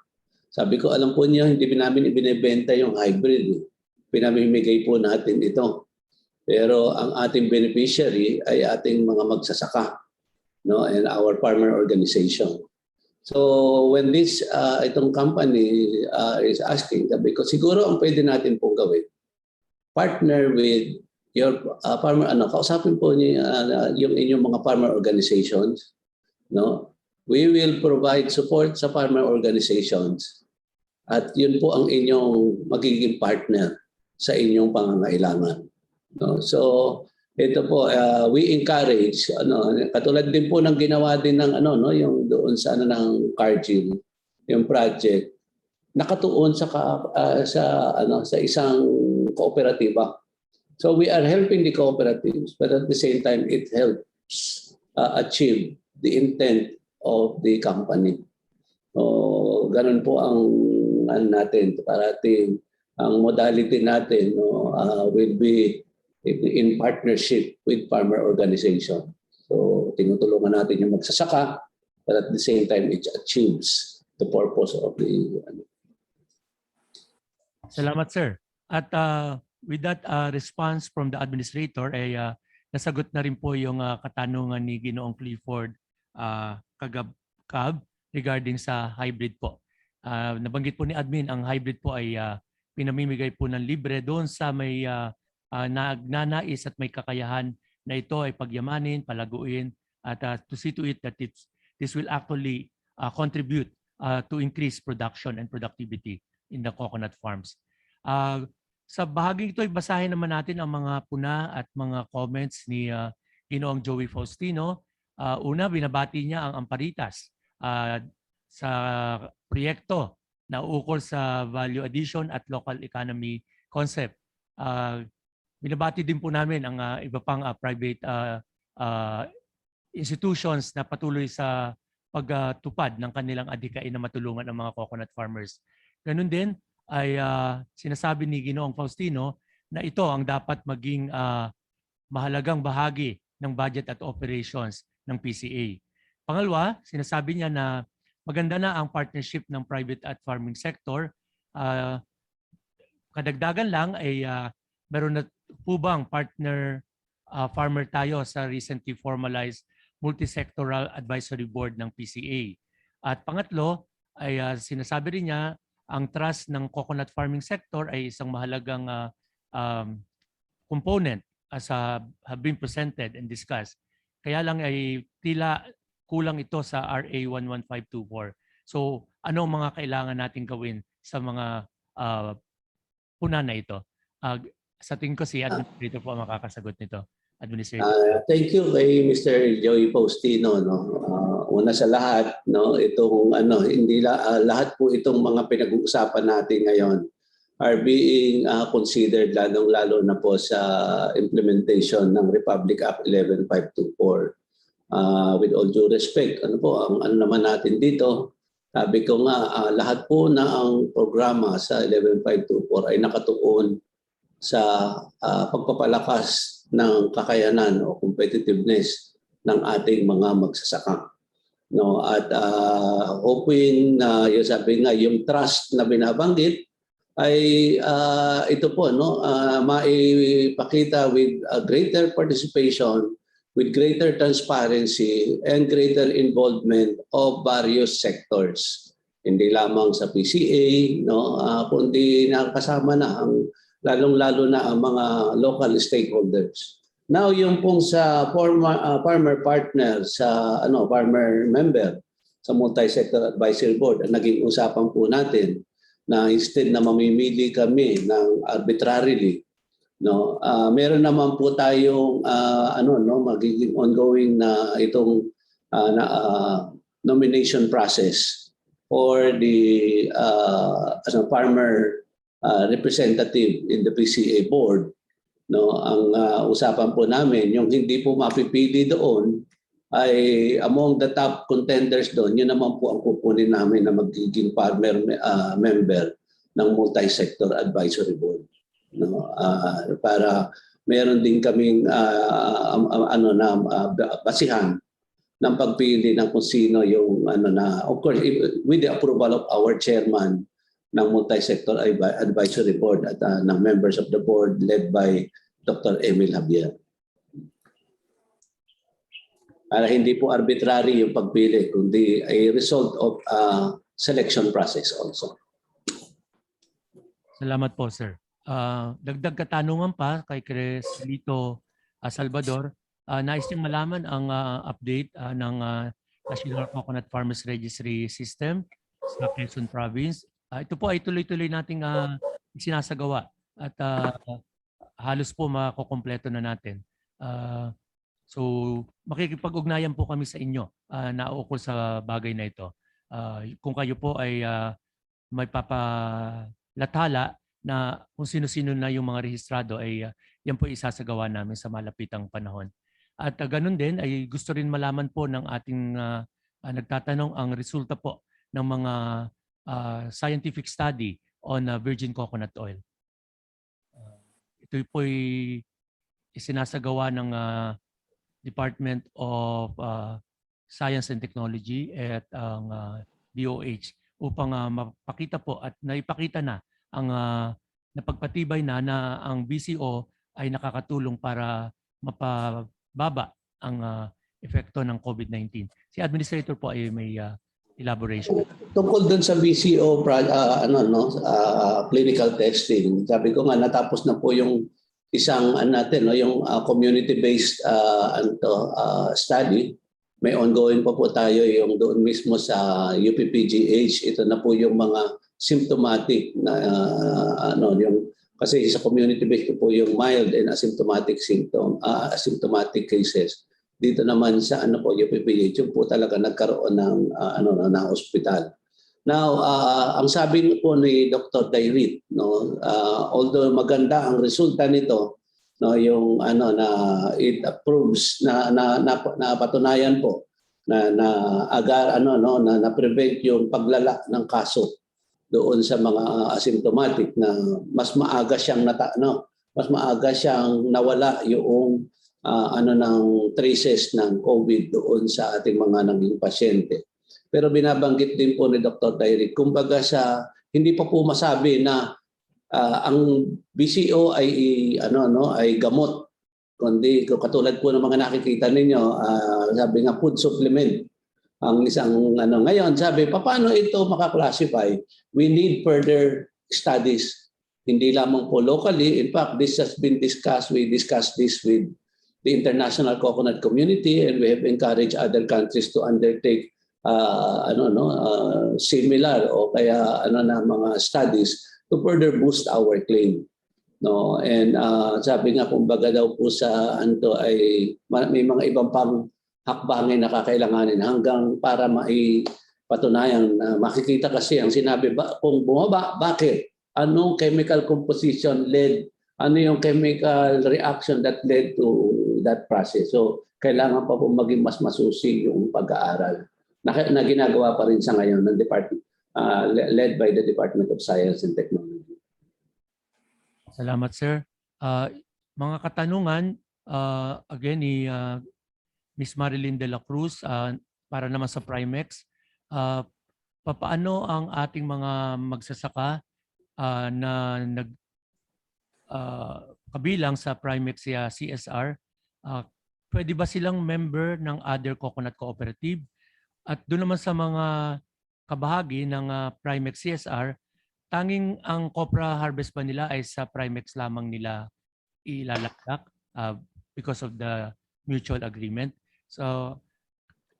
Sabi ko alam po niyo hindi namin ibinebenta yung hybrid. Pinamimigay po natin ito. Pero ang ating beneficiary ay ating mga magsasaka and our farmer organization. So when this itong company is asking, sabi ko siguro ang pwede natin pong gawin, partner with your farmer, kausapin po niyo yung inyong mga farmer organizations, we will provide support sa farmer organizations at yun po ang inyong magiging partner sa inyong pangangailangan. So ito po, we encourage, katulad din po ng ginawa din ng yung doon sa ng Cargill, yung project, nakatuon sa isang kooperatiba. So we are helping the cooperatives, but at the same time, it helps achieve the intent of the company. So, ganun po ang natin, parating ang modality natin will be in partnership with farmer organization. So tinutulungan natin yung magsasaka, but at the same time it achieves the purpose of the Salamat, sir. At with that response from the administrator, ay nasagot na rin po yung katanungan ni Ginoong Clifford kagab regarding sa hybrid po. Nabanggit po ni admin, ang hybrid po ay pinamimigay po ng libre doon sa may nagnanais at may kakayahan na ito ay pagyamanin, palaguin, at to see to it that this will actually contribute to increase production and productivity in the coconut farms. Sa bahaging ito, basahin naman natin ang mga puna at mga comments ni Ginoong Joey Faustino. Una, binabati niya ang Amparitas sa proyekto na ukol sa value addition at local economy concept. Binabati din po namin ang iba pang private institutions na patuloy sa pagtupad ng kanilang adhikain na matulungan ang mga coconut farmers. Ganun din ay sinasabi ni Ginoong Faustino na ito ang dapat maging mahalagang bahagi ng budget at operations ng PCA. Pangalawa, sinasabi niya na maganda na ang partnership ng private at farming sector. Kadagdagan lang ay meron na po bang partner farmer tayo sa recently formalized multi-sectoral advisory board ng PCA. At pangatlo ay sinasabi rin niya ang trust ng coconut farming sector ay isang mahalagang component as have been presented and discussed. Kaya lang ay tila kulang ito sa RA 11524. So ano ang mga kailangan natin gawin sa mga puna na ito? Sa tingin ko si Administrator po ang makakasagot nito. Administrator. Thank you kay Mr. Joey Faustino. Una sa lahat, itong hindi lahat po itong mga pinag-uusapan natin ngayon are being considered lalong-lalo na po sa implementation ng Republic Act 11524. With all due respect, ang naman natin dito, sabi ko nga, lahat po na ang programa sa 11524 ay nakatuon sa pagpapalakas ng kakayanan o competitiveness ng ating mga magsasaka. At hoping na yung trust na binabanggit ay ito po maipakita with greater participation, with greater transparency and greater involvement of various sectors. Hindi lamang sa PCA, kundi nakasama na ang lalong-lalo na ang mga local stakeholders. Now yung pong sa farmer partner, sa farmer member sa multi-sector advisory board, ang naging usapan po natin na instead na mamimili kami ng arbitrarily, meron naman po tayong magiging ongoing na itong nomination process for the farmer representative in the PCA board. Ang usapan po namin, yung hindi po mapipili doon ay among the top contenders doon, yun naman po ang kukunin namin na magiging farmer member ng multi-sector advisory board. Para meron din kaming basihan ng pagpili ng kung sino yung of course with the approval of our chairman ng multi-sector advisory board at ng members of the board led by Dr. Emil Javier. Para hindi po arbitrary yung pagpili, kundi a result of selection process also. Salamat po, sir. Dagdag katanungan pa kay Chris Lito Salvador. Nais niyang malaman ang update ng National Coconut Farmers Registry System sa Quezon Province. Ito po ay tuloy-tuloy nating sinasagawa at halos po makukompleto na natin. So makikipag-ugnayan po kami sa inyo na ukol sa bagay na ito. Kung kayo po ay may papalathala na kung sino-sino na yung mga rehistrado ay yan po isasagawa namin sa malapitang panahon. At ganun din ay gusto rin malaman po ng ating nagtatanong ang resulta po ng mga scientific study on virgin coconut oil. Ito po ay isinasagawa ng Department of Science and Technology at ang DOH upang mapakita po at naipakita na ang napagpatibay na ang BCO ay nakakatulong para mapababa ang epekto ng COVID-19. Si Administrator po ay may elaboration. Tungkol dun sa BCO clinical testing, sabi ko nga natapos na po yung isang yung community-based study. May ongoing pa po tayo yung doon mismo sa UPPGH. Ito na po yung mga symptomatic na yung kasi sa community-based po yung mild and asymptomatic asymptomatic cases. Dito naman sa UPPGH yung po talaga nagkaroon ng ng ospital. Now, ang sabi po ni Dr. Dairit, although maganda ang resulta nito, yung na it approves na patunayan po na prevent yung paglala ng kaso doon sa mga asymptomatic na mas maaga siyang mas maaga siyang nawala yung ng traces ng COVID doon sa ating mga naging pasyente. Pero binabanggit din po ni Dr. Dairit, kumbaga hindi pa po masabi na ang BCO ay gamot, kundi katulad po ng mga nakikita ninyo, sabi nga food supplement. Ang isang ngayon, sabi paano ito makaklasify? We need further studies. Hindi lamang po locally. In fact, this has been discussed. We discussed this with the international coconut community and we have encouraged other countries to undertake similar o kaya mga studies to further boost our claim. And sabi nga kumbaga daw po sa ay may mga ibang pang hakbangin na kakailanganin hanggang para maipatunayan na makikita kasi ang sinabi kung bumaba, bakit? Anong chemical composition led, ano yung chemical reaction that led to that process. So kailangan pa po maging mas masusi yung pag-aaral na ginagawa pa rin sa ngayon ng department led by the Department of Science and Technology. Salamat, sir. Mga katanungan, again, ni Ms. Marilyn de la Cruz, para naman sa Primex, papaano ang ating mga magsasaka na kabilang sa Primex CSR, pwede ba silang member ng other coconut cooperative? At doon naman sa mga kabahagi ng Primex CSR, tanging ang copra harvest ba nila ay sa Primex lamang nila ilalakdak because of the mutual agreement. So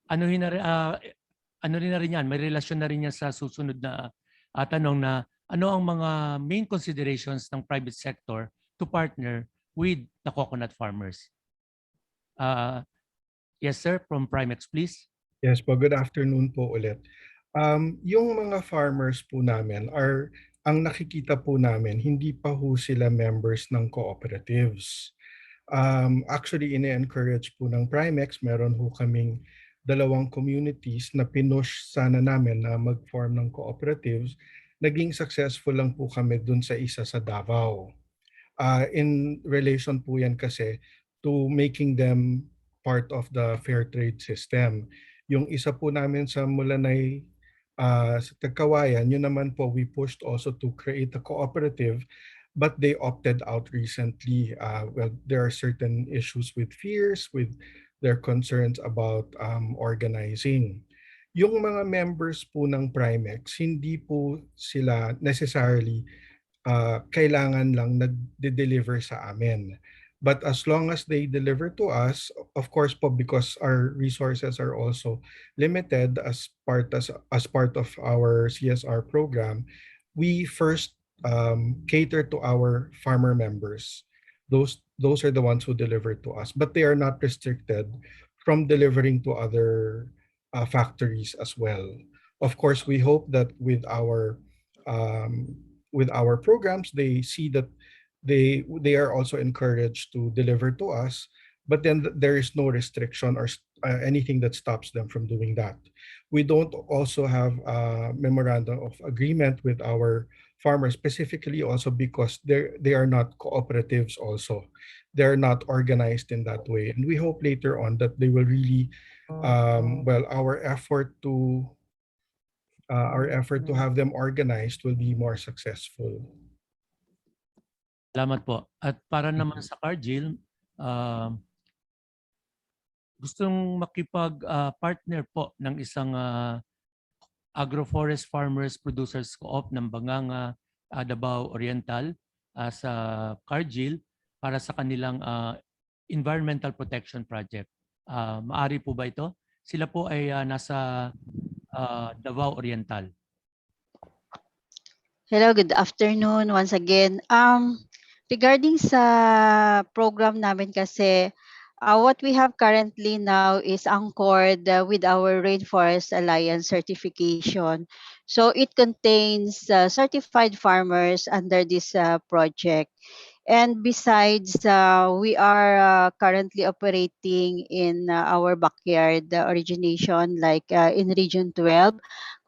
ano rin na rin yan, may relasyon na rin yan sa susunod na tanong na ano ang mga main considerations ng private sector to partner with the coconut farmers. Yes sir, from Primex please. Yes po, good afternoon po ulit. Yung mga farmers po namin ang nakikita po namin, hindi pa ho sila members ng cooperatives. Actually, ine-encourage po ng Primex, meron ho kaming 2 communities na pinush sana namin na mag-form ng cooperatives. Naging successful lang po kami dun sa isa sa Davao. In relation po yan kasi to making them part of the fair trade system. Yung isa po namin sa Mulanay, sa Tagkawayan, yun naman po we pushed also to create a cooperative but they opted out recently. Well, there are certain issues with fears, with their concerns about organizing. Yung mga members po ng Primex, hindi po sila necessarily kailangan lang nag-deliver sa amin. But as long as they deliver to us, of course po, because our resources are also limited as part of our CSR program, we first cater to our farmer members. those are the ones who deliver to us, but they are not restricted from delivering to other factories as well. Of course, we hope that with our programs, they see that they are also encouraged to deliver to us, but then there is no restriction or anything that stops them from doing that. We don't also have a memorandum of agreement with our farmers, specifically also because they are not cooperatives also. They're not organized in that way. And we hope later on that they will really, our effort to have them organized will be more successful. Salamat po. At para naman sa Cargill, gustong makipag-partner po ng isang agroforest farmers producers co-op ng Banganga, Davao Oriental sa Cargill para sa kanilang environmental protection project. Maari po ba ito? Sila po ay nasa Davao Oriental. Hello, good afternoon once again. Regarding sa program namin kasi, what we have currently now is anchored with our Rainforest Alliance certification. So it contains certified farmers under this project. And besides, we are currently operating in our backyard origination like in Region 12,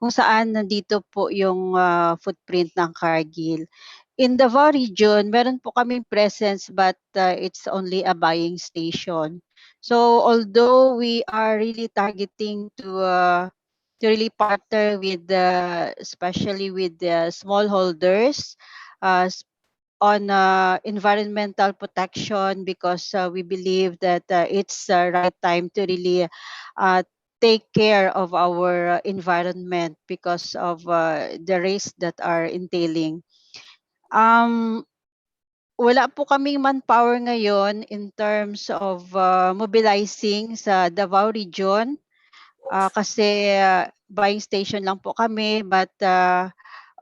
kung saan nandito po yung footprint ng Cargill. In Davao region, meron po kaming presence but it's only a buying station. So although we are really targeting to really partner with especially with the smallholders on environmental protection because we believe that it's the right time to really take care of our environment because of the risks that are entailing. Wala po kaming manpower ngayon in terms of mobilizing sa Davao region kasi buying station lang po kami but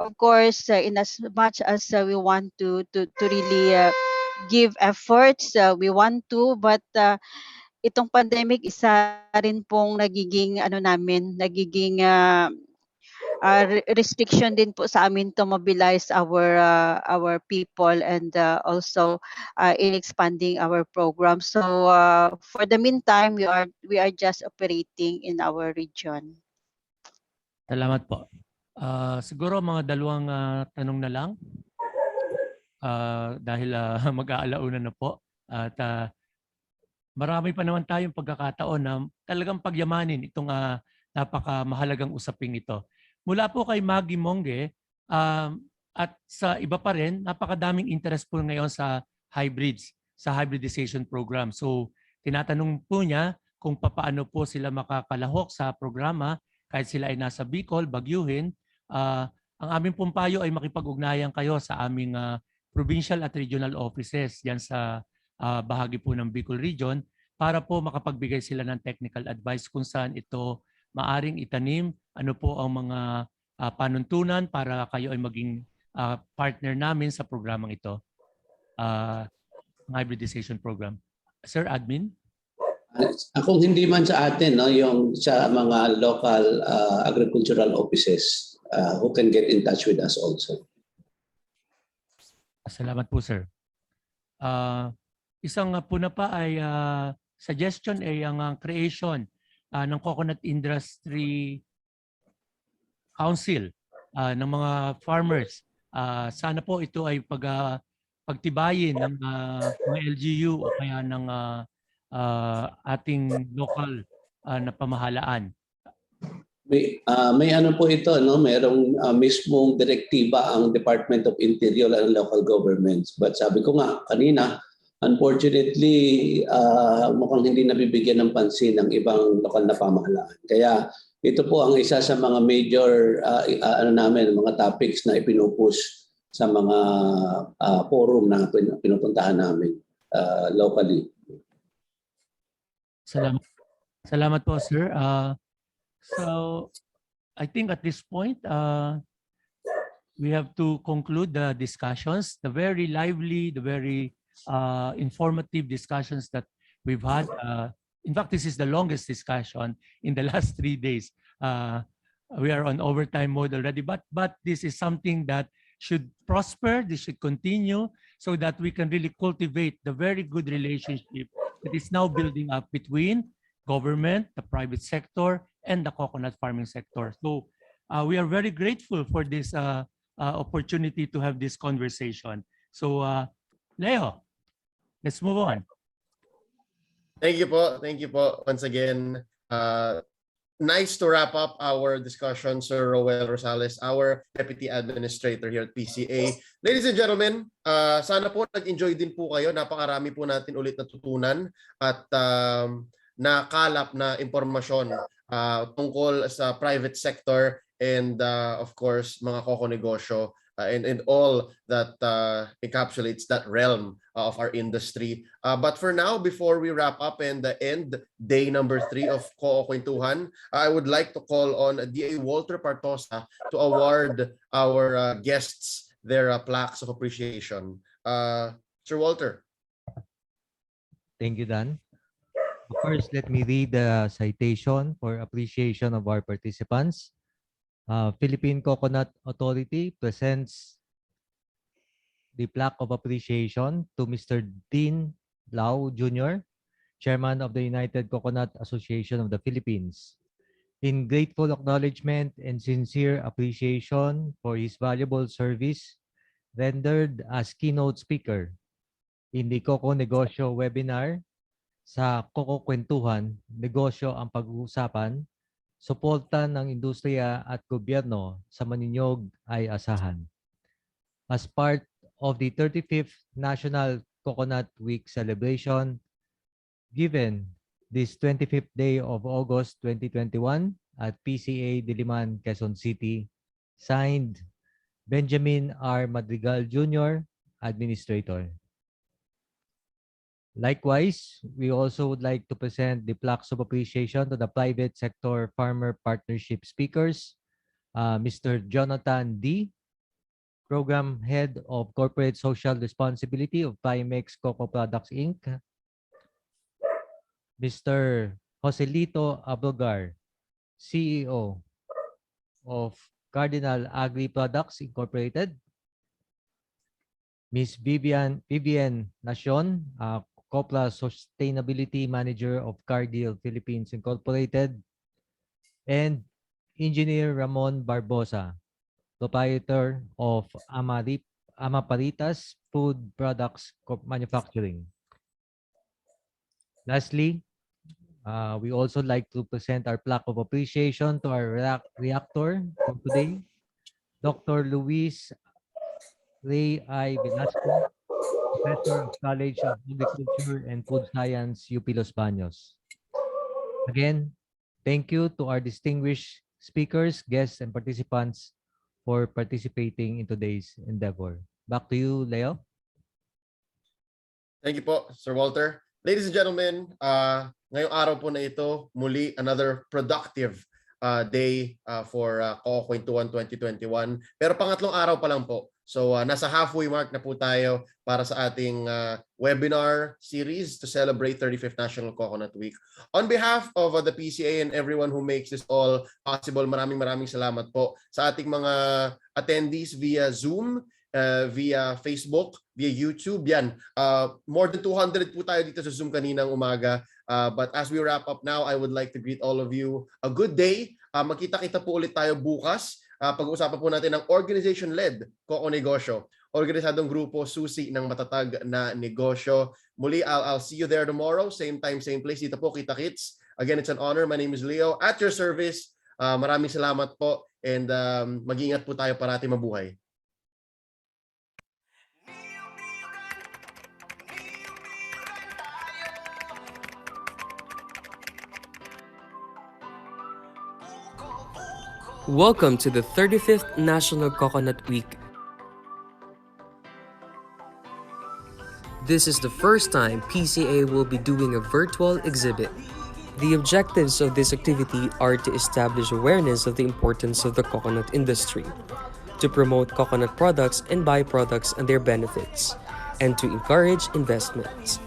of course in as much as we want to really give efforts we want to but itong pandemic isa rin pong nagiging nagiging restriction din po sa amin to mobilize our people and also in expanding our program. So for the meantime, we are just operating in our region. Salamat po. Siguro mga dalawang tanong na lang dahil mag-aalauna na po at marami pa naman tayong pagkakataon na talagang pagyamanin itong napakamahalagang usaping ito. Mula po kay Maggie Mongge at sa iba pa rin, napakadaming interest po ngayon sa hybrids, sa hybridization program. So tinatanong po niya kung paano po sila makakalahok sa programa kahit sila ay nasa Bicol, Baguiuhin. Ang aming pong payo ay makipag-ugnayan kayo sa aming provincial at regional offices yan sa bahagi po ng Bicol Region para po makapagbigay sila ng technical advice kung saan ito maaring itanim, ano po ang mga panuntunan para kayo ay maging partner namin sa programang ito, hybridization program. Sir Admin? Kung hindi man sa atin, no, yung sa mga local agricultural offices who can get in touch with us also. Salamat po, sir. Isang puna pa ay suggestion ay ang creation ng Coconut Industry Council ng mga farmers. Sana po ito ay pagtibayin ng mga LGU o kaya ng ating local na pamahalaan. May ano po ito, no? Merong mismong direktiba ang Department of Interior and Local Governments. But sabi ko nga kanina, unfortunately, mukhang hindi nabibigyan ng pansin ng ibang lokal na pamahalaan. Kaya ito po ang isa sa mga major mga topics na ipinupush sa mga forum na pinupuntahan namin locally. Salamat po, sir. So I think at this point, we have to conclude the discussions, the very lively, the very informative discussions that we've had. In fact, this is the longest discussion in the last 3 days. We are on overtime mode already, but this is something that should prosper. This should continue so that we can really cultivate the very good relationship that is now building up between government, the private sector, and the coconut farming sector. So we are very grateful for this opportunity to have this conversation. So Leo, let's move on. Thank you po. Thank you po once again. Nice to wrap up our discussion, Sir Roel Rosales, our Deputy Administrator here at PCA. Ladies and gentlemen, sana po nag-enjoy din po kayo. Napakarami po natin ulit natutunan at nakalap na impormasyon tungkol sa private sector and of course mga Coco-Negosyo and all that encapsulates that realm of our industry. But for now, before we wrap up and end day number 3 of CocoKwentuhan, I would like to call on DA Walter Partosa to award our guests their plaques of appreciation. Sir Walter. Thank you, Dan. First, let me read the citation for appreciation of our participants. Philippine Coconut Authority presents the plaque of appreciation to Mr. Dean Lau Jr., Chairman of the United Coconut Association of the Philippines, in grateful acknowledgement and sincere appreciation for his valuable service rendered as keynote speaker in the Coco-Negosyo webinar sa CocoKwentuhan, Negosyo ang Pag-uusapan, Suporta ng industriya at gobyerno sa Maninyog ay asahan. As part of the 35th National Coconut Week celebration, given this 25th day of August 2021 at PCA Diliman, Quezon City, signed Benjamin R. Madrigal Jr., Administrator. Likewise, we also would like to present the plaques of appreciation to the private sector farmer partnership speakers, Mr. Jonathan D., Program Head of Corporate Social Responsibility of Primex Coco Products Inc., Mr. Joselito Abrogar, CEO of Cardinal Agri Products Incorporated, Ms. Vivian Nacion, Copla Sustainability Manager of Cargill Philippines Incorporated, and Engineer Ramon Barbosa, proprietor of Amaparitas Food Products Manufacturing. Lastly, we also like to present our plaque of appreciation to our reactor for today, Dr. Luis Ray I. Velasco, Professor of College of Agriculture and Food Science, UP Los Baños. Again, thank you to our distinguished speakers, guests, and participants for participating in today's endeavor. Back to you, Leo. Thank you po, Sir Walter. Ladies and gentlemen, ngayong araw po na ito, muli another productive day for CocoKwentuhan 2021. Pero pangatlong araw pa lang po. So nasa halfway mark na po tayo para sa ating webinar series to celebrate 35th National Coconut Week. On behalf of the PCA and everyone who makes this all possible, maraming salamat po sa ating mga attendees via Zoom, via Facebook, via YouTube. Yan, more than 200 po tayo dito sa Zoom kaninang umaga. But as we wrap up now, I would like to greet all of you a good day. Magkita-kita po ulit tayo bukas. Pag-uusapan po natin ang organization-led Coco-Negosyo, organisadong grupo susi ng matatag na negosyo. Muli, I'll see you there tomorrow, same time, same place. Dito po, kita-kits. Again, it's an honor. My name is Leo. At your service, maraming salamat po and mag-ingat po tayo parati, mabuhay. Welcome to the 35th National Coconut Week. This is the first time PCA will be doing a virtual exhibit. The objectives of this activity are to establish awareness of the importance of the coconut industry, to promote coconut products and byproducts and their benefits, and to encourage investments.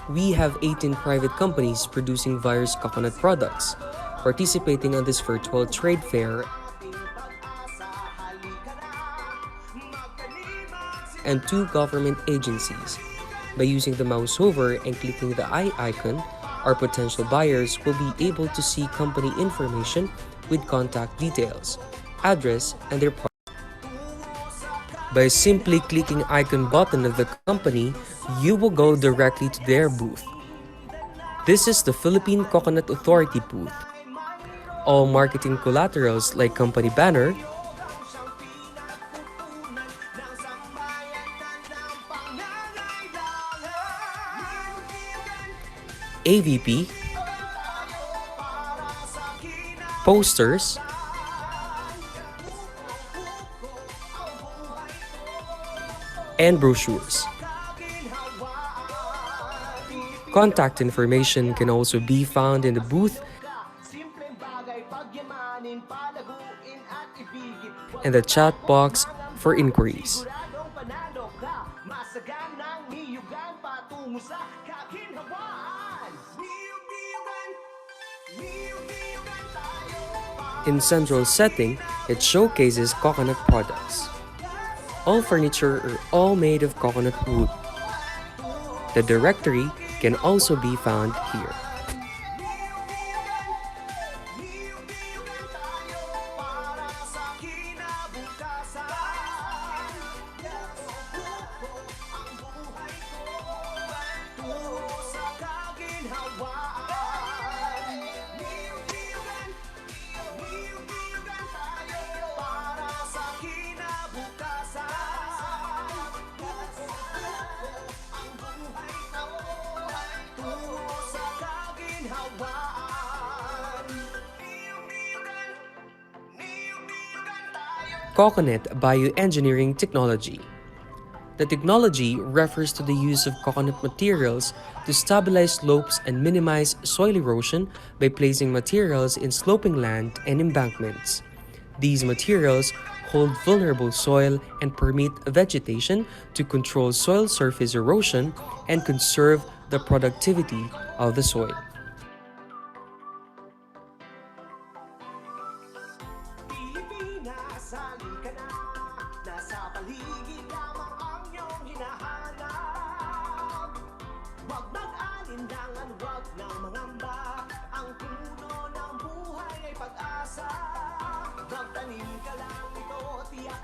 We have 18 private companies producing various coconut products, participating on this virtual trade fair, and 2 government agencies. By using the mouse over and clicking the eye icon, our potential buyers will be able to see company information with contact details, address, and their product. By simply clicking icon button of the company, you will go directly to their booth. This is the Philippine Coconut Authority booth. All marketing collaterals like company banner, AVP, posters, and brochures. Contact information can also be found in the booth and the chat box for inquiries. In central setting, it showcases coconut products. All furniture are all made of coconut wood. The directory can also be found here. Coconut bioengineering technology. The technology refers to the use of coconut materials to stabilize slopes and minimize soil erosion by placing materials in sloping land and embankments. These materials hold vulnerable soil and permit vegetation to control soil surface erosion and conserve the productivity of the soil. Magtanim ka lang ito, tiyak